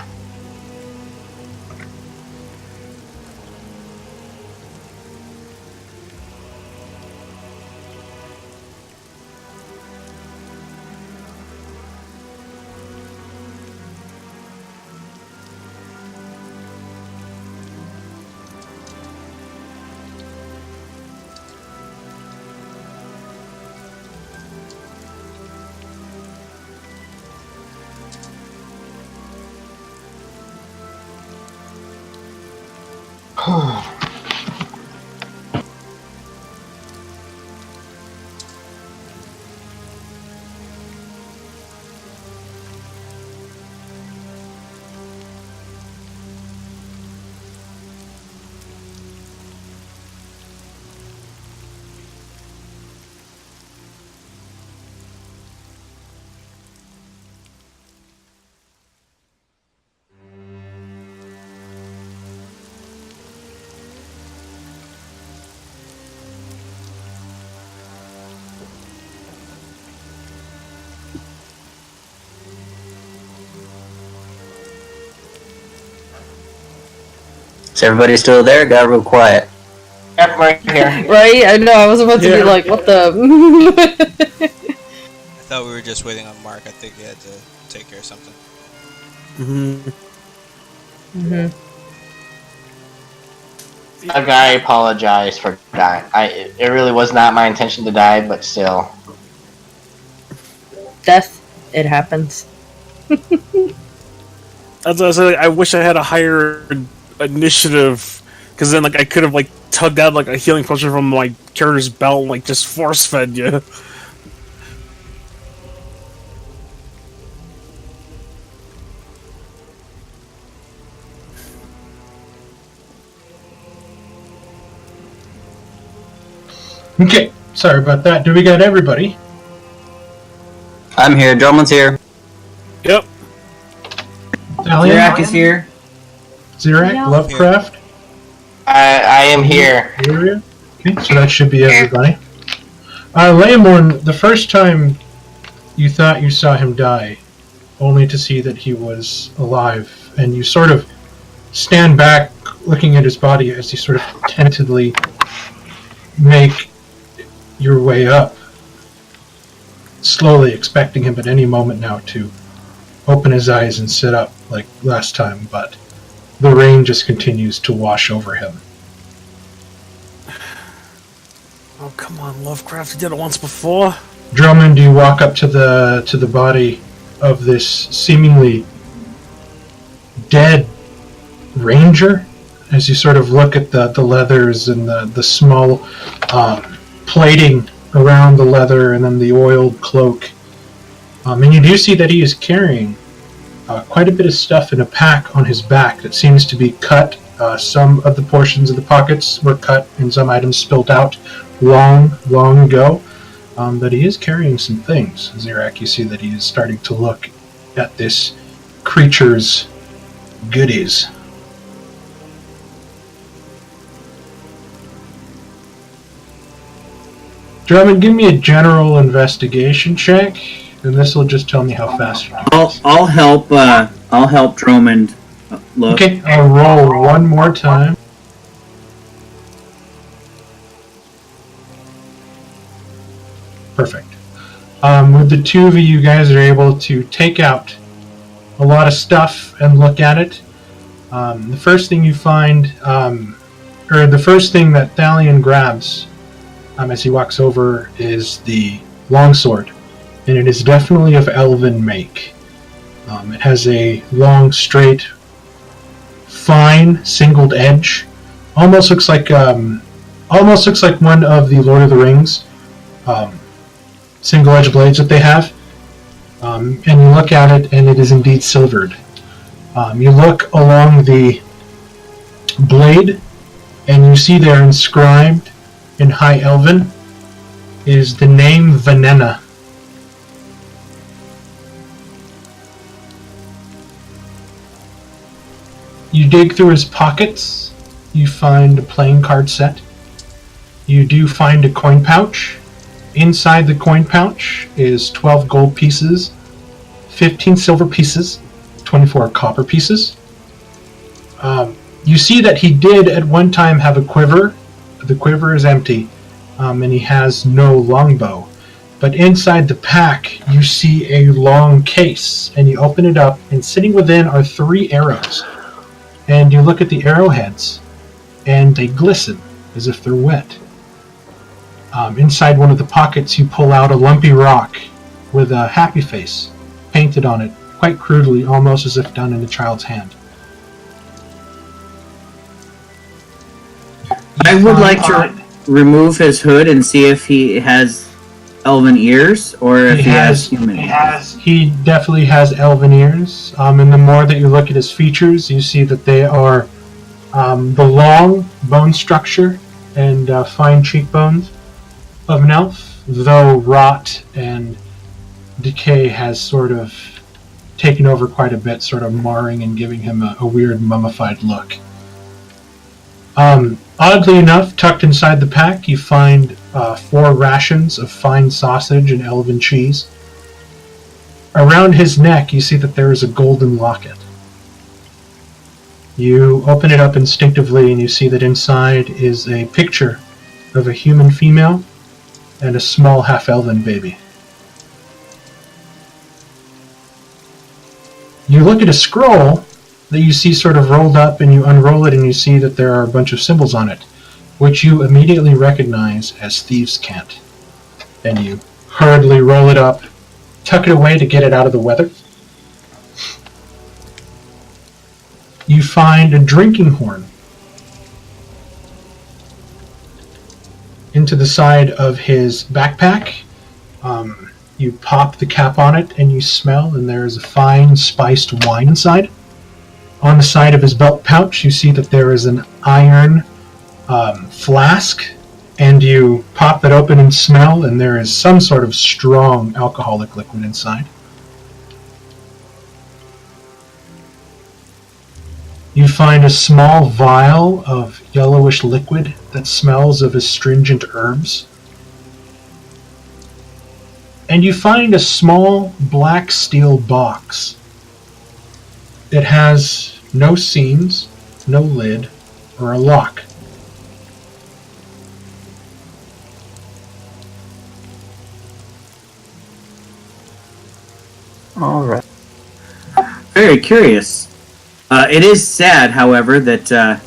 Is everybody still there? Got real quiet. Yep, right here. Right? I know, I was about to be like, what the... I thought we were just waiting on Mark. I think he had to take care of something. I apologize for dying. It really was not my intention to die, but still. Death, it happens. I wish I had a higher initiative, because then I could have tugged out a healing potion from my character's belt and just force fed you. Okay, sorry about that. Do we got everybody? I'm here. Drummond's here. Yep. Zirak is here. Zirak, Lovecraft. I am here. Okay, so that should be everybody. Leomorn, the first time you thought you saw him die, only to see that he was alive, and you sort of stand back looking at his body as you sort of tentatively make your way up, slowly expecting him at any moment now to open his eyes and sit up like last time, but the rain just continues to wash over him. Oh, come on, Lovecraft. You did it once before. Drummond, you walk up to the body of this seemingly dead ranger as you sort of look at the leathers and the small plating around the leather and then the oiled cloak. And you do see that he is carrying quite a bit of stuff in a pack on his back that seems to be cut. Some of the portions of the pockets were cut and some items spilled out long ago. But he is carrying some things. Zirak, you see that he is starting to look at this creature's goodies. Drummond, give me a general investigation check, and this will just tell me how fast you do. I'll help Drummond look. Okay, I'll roll one more time. Perfect. With the two of you guys are able to take out a lot of stuff and look at it. The first thing you find, or the first thing that Thalion grabs as he walks over is the longsword, and it is definitely of elven make. It has a long, straight, fine, singled edge. Almost looks like one of the Lord of the Rings single edge blades that they have. And you look at it, and it is indeed silvered. You look along the blade, and you see there inscribed in High Elven is the name Venena. You dig through his pockets, you find a playing card set. You do find a coin pouch. Inside the coin pouch is 12 gold pieces, 15 silver pieces, 24 copper pieces. You see that he did at one time have a quiver. The quiver is empty, and he has no longbow. But inside the pack, you see a long case, and you open it up, and sitting within are 3 arrows. And you look at the arrowheads, and they glisten as if they're wet. Inside one of the pockets, you pull out a lumpy rock with a happy face painted on it, quite crudely, almost as if done in a child's hand. I would like to remove his hood and see if he has elven ears or if he has human ears. He definitely has elven ears. And the more that you look at his features, you see that they are the long bone structure and fine cheekbones of an elf, though rot and decay has sort of taken over quite a bit, sort of marring and giving him a weird mummified look. Oddly enough, tucked inside the pack, you find 4 rations of fine sausage and elven cheese. Around his neck, you see that there is a golden locket. You open it up instinctively and you see that inside is a picture of a human female and a small half-elven baby. You look at a scroll that you see sort of rolled up, and you unroll it and you see that there are a bunch of symbols on it, which you immediately recognize as thieves' cant. And you hurriedly roll it up, tuck it away to get it out of the weather. You find a drinking horn into the side of his backpack. You pop the cap on it and you smell, and there is a fine spiced wine inside. On the side of his belt pouch, you see that there is an iron flask, and you pop that open and smell, and there is some sort of strong alcoholic liquid inside. You find a small vial of yellowish liquid that smells of astringent herbs. And you find a small black steel box. It has no seams, no lid, or a lock. All right. Very curious. It is sad, however, that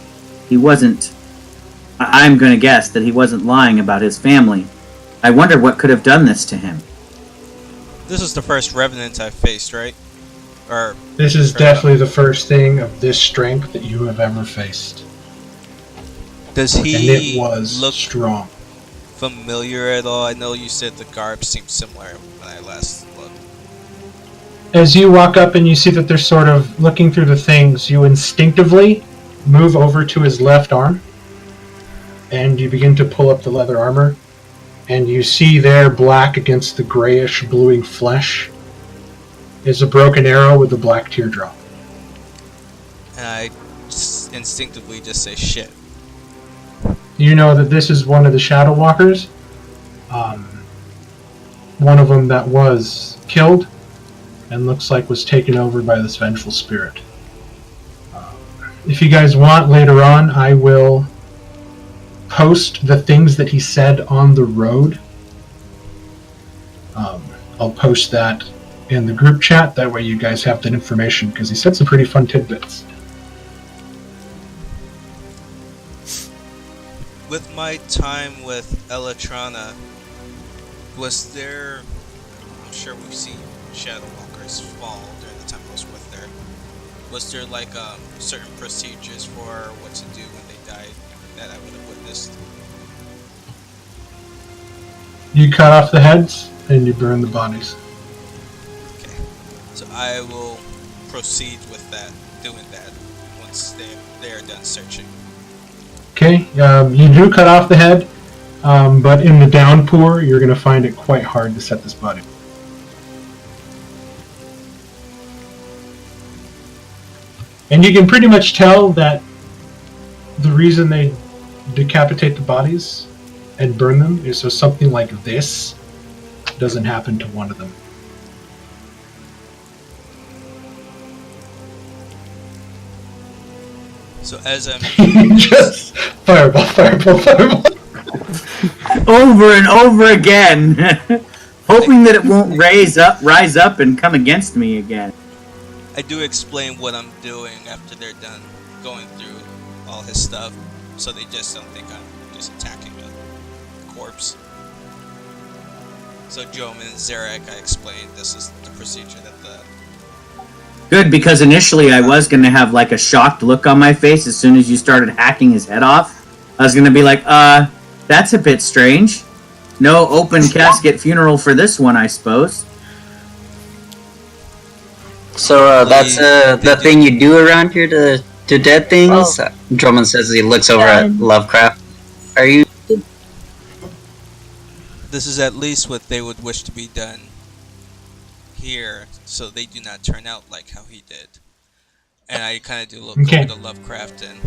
he wasn't... I'm going to guess that he wasn't lying about his family. I wonder what could have done this to him. This is the first Revenant I've faced, right? Or this is definitely the first thing of this strength that you have ever faced. Does he and it was look strong. familiar at all? I know you said the garb seemed similar when I last looked. As you walk up and you see that they're sort of looking through the things, you instinctively move over to his left arm, and you begin to pull up the leather armor, and you see there, black against the grayish, bluing flesh, is a broken arrow with a black teardrop. And I instinctively just say shit. You know that this is one of the Shadow Walkers. One of them that was killed and looks like was taken over by this vengeful spirit. If you guys want, later on, I will post the things that he said on the road. I'll post that in the group chat. That way you guys have that information, because he said some pretty fun tidbits. With my time with Elytrana, was there... I'm sure we've seen Shadow Walkers fall during the time I was with there. Was there like certain procedures for what to do when they died that I would have witnessed? You cut off the heads and you burn the bodies. Okay. So I will proceed with that, doing that, once they are done searching. Okay, you do cut off the head, but in the downpour, you're going to find it quite hard to set this body. And you can pretty much tell that the reason they decapitate the bodies and burn them is so something like this doesn't happen to one of them. So as I'm just fireball. Over and over again, hoping that it won't rise up and come against me again. I do explain what I'm doing after they're done going through all his stuff, so they just don't think I'm just attacking a corpse. So Joman and Zarek, I explained this is the procedure that the... Good, because initially I was going to have like a shocked look on my face as soon as you started hacking his head off. I was gonna be like, that's a bit strange. No open casket funeral for this one, I suppose. So that's the thing you do around here to dead things? Oh. Drummond says he looks over at Lovecraft. Are you... This is at least what they would wish to be done here, so they do not turn out like how he did. And I kind of do look over to Lovecraft, and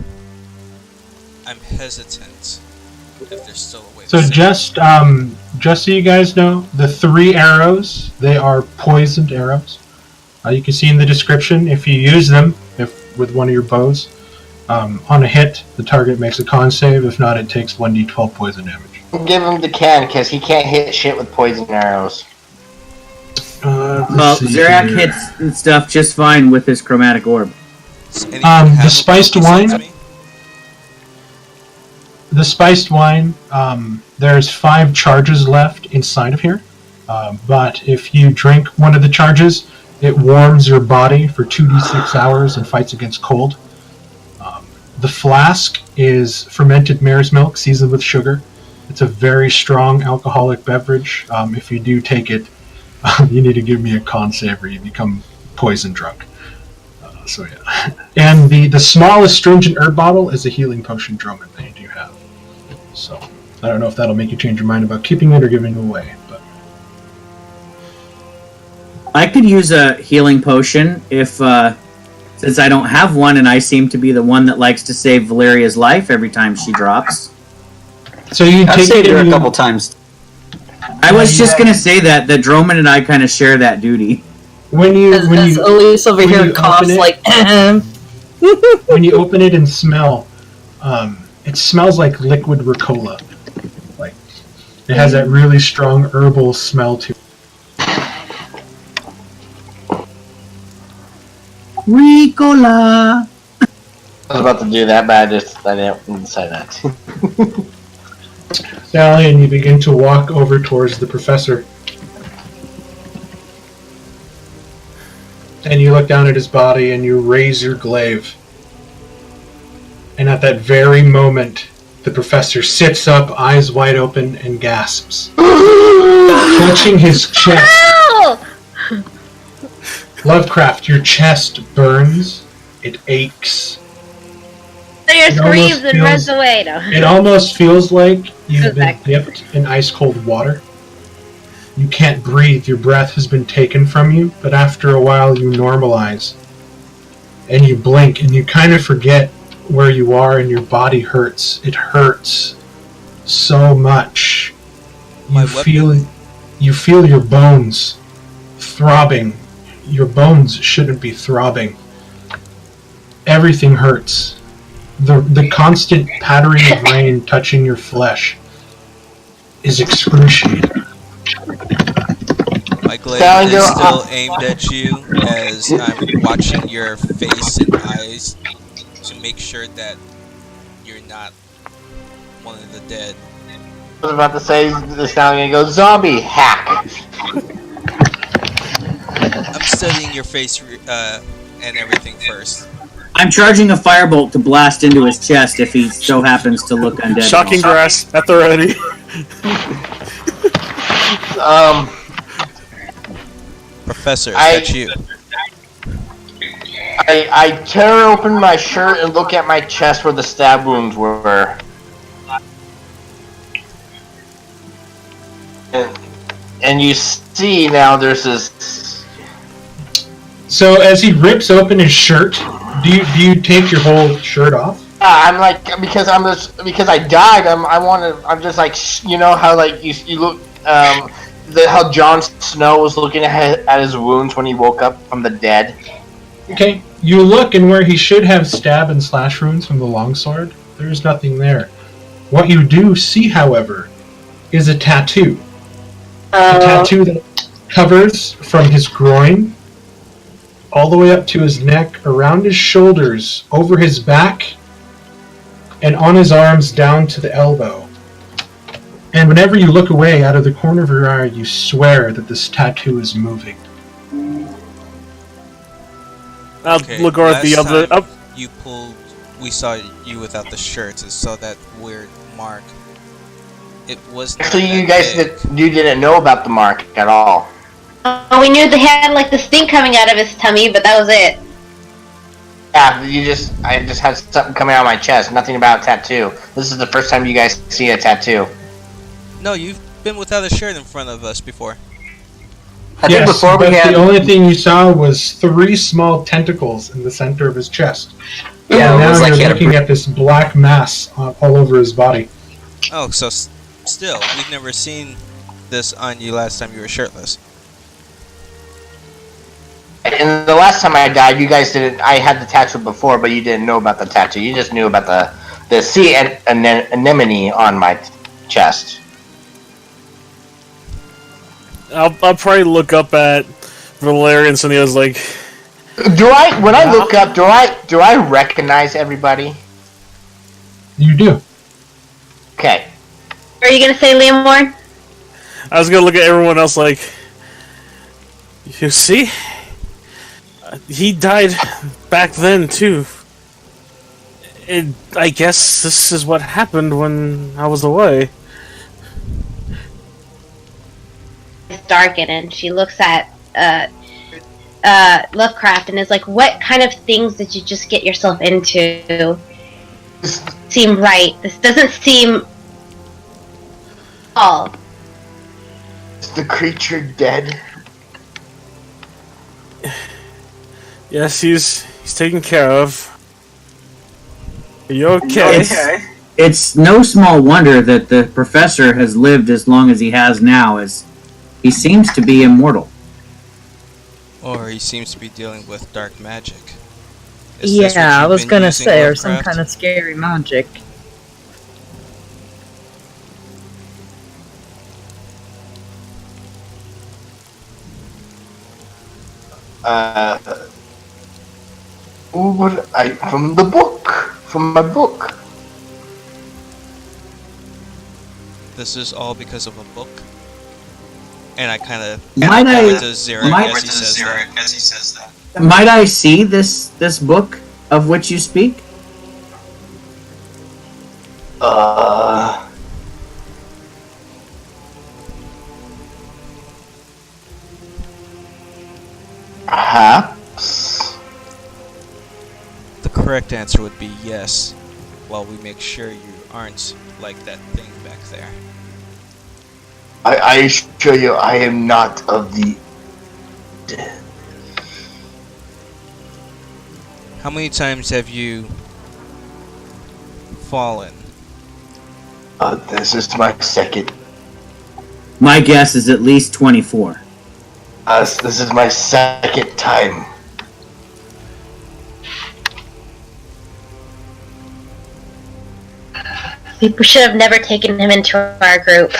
I'm hesitant if there's still a way to So save just so you guys know, the 3 arrows, they are poisoned arrows. You can see in the description, if you use them with one of your bows, on a hit, the target makes a con save. If not, it takes 1d12 poison damage. Give him the can, because he can't hit shit with poison arrows. Well, Zerak hits and stuff just fine with his chromatic orb. The spiced wine. The spiced wine. There's 5 charges left inside of here, but if you drink one of the charges, it warms your body for 2d6 hours and fights against cold. The flask is fermented mare's milk seasoned with sugar. It's a very strong alcoholic beverage. If you do take it, you need to give me a con save or you become poison drunk. So yeah. And the smallest stringent herb bottle is a healing potion Drummond that you do have. So I don't know if that'll make you change your mind about keeping it or giving it away. But I could use a healing potion if, since I don't have one and I seem to be the one that likes to save Valeria's life every time she drops. So you I've take saved it her a and couple times. I was just gonna say that Droman and I kind of share that duty. when you Elise over when here you coughs open it- like, when you open it and smell, it smells like liquid Ricola. Like it has that really strong herbal smell to it. Ricola! I was about to do that, but I didn't say that. Sally, and you begin to walk over towards the professor. And you look down at his body and you raise your glaive. And at that very moment, the professor sits up, eyes wide open, and gasps. Clutching his chest. Ow! Lovecraft, your chest burns. It aches. Sarah It almost screams and runs away. No. It almost feels like you've Goes been back. dipped in ice-cold water. You can't breathe. Your breath has been taken from you, but after a while you normalize. And you blink, and you kind of forget where you are, and your body hurts. It hurts so much. My You feel your bones throbbing. Your bones shouldn't be throbbing. Everything hurts. The constant pattering of rain touching your flesh is excruciating. My glaive is still aimed at you as I'm watching your face and eyes to make sure that you're not one of the dead. I was about to say this now and go zombie hack. I'm studying your face and everything first. I'm charging a firebolt to blast into his chest if he so happens to look undead. Shocking grass at the ready. Professor, that's you. I tear open my shirt and look at my chest where the stab wounds were. And you see now there's this. So as he rips open his shirt, do you take your whole shirt off? I'm like because I died. I'm just like you know how like you look how Jon Snow was looking at his wounds when he woke up from the dead. Okay, you look, and where he should have stab and slash wounds from the longsword, there's nothing there. What you do see, however, is a tattoo. A tattoo that covers from his groin all the way up to his neck, around his shoulders, over his back, and on his arms down to the elbow. And whenever you look away out of the corner of your eye, you swear that this tattoo is moving. I'll Okay, look over at the last other. time Oh, you pulled we saw you without the shirts and saw that weird mark, it was not Actually, you that guys big. you didn't know about the mark at all. Oh, we knew they had like the stink coming out of his tummy, but that was it. Yeah, I just had something coming out of my chest. Nothing about a tattoo. This is the first time you guys see a tattoo. No, you've been without a shirt in front of us before. I think before we but had. the only thing you saw was 3 small tentacles in the center of his chest. Yeah, and it now was like he you're had a looking at this black mass all over his body. Oh, so still, we've never seen this on you last time you were shirtless. And the last time I died, you guys didn't. I had the tattoo before, but you didn't know about the tattoo. You just knew about the sea anemone on my chest. I'll probably look up at Valerian and he was like, When I look up, do I recognize everybody? You do. Okay. What are you gonna say, Liam Ward? I was gonna look at everyone else like, you see? He died back then, too. I guess this is what happened when I was away. It's darkened, and she looks at Lovecraft and is like, "What kind of things did you just get yourself into? Seem right? This doesn't seem all." Is the creature dead? Yes, he's taken care of. Are you okay? It's no small wonder that the professor has lived as long as he has now, as he seems to be immortal. Or he seems to be dealing with dark magic. Is this what Yeah, I you've was been gonna using, say, or some Lovecraft? kind of scary magic. From my book. This is all because of a book? And I kind of Might I- to Zarek might- as he says that. Might I see this book of which you speak? Perhaps. The correct answer would be yes, while we make sure you aren't like that thing back there. I assure you, I am not of the dead. How many times have you fallen? This is my second. My guess is at least 24. This is my second time. We should have never taken him into our group.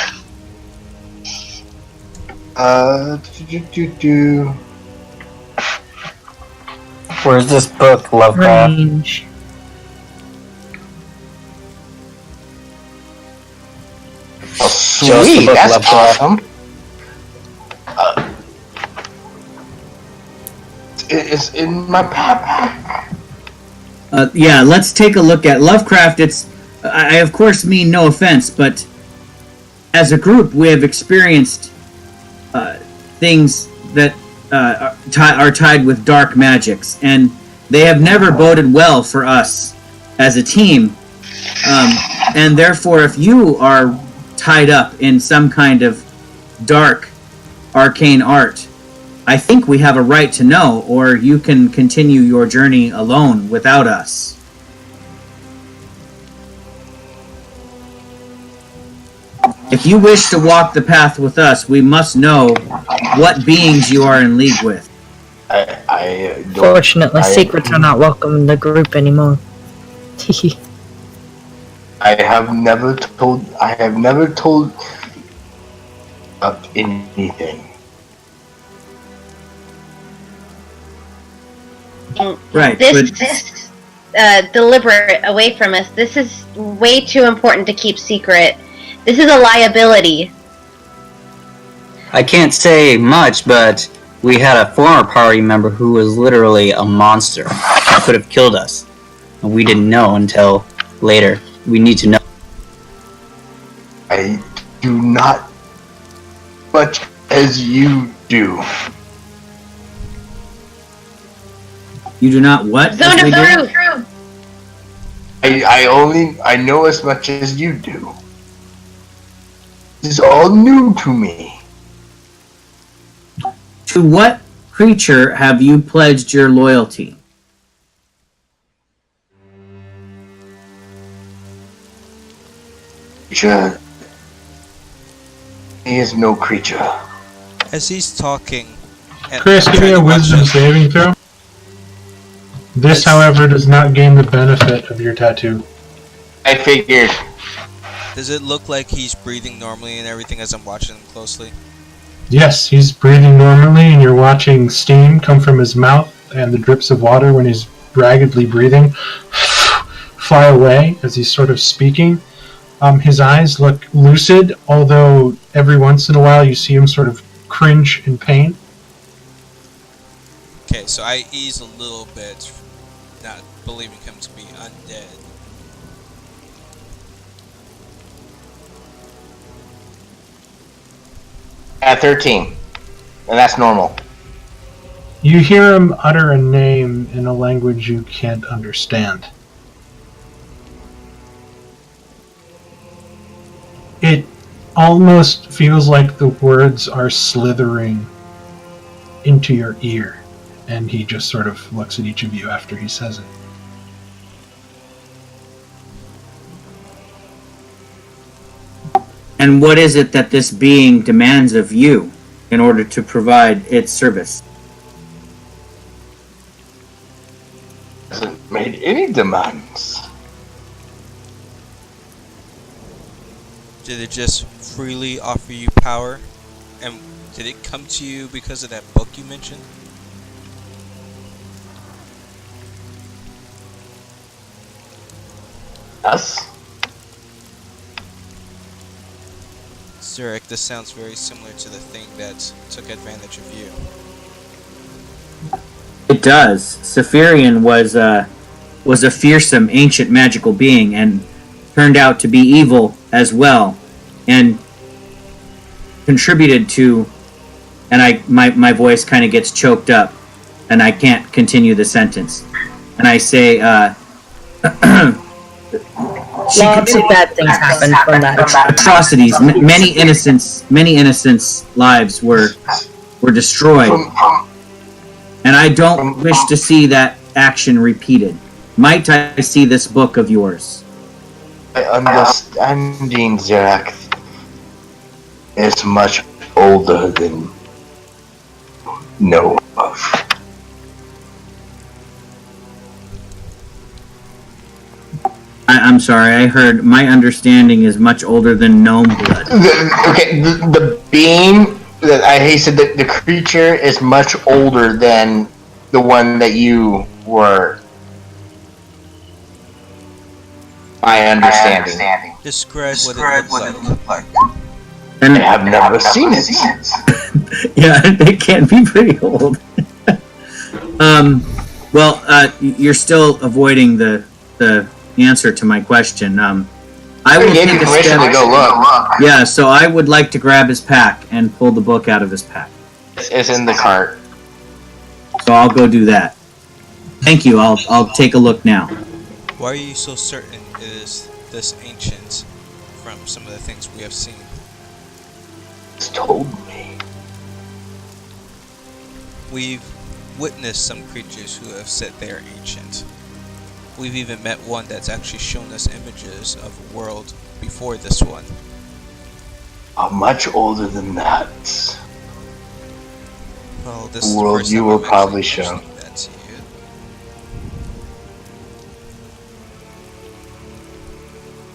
Where's this book, Lovecraft? Range. Oh, Just the sweet, book that's left off. awesome. It's in my backpack. Yeah, let's take a look at Lovecraft. I of course mean no offense, but as a group, we have experienced things that are tied with dark magics, and they have never boded well for us as a team. And therefore, if you are tied up in some kind of dark, arcane art, I think we have a right to know, or you can continue your journey alone without us. If you wish to walk the path with us, we must know what beings you are in league with. I don't. Fortunately, secrets are not welcome in the group anymore. I have never told of anything. Right, This but is deliberate away from us. This is way too important to keep secret. This is a liability. I can't say much, but we had a former party member who was literally a monster. He could have killed us. And we didn't know until later. We need to know. I do not much as you do. You do not what? Zone as we of do? truth. I know as much as you do. This is all new to me. To what creature have you pledged your loyalty? Creature. He is no creature. As he's talking, and Chris, give me a wisdom saving throw. This, however, does not gain the benefit of your tattoo. I figured. Does it look like he's breathing normally and everything as I'm watching him closely? Yes, he's breathing normally, and you're watching steam come from his mouth and the drips of water when he's raggedly breathing fly away as he's sort of speaking. His eyes look lucid, although every once in a while you see him sort of cringe in pain. Okay, so I ease a little bit, not believing him to be undead. At 13. And that's normal. You hear him utter a name in a language you can't understand. It almost feels like the words are slithering into your ear, and he just sort of looks at each of you after he says it. And what is it that this being demands of you in order to provide its service? Hasn't made any demands. Did it just freely offer you power? And did it come to you because of that book you mentioned? Us? Zurich, this sounds very similar to the thing that took advantage of you. It does. Saphirian was a fearsome, ancient magical being, and turned out to be evil as well, and contributed to. And my voice kind of gets choked up, and I can't continue the sentence. And I say, Lots of bad things happened from that. atrocities. Many innocents' lives were destroyed, and I don't wish to see that action repeated. Might I see this book of yours? My understanding, Zerek, is much older than you know of. I'm sorry, I heard my understanding is much older than gnome blood. The being that I said that the creature is much older than the one that you were. My understanding. Describe what it looks like. And I have never seen it. yeah, it can be pretty old. You're still avoiding the answer to my question. I will gave take you a permission step. to go look. Yeah, so I would like to grab his pack and pull the book out of his pack. It's in the cart. So I'll go do that. Thank you. I'll take a look now. Why are you so certain it is this ancient from some of the things we have seen? It's told me. We've witnessed some creatures who have said they are ancient. We've even met one that's actually shown us images of a world before this one. Much older than that. Well, this The is world first you time were I'm probably actually shown. mentioning that to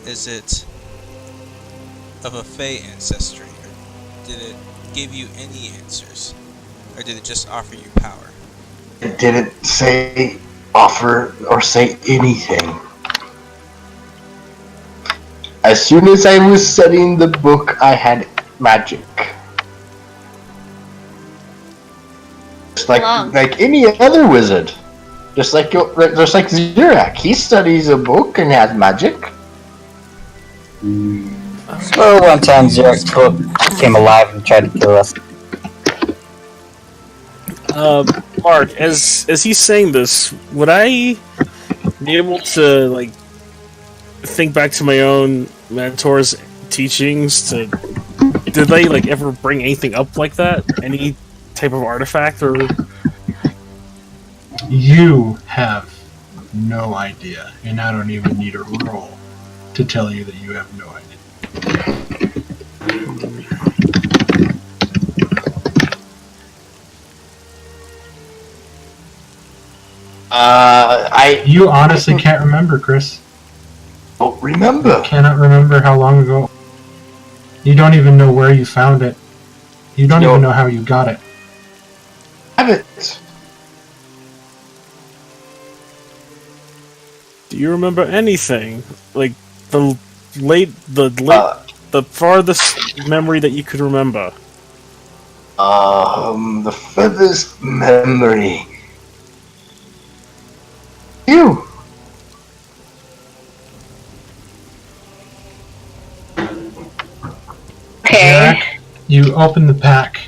you. Is it of a Fey ancestry? Or did it give you any answers? Or did it just offer you power? It didn't say offer or say anything. As soon as I was studying the book, I had magic. Just like any other wizard. Just like Zirak. He studies a book and has magic. Well, one time Zirak's book came alive and tried to kill us. Mark, as he's saying this, would I be able to like think back to my own mentor's teachings? Did they like ever bring anything up like that? Any type of artifact or? You have no idea, and I don't even need a roll to tell you that you have no idea. You honestly can't remember, Chris. Don't remember. You cannot remember how long ago. You don't even know where you found it. You don't even know how you got it. Have it. Do you remember anything? Like the farthest memory that you could remember? The furthest memory. You. Okay. Jack, you open the pack,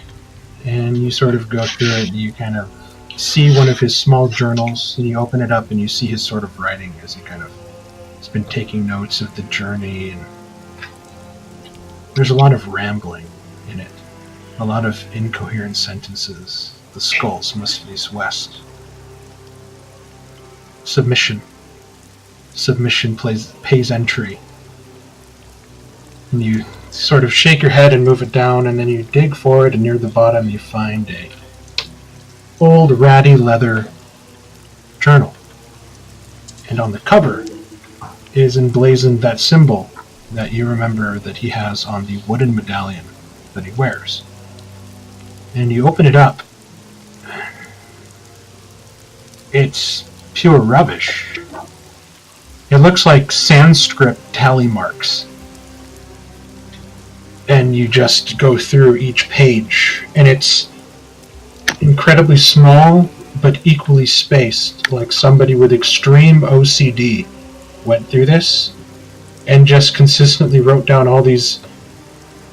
and you sort of go through it, and you kind of see one of his small journals, and you open it up, and you see his sort of writing as he kind of has been taking notes of the journey, and there's a lot of rambling in it, a lot of incoherent sentences. The skulls must face west. Submission pays entry. And you sort of shake your head and move it down, and then you dig for it, and near the bottom you find a old ratty leather journal. And on the cover is emblazoned that symbol that you remember that he has on the wooden medallion that he wears. And you open it up. It's pure rubbish. It looks like Sanskrit tally marks. And you just go through each page, and it's incredibly small but equally spaced, like somebody with extreme OCD went through this and just consistently wrote down all these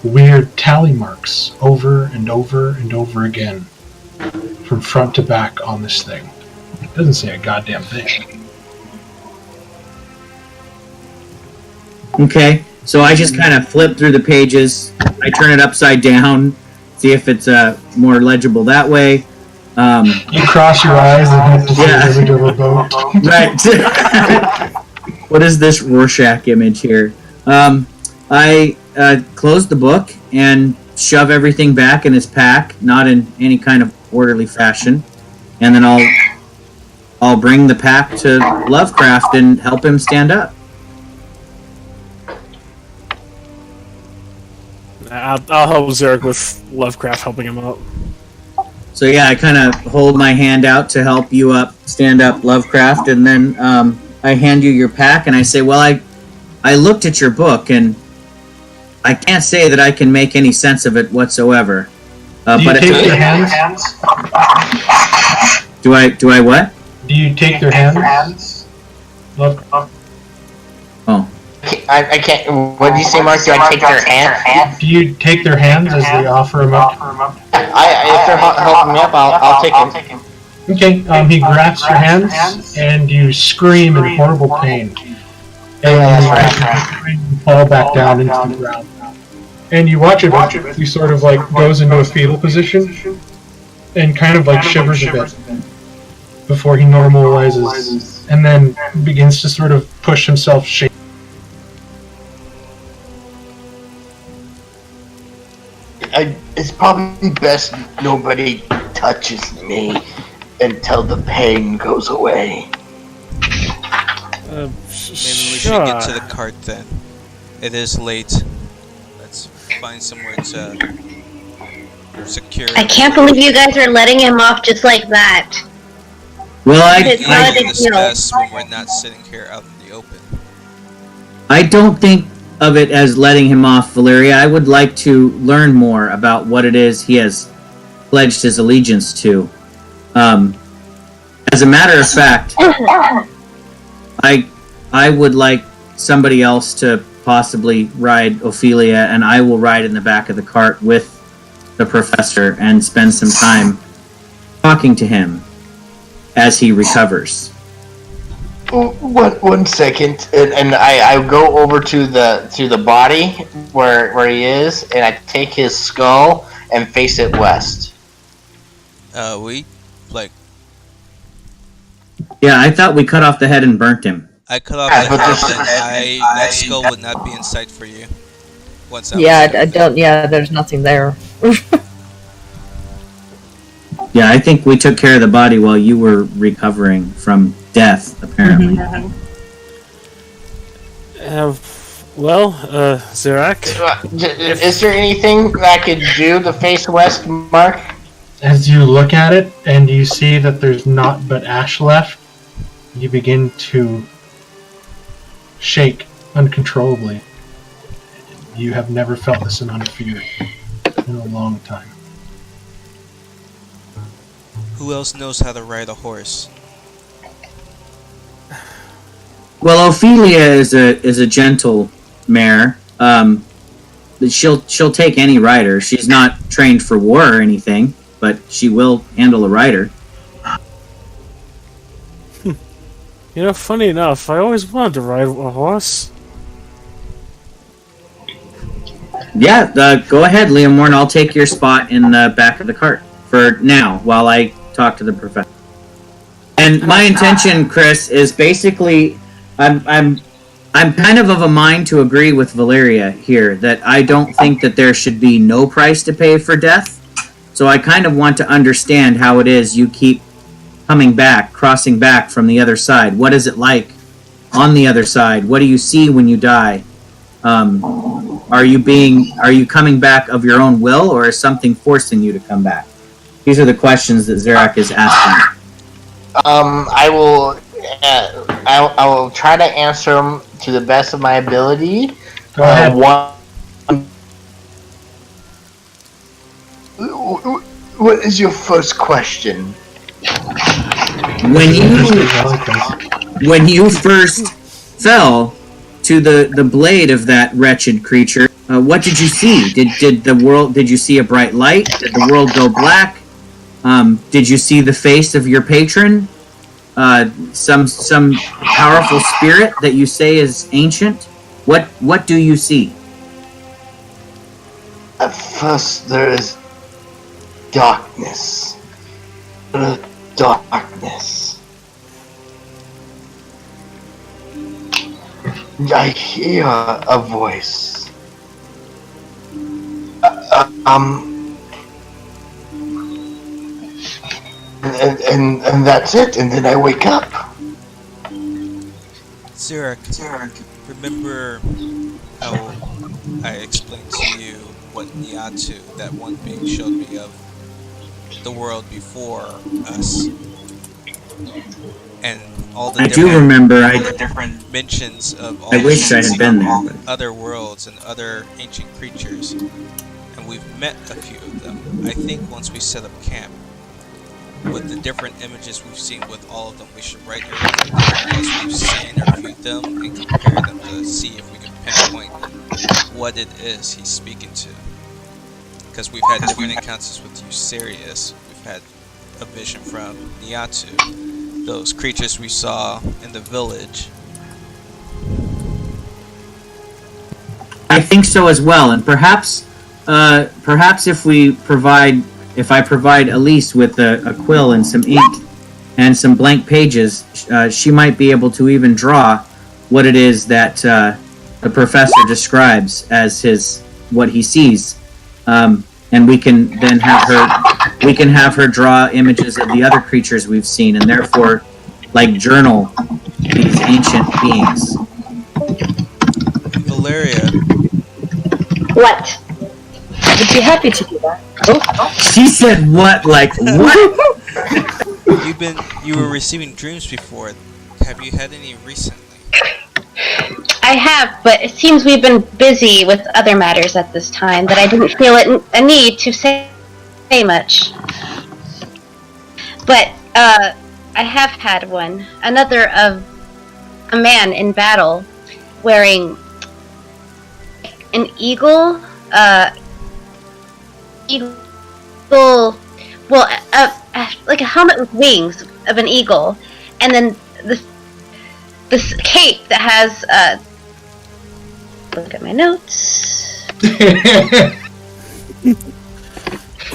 weird tally marks over and over and over again from front to back on this thing. It doesn't say a goddamn thing. Okay, so I just kind of flip through the pages. I turn it upside down, see if it's more legible that way. You cross your eyes and hope to see the image of a boat. Right. What is this Rorschach image here? I close the book and shove everything back in his pack, not in any kind of orderly fashion, and then I'll bring the pack to Lovecraft and help him stand up. I'll help Zarek with Lovecraft helping him out. So yeah, I kind of hold my hand out to help you up, stand up, Lovecraft, and then I hand you your pack, and I say, well, I looked at your book, and I can't say that I can make any sense of it whatsoever. Do you take their hands? Do I what? Do you take their hands? Oh. I can't. What did you say, Mark? Do I take their hand? Do you take their hands as they offer them up? If they're helping me up, I'll take them. Okay, he grasps your hands, and you scream in horrible pain. And you fall back down into the ground. And you watch it, he sort of like goes into a fetal position, and kind of like shivers a bit before he normalizes, and then begins to sort of push himself shake. It's probably best nobody touches me until the pain goes away. Maybe we should get to the cart then. It is late. Let's find somewhere to secure. I can't believe you guys are letting him off just like that. Well, It's not a big this deal. mess when we're not sitting here out in the open. I don't think of it as letting him off, Valeria. I would like to learn more about what it is he has pledged his allegiance to. As As a matter of fact, I would like somebody else to possibly ride Ophelia, and I will ride in the back of the cart with the professor and spend some time talking to him as he recovers. One second, and I go over to the body where he is, and I take his skull and face it west. Yeah, I thought we cut off the head and burnt him. I cut off Yeah, the but head, this- and that skull would not be in sight for you. Once that Yeah, was I don't. Yeah, there's nothing there. Yeah, I think we took care of the body while you were recovering from death, apparently. Zirak? Is there anything that I could do to face west, Mark? As you look at it and you see that there's naught but ash left, you begin to shake uncontrollably. You have never felt this amount of fear in a long time. Who else knows how to ride a horse? Well, Ophelia is a gentle mare. She'll take any rider. She's not trained for war or anything, but she will handle a rider. You know, funny enough, I always wanted to ride a horse. Yeah, go ahead, Liam Warren. I'll take your spot in the back of the cart for now while I talk to the professor. And my intention, Chris, is basically I'm kind of a mind to agree with Valeria here that I don't think that there should be no price to pay for death. So I kind of want to understand how it is you keep coming back, crossing back from the other side. What is it like on the other side? What do you see when you die? Are you coming back of your own will, or is something forcing you to come back? These are the questions that Zirak is asking. I will try to answer them to the best of my ability. Go ahead. What is your first question? When you first fell to the blade of that wretched creature, what did you see? Did you see a bright light? Did the world go black? Did you see the face of your patron? Some powerful spirit that you say is ancient? What do you see? At first, there is darkness. Darkness. I hear a voice. And that's it. And then I wake up. Zirak, remember how I explained to you what Niatu, that one being, showed me of the world before us, and all the I do remember. different mentions of all I wish I had been there. But other worlds and other ancient creatures, and we've met a few of them. I think once we set up camp, with the different images we've seen with all of them, we should write everything down as we've seen or viewed them and compare them to see if we can pinpoint what it is he's speaking to. Because we've had different encounters with Eucerius, we've had a vision from Niatu, those creatures we saw in the village. I think so as well, and perhaps if I provide Elise with a quill and some ink and some blank pages, she might be able to even draw what it is that the professor describes as what he sees, and we can then have her draw images of the other creatures we've seen, and therefore, like, journal these ancient beings. Valeria. What? I'd be happy to do that. She said what? Like what? You were receiving dreams before. Have you had any recently? I have, but it seems we've been busy with other matters at this time that I didn't feel it a need to say much. But I have had one. Another of a man in battle wearing an eagle, like a helmet with wings of an eagle, and then this cape that has, look at my notes.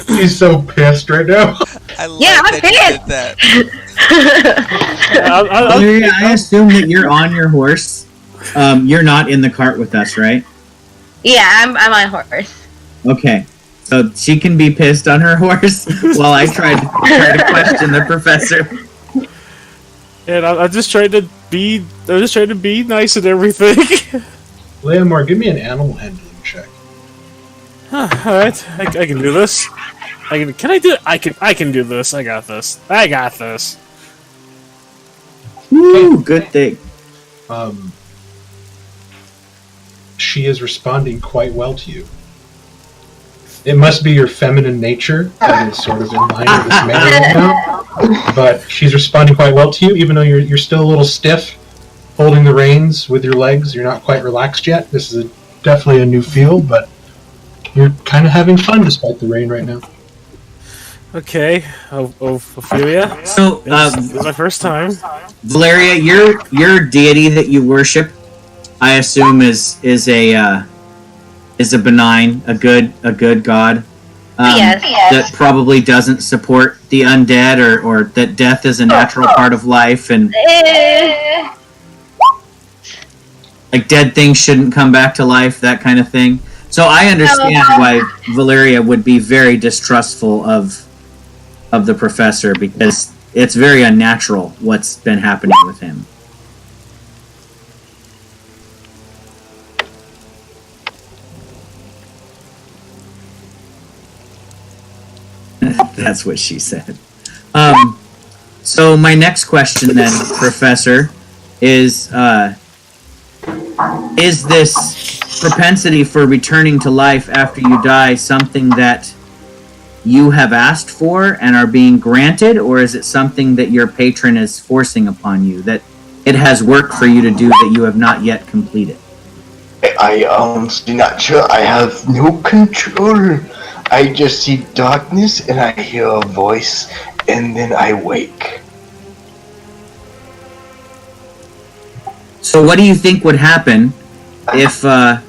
He's so pissed right now. I like Yeah, I'm that you pissed. did that. Valeria, I assume that you're on your horse. You're not in the cart with us, right? Yeah, I'm on a horse. Okay. So she can be pissed on her horse while I try to question the professor. And I'm just trying to be nice and everything. Leomar, give me an animal handling check. Alright, I can do this. Can I do it? I can do this. I got this. Woo, good thing. She is responding quite well to you. It must be your feminine nature that is sort of in line with this male right now. But she's responding quite well to you, even though you're still a little stiff, holding the reins with your legs. You're not quite relaxed yet. This is definitely a new feel, but you're kind of having fun despite the rain right now. Okay, Ophelia. So, this is my first time. Valeria, your deity that you worship, I assume is a benign, a good god. Yes. That probably doesn't support the undead, or that death is a natural part of life, and like dead things shouldn't come back to life, that kind of thing. So I understand why Valeria would be very distrustful of the professor, because it's very unnatural what's been happening with him. That's what she said. So my next question then, Professor, is this propensity for returning to life after you die something that you have asked for and are being granted, or is it something that your patron is forcing upon you, that it has work for you to do that you have not yet completed? I honestly not sure. I have no control. I just see darkness and I hear a voice, and then I wake. So what do you think would happen if I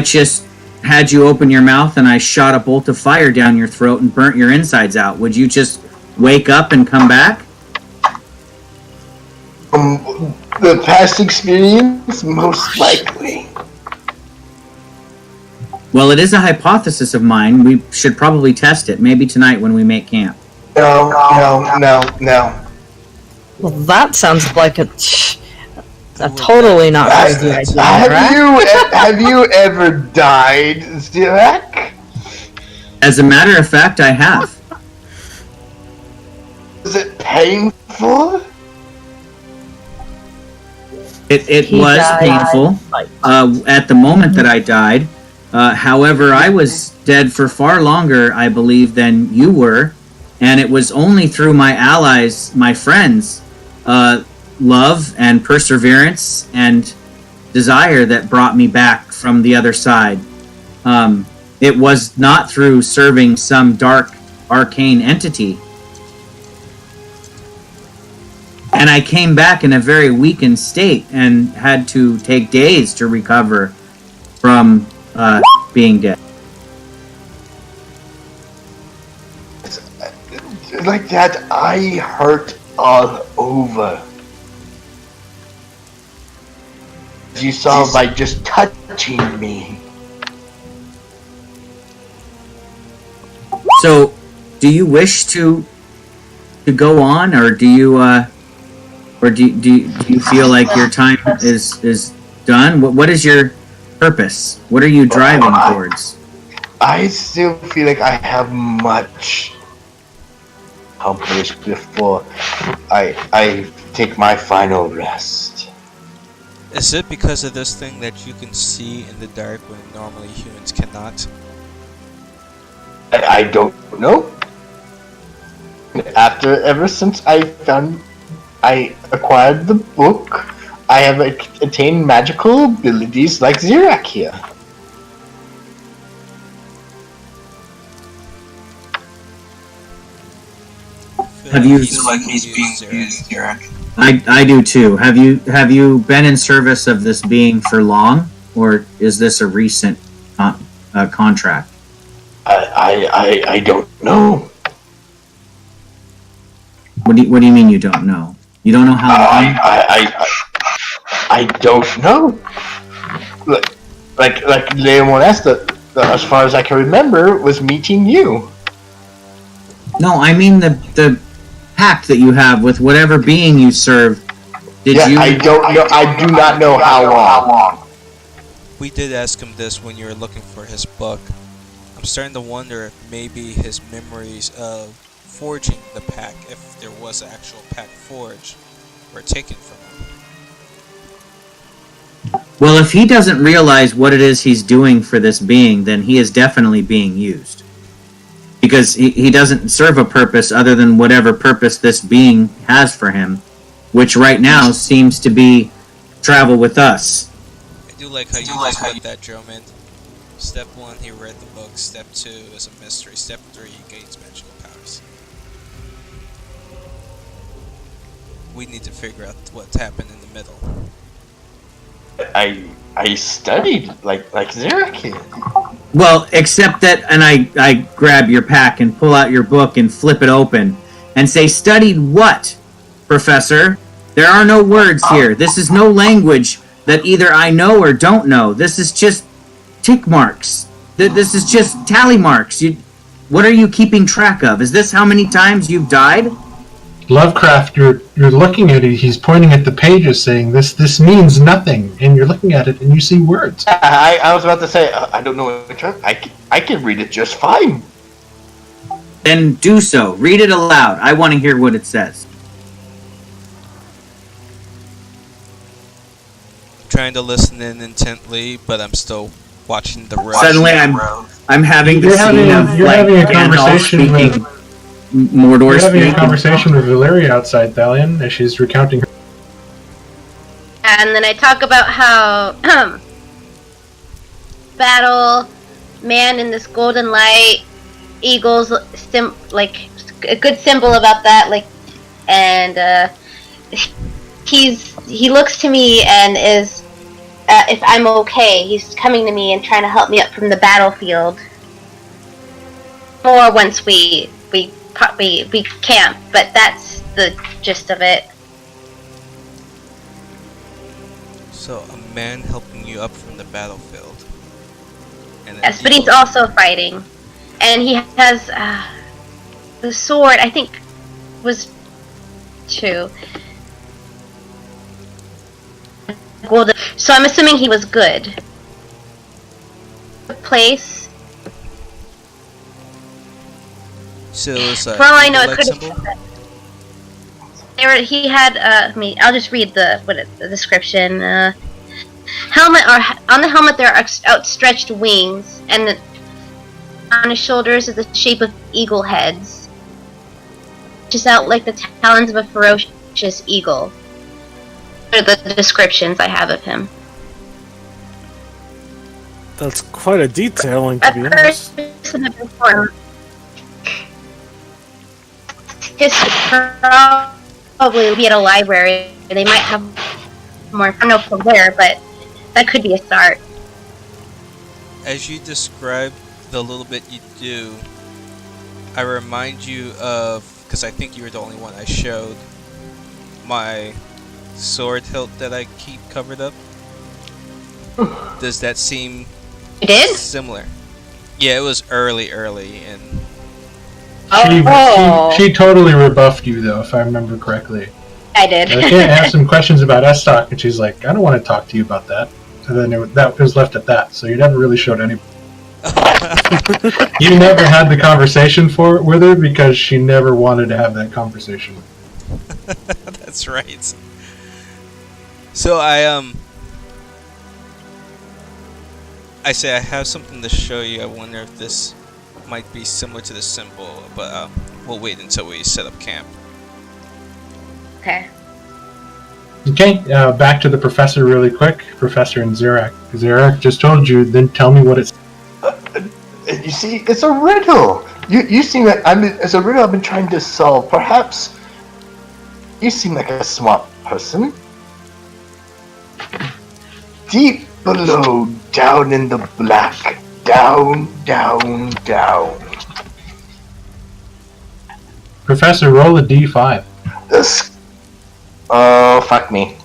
just had you open your mouth and I shot a bolt of fire down your throat and burnt your insides out? Would you just wake up and come back? The past experience, most likely. Well, it is a hypothesis of mine. We should probably test it, maybe tonight when we make camp. No. Well, that sounds like a totally not good idea, right? Have you ever died, Zirak? As a matter of fact, I have. Was it painful? It was painful at the moment that I died. However, I was dead for far longer, I believe, than you were, and it was only through my allies, my friends, love and perseverance and desire that brought me back from the other side. It was not through serving some dark, arcane entity. And I came back in a very weakened state and had to take days to recover from being dead. Like that, I hurt all over. You saw by just touching me. So, do you wish to go on, or do you feel like your time is done? What is your purpose? What are you driving towards? I still feel like I have much accomplished before I take my final rest. Is it because of this thing that you can see in the dark when normally humans cannot? I don't know. ever since I acquired the book, I have attained magical abilities like Zirak here. Have you? Feel like he's being used, Zirak. I do too. Have you been in service of this being for long, or is this a recent contract? I don't know. What do you mean you don't know? You don't know how long? I don't know. Like Leomores, as far as I can remember, was meeting you. No, I mean the pact that you have with whatever being you serve. I don't know. I do not know how long. We did ask him this when you were looking for his book. I'm starting to wonder if maybe his memories of forging the pack, if there was an actual pack forged, were taken from him. Well, if he doesn't realize what it is he's doing for this being, then he is definitely being used. Because he doesn't serve a purpose other than whatever purpose this being has for him, which right now seems to be travel with us. I do like how you just put that, Droman. Step 1, he read the book. Step 2 is a mystery. Step 3, he gains magical powers. We need to figure out what's happened in the middle. I studied like Zirak here. Well, except that, and I grab your pack and pull out your book and flip it open and say, "Studied what, Professor? There are no words here. This is no language that either I know or don't know. This is just tick marks. This is just tally marks. What are you keeping track of? Is this how many times you've died?" Lovecraft, you're looking at it. He's pointing at the pages, saying this means nothing, and you're looking at it and you see words. I was about to say I don't know what term. I can read it just fine. Then do so. Read it aloud. I want to hear what it says. I'm trying to listen in intently, but I'm still watching the road. Suddenly, I'm having the scene of you're like having a Gandalf conversation speaking. with Mordor You're having a speaking. conversation with Valeria outside, Thalion, as she's recounting her. And then I talk about how battle, man in this golden light, eagles, like a good symbol about that. Like, and he looks to me and is, if I'm okay, he's coming to me and trying to help me up from the battlefield. Or once we camp, but that's the gist of it. So, a man helping you up from the battlefield. And Yes, but he's also fighting. And he has the sword, I think, was 2. Golden. So I'm assuming he was good. Place. So it's a For all I know, it like could symbol? have. He had. I'll just read the description. Helmet, or on the helmet there are outstretched wings, and on his shoulders is the shape of eagle heads, just out like the talons of a ferocious eagle. Are the descriptions I have of him. That's quite a detailing, to A be honest. person of importance. History probably be at a library. They might have more. I don't know from where, but that could be a start. As you describe the little bit you do, I remind you of, because I think you were the only one I showed, my sword hilt that I keep covered up. Does that seem You did? similar? Yeah, it was early, and She totally rebuffed you, though, if I remember correctly. I did. I can't ask some questions about S-Stock, and she's like, I don't want to talk to you about that. And then that was left at that, so you never really showed any. You never had the conversation with her because she never wanted to have that conversation. that's right. So I say I have something to show you. I wonder if this might be similar to the symbol, but we'll wait until we set up camp. Okay. Okay, back to the professor really quick. Professor and Xerac. Xerac just told you, then tell me what it's... You see, it's a riddle. You seem like it's a riddle I've been trying to solve. Perhaps you seem like a smart person. Deep below, down in the black, down, down, down. Professor, roll a d5. Oh, fuck me.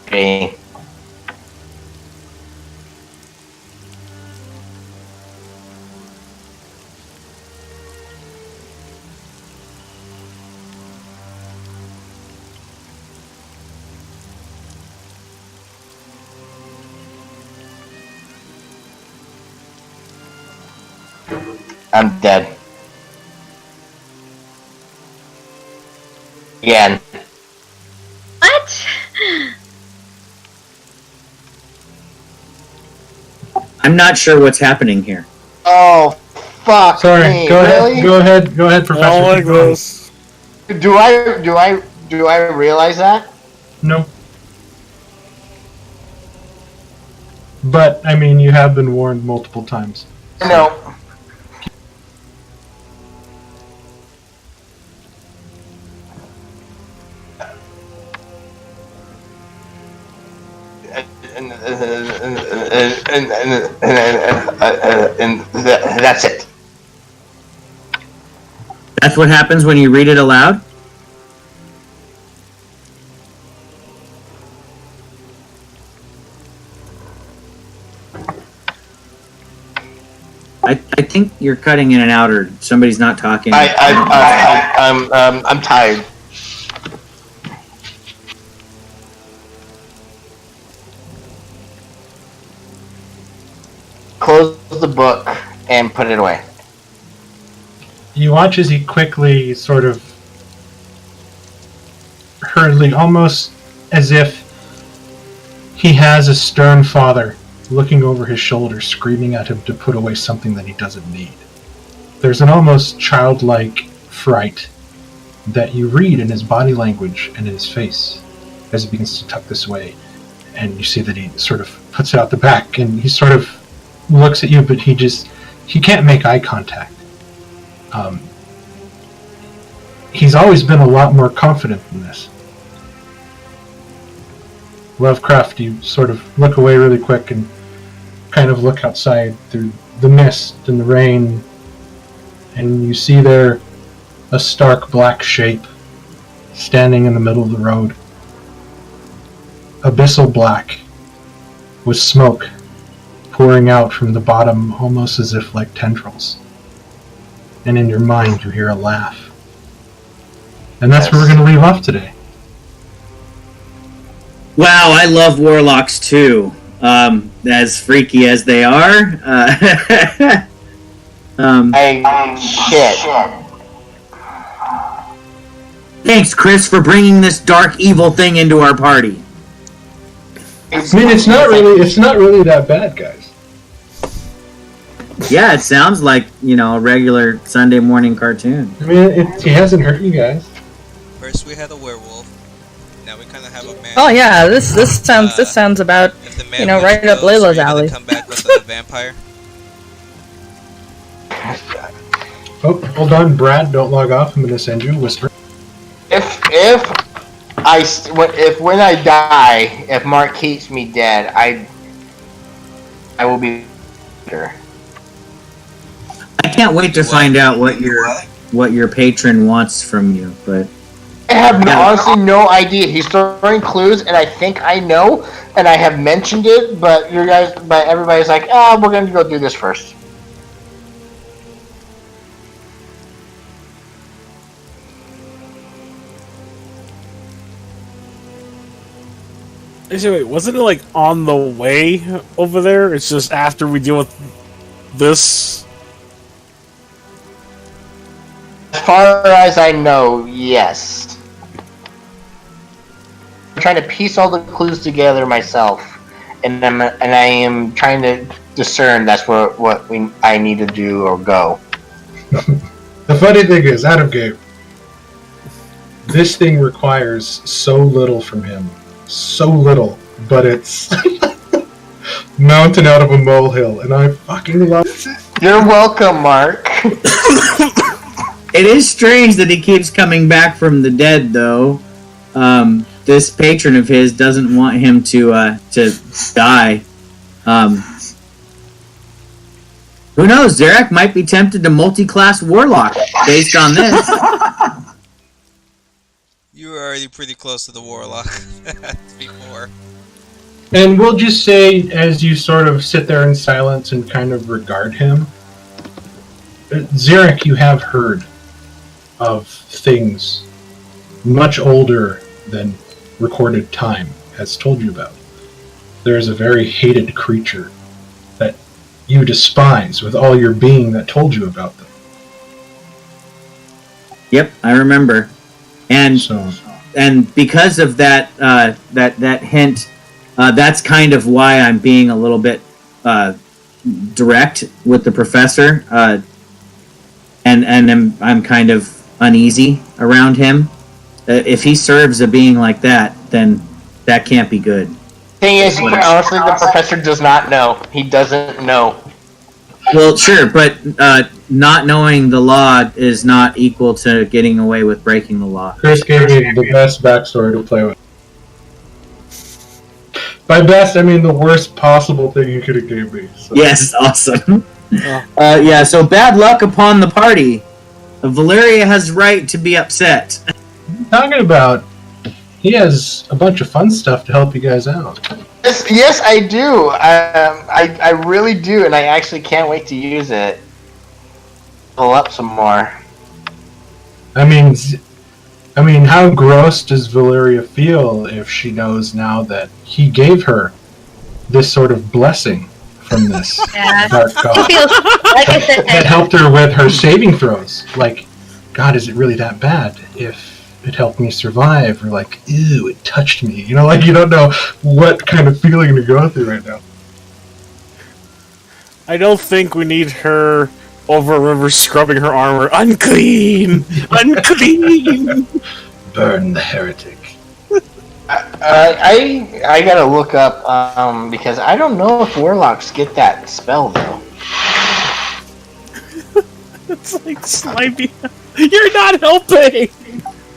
Okay. I'm dead. Again. What? I'm not sure what's happening here. Oh, fuck Sorry, me. go Really? ahead, Professor. I don't like keep going. this. Do I realize that? No. But, I mean, you have been warned multiple times. No. And that's it. That's what happens when you read it aloud? I think you're cutting in and out, or somebody's not talking. I'm tired. Close the book and put it away. You watch as he quickly, sort of hurriedly, almost as if he has a stern father looking over his shoulder, screaming at him to put away something that he doesn't need. There's an almost childlike fright that you read in his body language and in his face as he begins to tuck this away. And you see that he sort of puts it out the back, and he sort of looks at you, but he can't make eye contact. He's always been a lot more confident than this. Lovecraft, you sort of look away really quick and kind of look outside through the mist and the rain, and you see there a stark black shape standing in the middle of the road. Abyssal black, with smoke pouring out from the bottom almost as if like tendrils. And in your mind you hear a laugh. And that's where we're going to leave off today. Wow, I love warlocks too. As freaky as they are. Shit. Thanks, Chris, for bringing this dark, evil thing into our party. I mean, it's not really that bad, guys. Yeah, it sounds like, a regular Sunday morning cartoon. I mean, he hasn't hurt you guys. First we had a werewolf. Now we kind of have a man. Oh yeah, this sounds about If the man right wins up goes, Layla's are you gonna alley. Come back with a vampire. Oh, hold on, Brad, don't log off. I'm going to send you a whisper. If when I die, if Mark keeps me dead, I will be sure. I can't wait to find out what your patron wants from you, but I have honestly no idea. He's throwing clues, and I think I know, and I have mentioned it, but everybody's like, we're gonna go do this first. Actually, wait, wasn't it like on the way over there? It's just after we deal with this. As far as I know, yes. I'm trying to piece all the clues together myself, and I am trying to discern that's I need to do or go. The funny thing is, Adam Gabe, this thing requires so little from him. So little, but it's mountain out of a molehill, and I fucking love it. You're welcome, Mark. It is strange that he keeps coming back from the dead, though. This patron of his doesn't want him to die. Who knows? Zarek might be tempted to multi-class warlock based on this. You were already pretty close to the warlock before. And we'll just say, as you sort of sit there in silence and kind of regard him, Zarek, you have heard of things much older than recorded time has told you about. There is a very hated creature that you despise with all your being that told you about them. Yep, I remember. And So, and because of that that hint, that's kind of why I'm being a little bit direct with the professor, and I'm kind of uneasy around him. If he serves a being like that, then that can't be good. Thing is, honestly, the professor does not know. He doesn't know. Well, sure, but not knowing the law is not equal to getting away with breaking the law. Chris gave me the best backstory to play with. By best, I mean the worst possible thing you could have gave me. So. Yes, awesome. Yeah, so bad luck upon the party. Valeria has right to be upset. Talking about, he has a bunch of fun stuff to help you guys out. Yes, I do. I really do, and I actually can't wait to use it. Pull up some more. I mean, how gross does Valeria feel if she knows now that he gave her this sort of blessing from this dark god It feels, like I said, that helped her with her saving throws? Like, God, is it really that bad if it helped me survive? Or like, ew, it touched me. You know, like you don't know what kind of feeling to go through right now. I don't think we need her over a river scrubbing her armor. Unclean! Unclean! Burn the heretic. I gotta look up because I don't know if warlocks get that spell though. It's like slimy. You're not helping!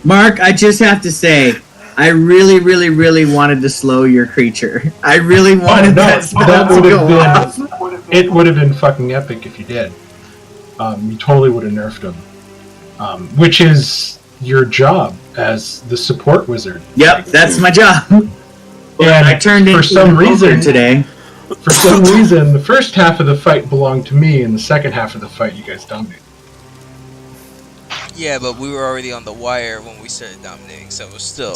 Mark, I just have to say, I really, really, really wanted to slow your creature. I really wanted that spell that to would go have been, off. it would have been fucking epic if you did. You totally would have nerfed him. Which is your job as the support wizard. Yep, that's my job. And I turned for into some a reason reason today. For some reason, the first half of the fight belonged to me, and the second half of the fight, you guys dominated. Yeah, but we were already on the wire when we started dominating, so it was still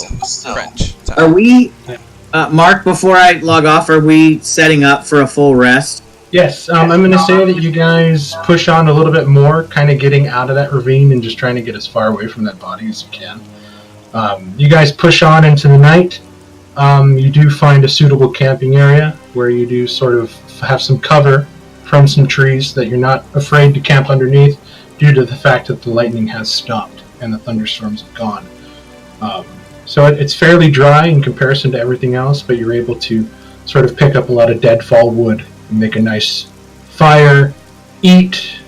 crunch time. Are we, Mark? Before I log off, are we setting up for a full rest? Yes, I'm going to say that you guys push on a little bit more, kind of getting out of that ravine and just trying to get as far away from that body as you can. You guys push on into the night. You do find a suitable camping area where you do sort of have some cover from some trees that you're not afraid to camp underneath due to the fact that the lightning has stopped and the thunderstorms have gone. So it's fairly dry in comparison to everything else, but you're able to sort of pick up a lot of deadfall wood and make a nice fire, eat,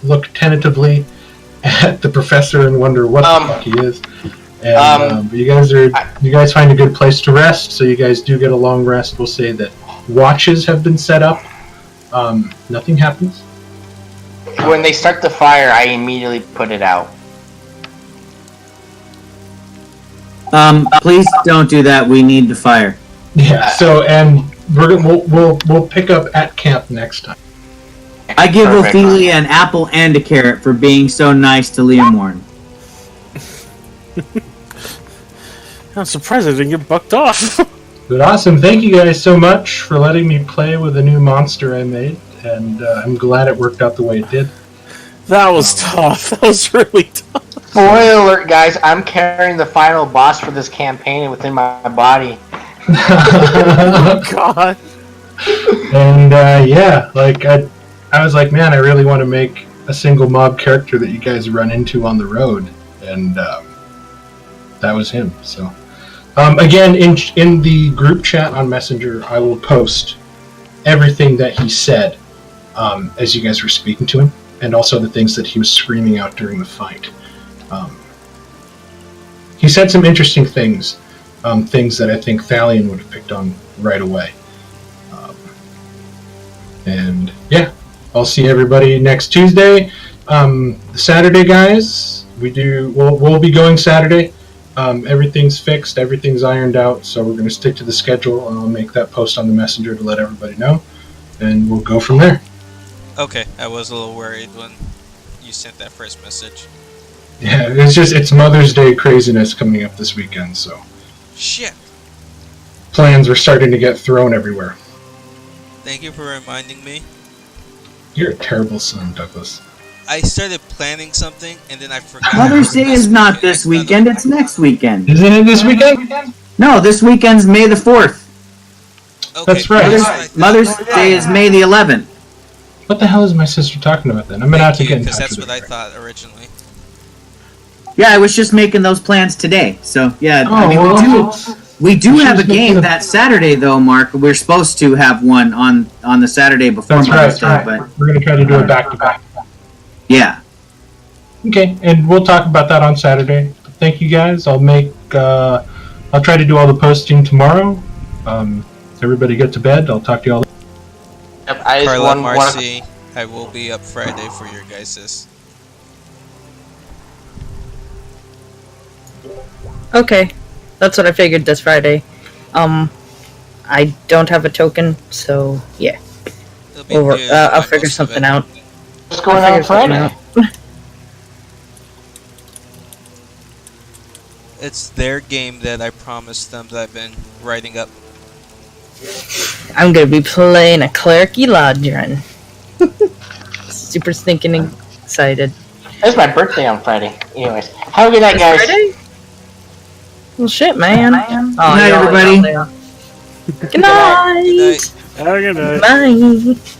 look tentatively at the professor and wonder what the fuck he is. And but you guys find a good place to rest, so you guys do get a long rest. We'll say that watches have been set up. Nothing happens. When they start the fire, I immediately put it out. Please don't do that. We need the fire. Yeah. So and we'll pick up at camp next time. I give Perfect. Ophelia an apple and a carrot for being so nice to Liam Warren. I'm surprised I didn't get bucked off. But awesome. Thank you guys so much for letting me play with a new monster I made, and I'm glad it worked out the way it did. That was tough. That was really tough. Spoiler alert, guys! I'm carrying the final boss for this campaign within my body. Oh, God. And yeah, like I was like, man, I really want to make a single mob character that you guys run into on the road, and that was him. So again, in the group chat on Messenger, I will post everything that he said as you guys were speaking to him, and also the things that he was screaming out during the fight. He said some interesting things, things that I think Thalion would have picked on right away. And yeah, I'll see everybody next Tuesday. The Saturday, guys, we'll be going Saturday. Everything's fixed, everything's ironed out, so we're going to stick to the schedule, and I'll make that post on the Messenger to let everybody know, and we'll go from there. Okay, I was a little worried when you sent that first message. Yeah, it's Mother's Day craziness coming up this weekend, so Shit. plans are starting to get thrown everywhere. Thank you for reminding me. You're a terrible son, Douglas. I started planning something and then I forgot. Mother's Day is not this weekend, it's next weekend. Isn't it this weekend? No, this weekend's May the 4th. Okay, That's right. Mother's Day is May the 11th. What the hell is my sister talking about then? I'm gonna have to get in touch because with that's her. what I thought originally. Yeah, I was just making those plans today. So, yeah, Oh, I mean, well, we do She have a was making game a- that Saturday, though, Mark. We're supposed to have one on the Saturday before that's Mother's right. Day, but We're gonna try to do it back to back. yeah. Okay, and we'll talk about that on Saturday. Thank you guys. I'll try to do all the posting tomorrow. Everybody get to bed. I'll talk to you all. Yep, I just Carla, want Marcy, I will be up Friday for your guys's. Okay, that's what I figured this Friday. I don't have a token, so yeah. It'll be Over. good, I'll like figure most of something it. out. what's going I'll on figure something Friday. out. It's their game that I promised them that I've been writing up. I'm gonna be playing a Cleric Eladrin. Super stinking excited. It's my birthday on Friday. Anyways, have a good night, guys. Friday? Well, shit, man. Oh, Good night, everybody. Good night. Good night. Have a good night. Bye.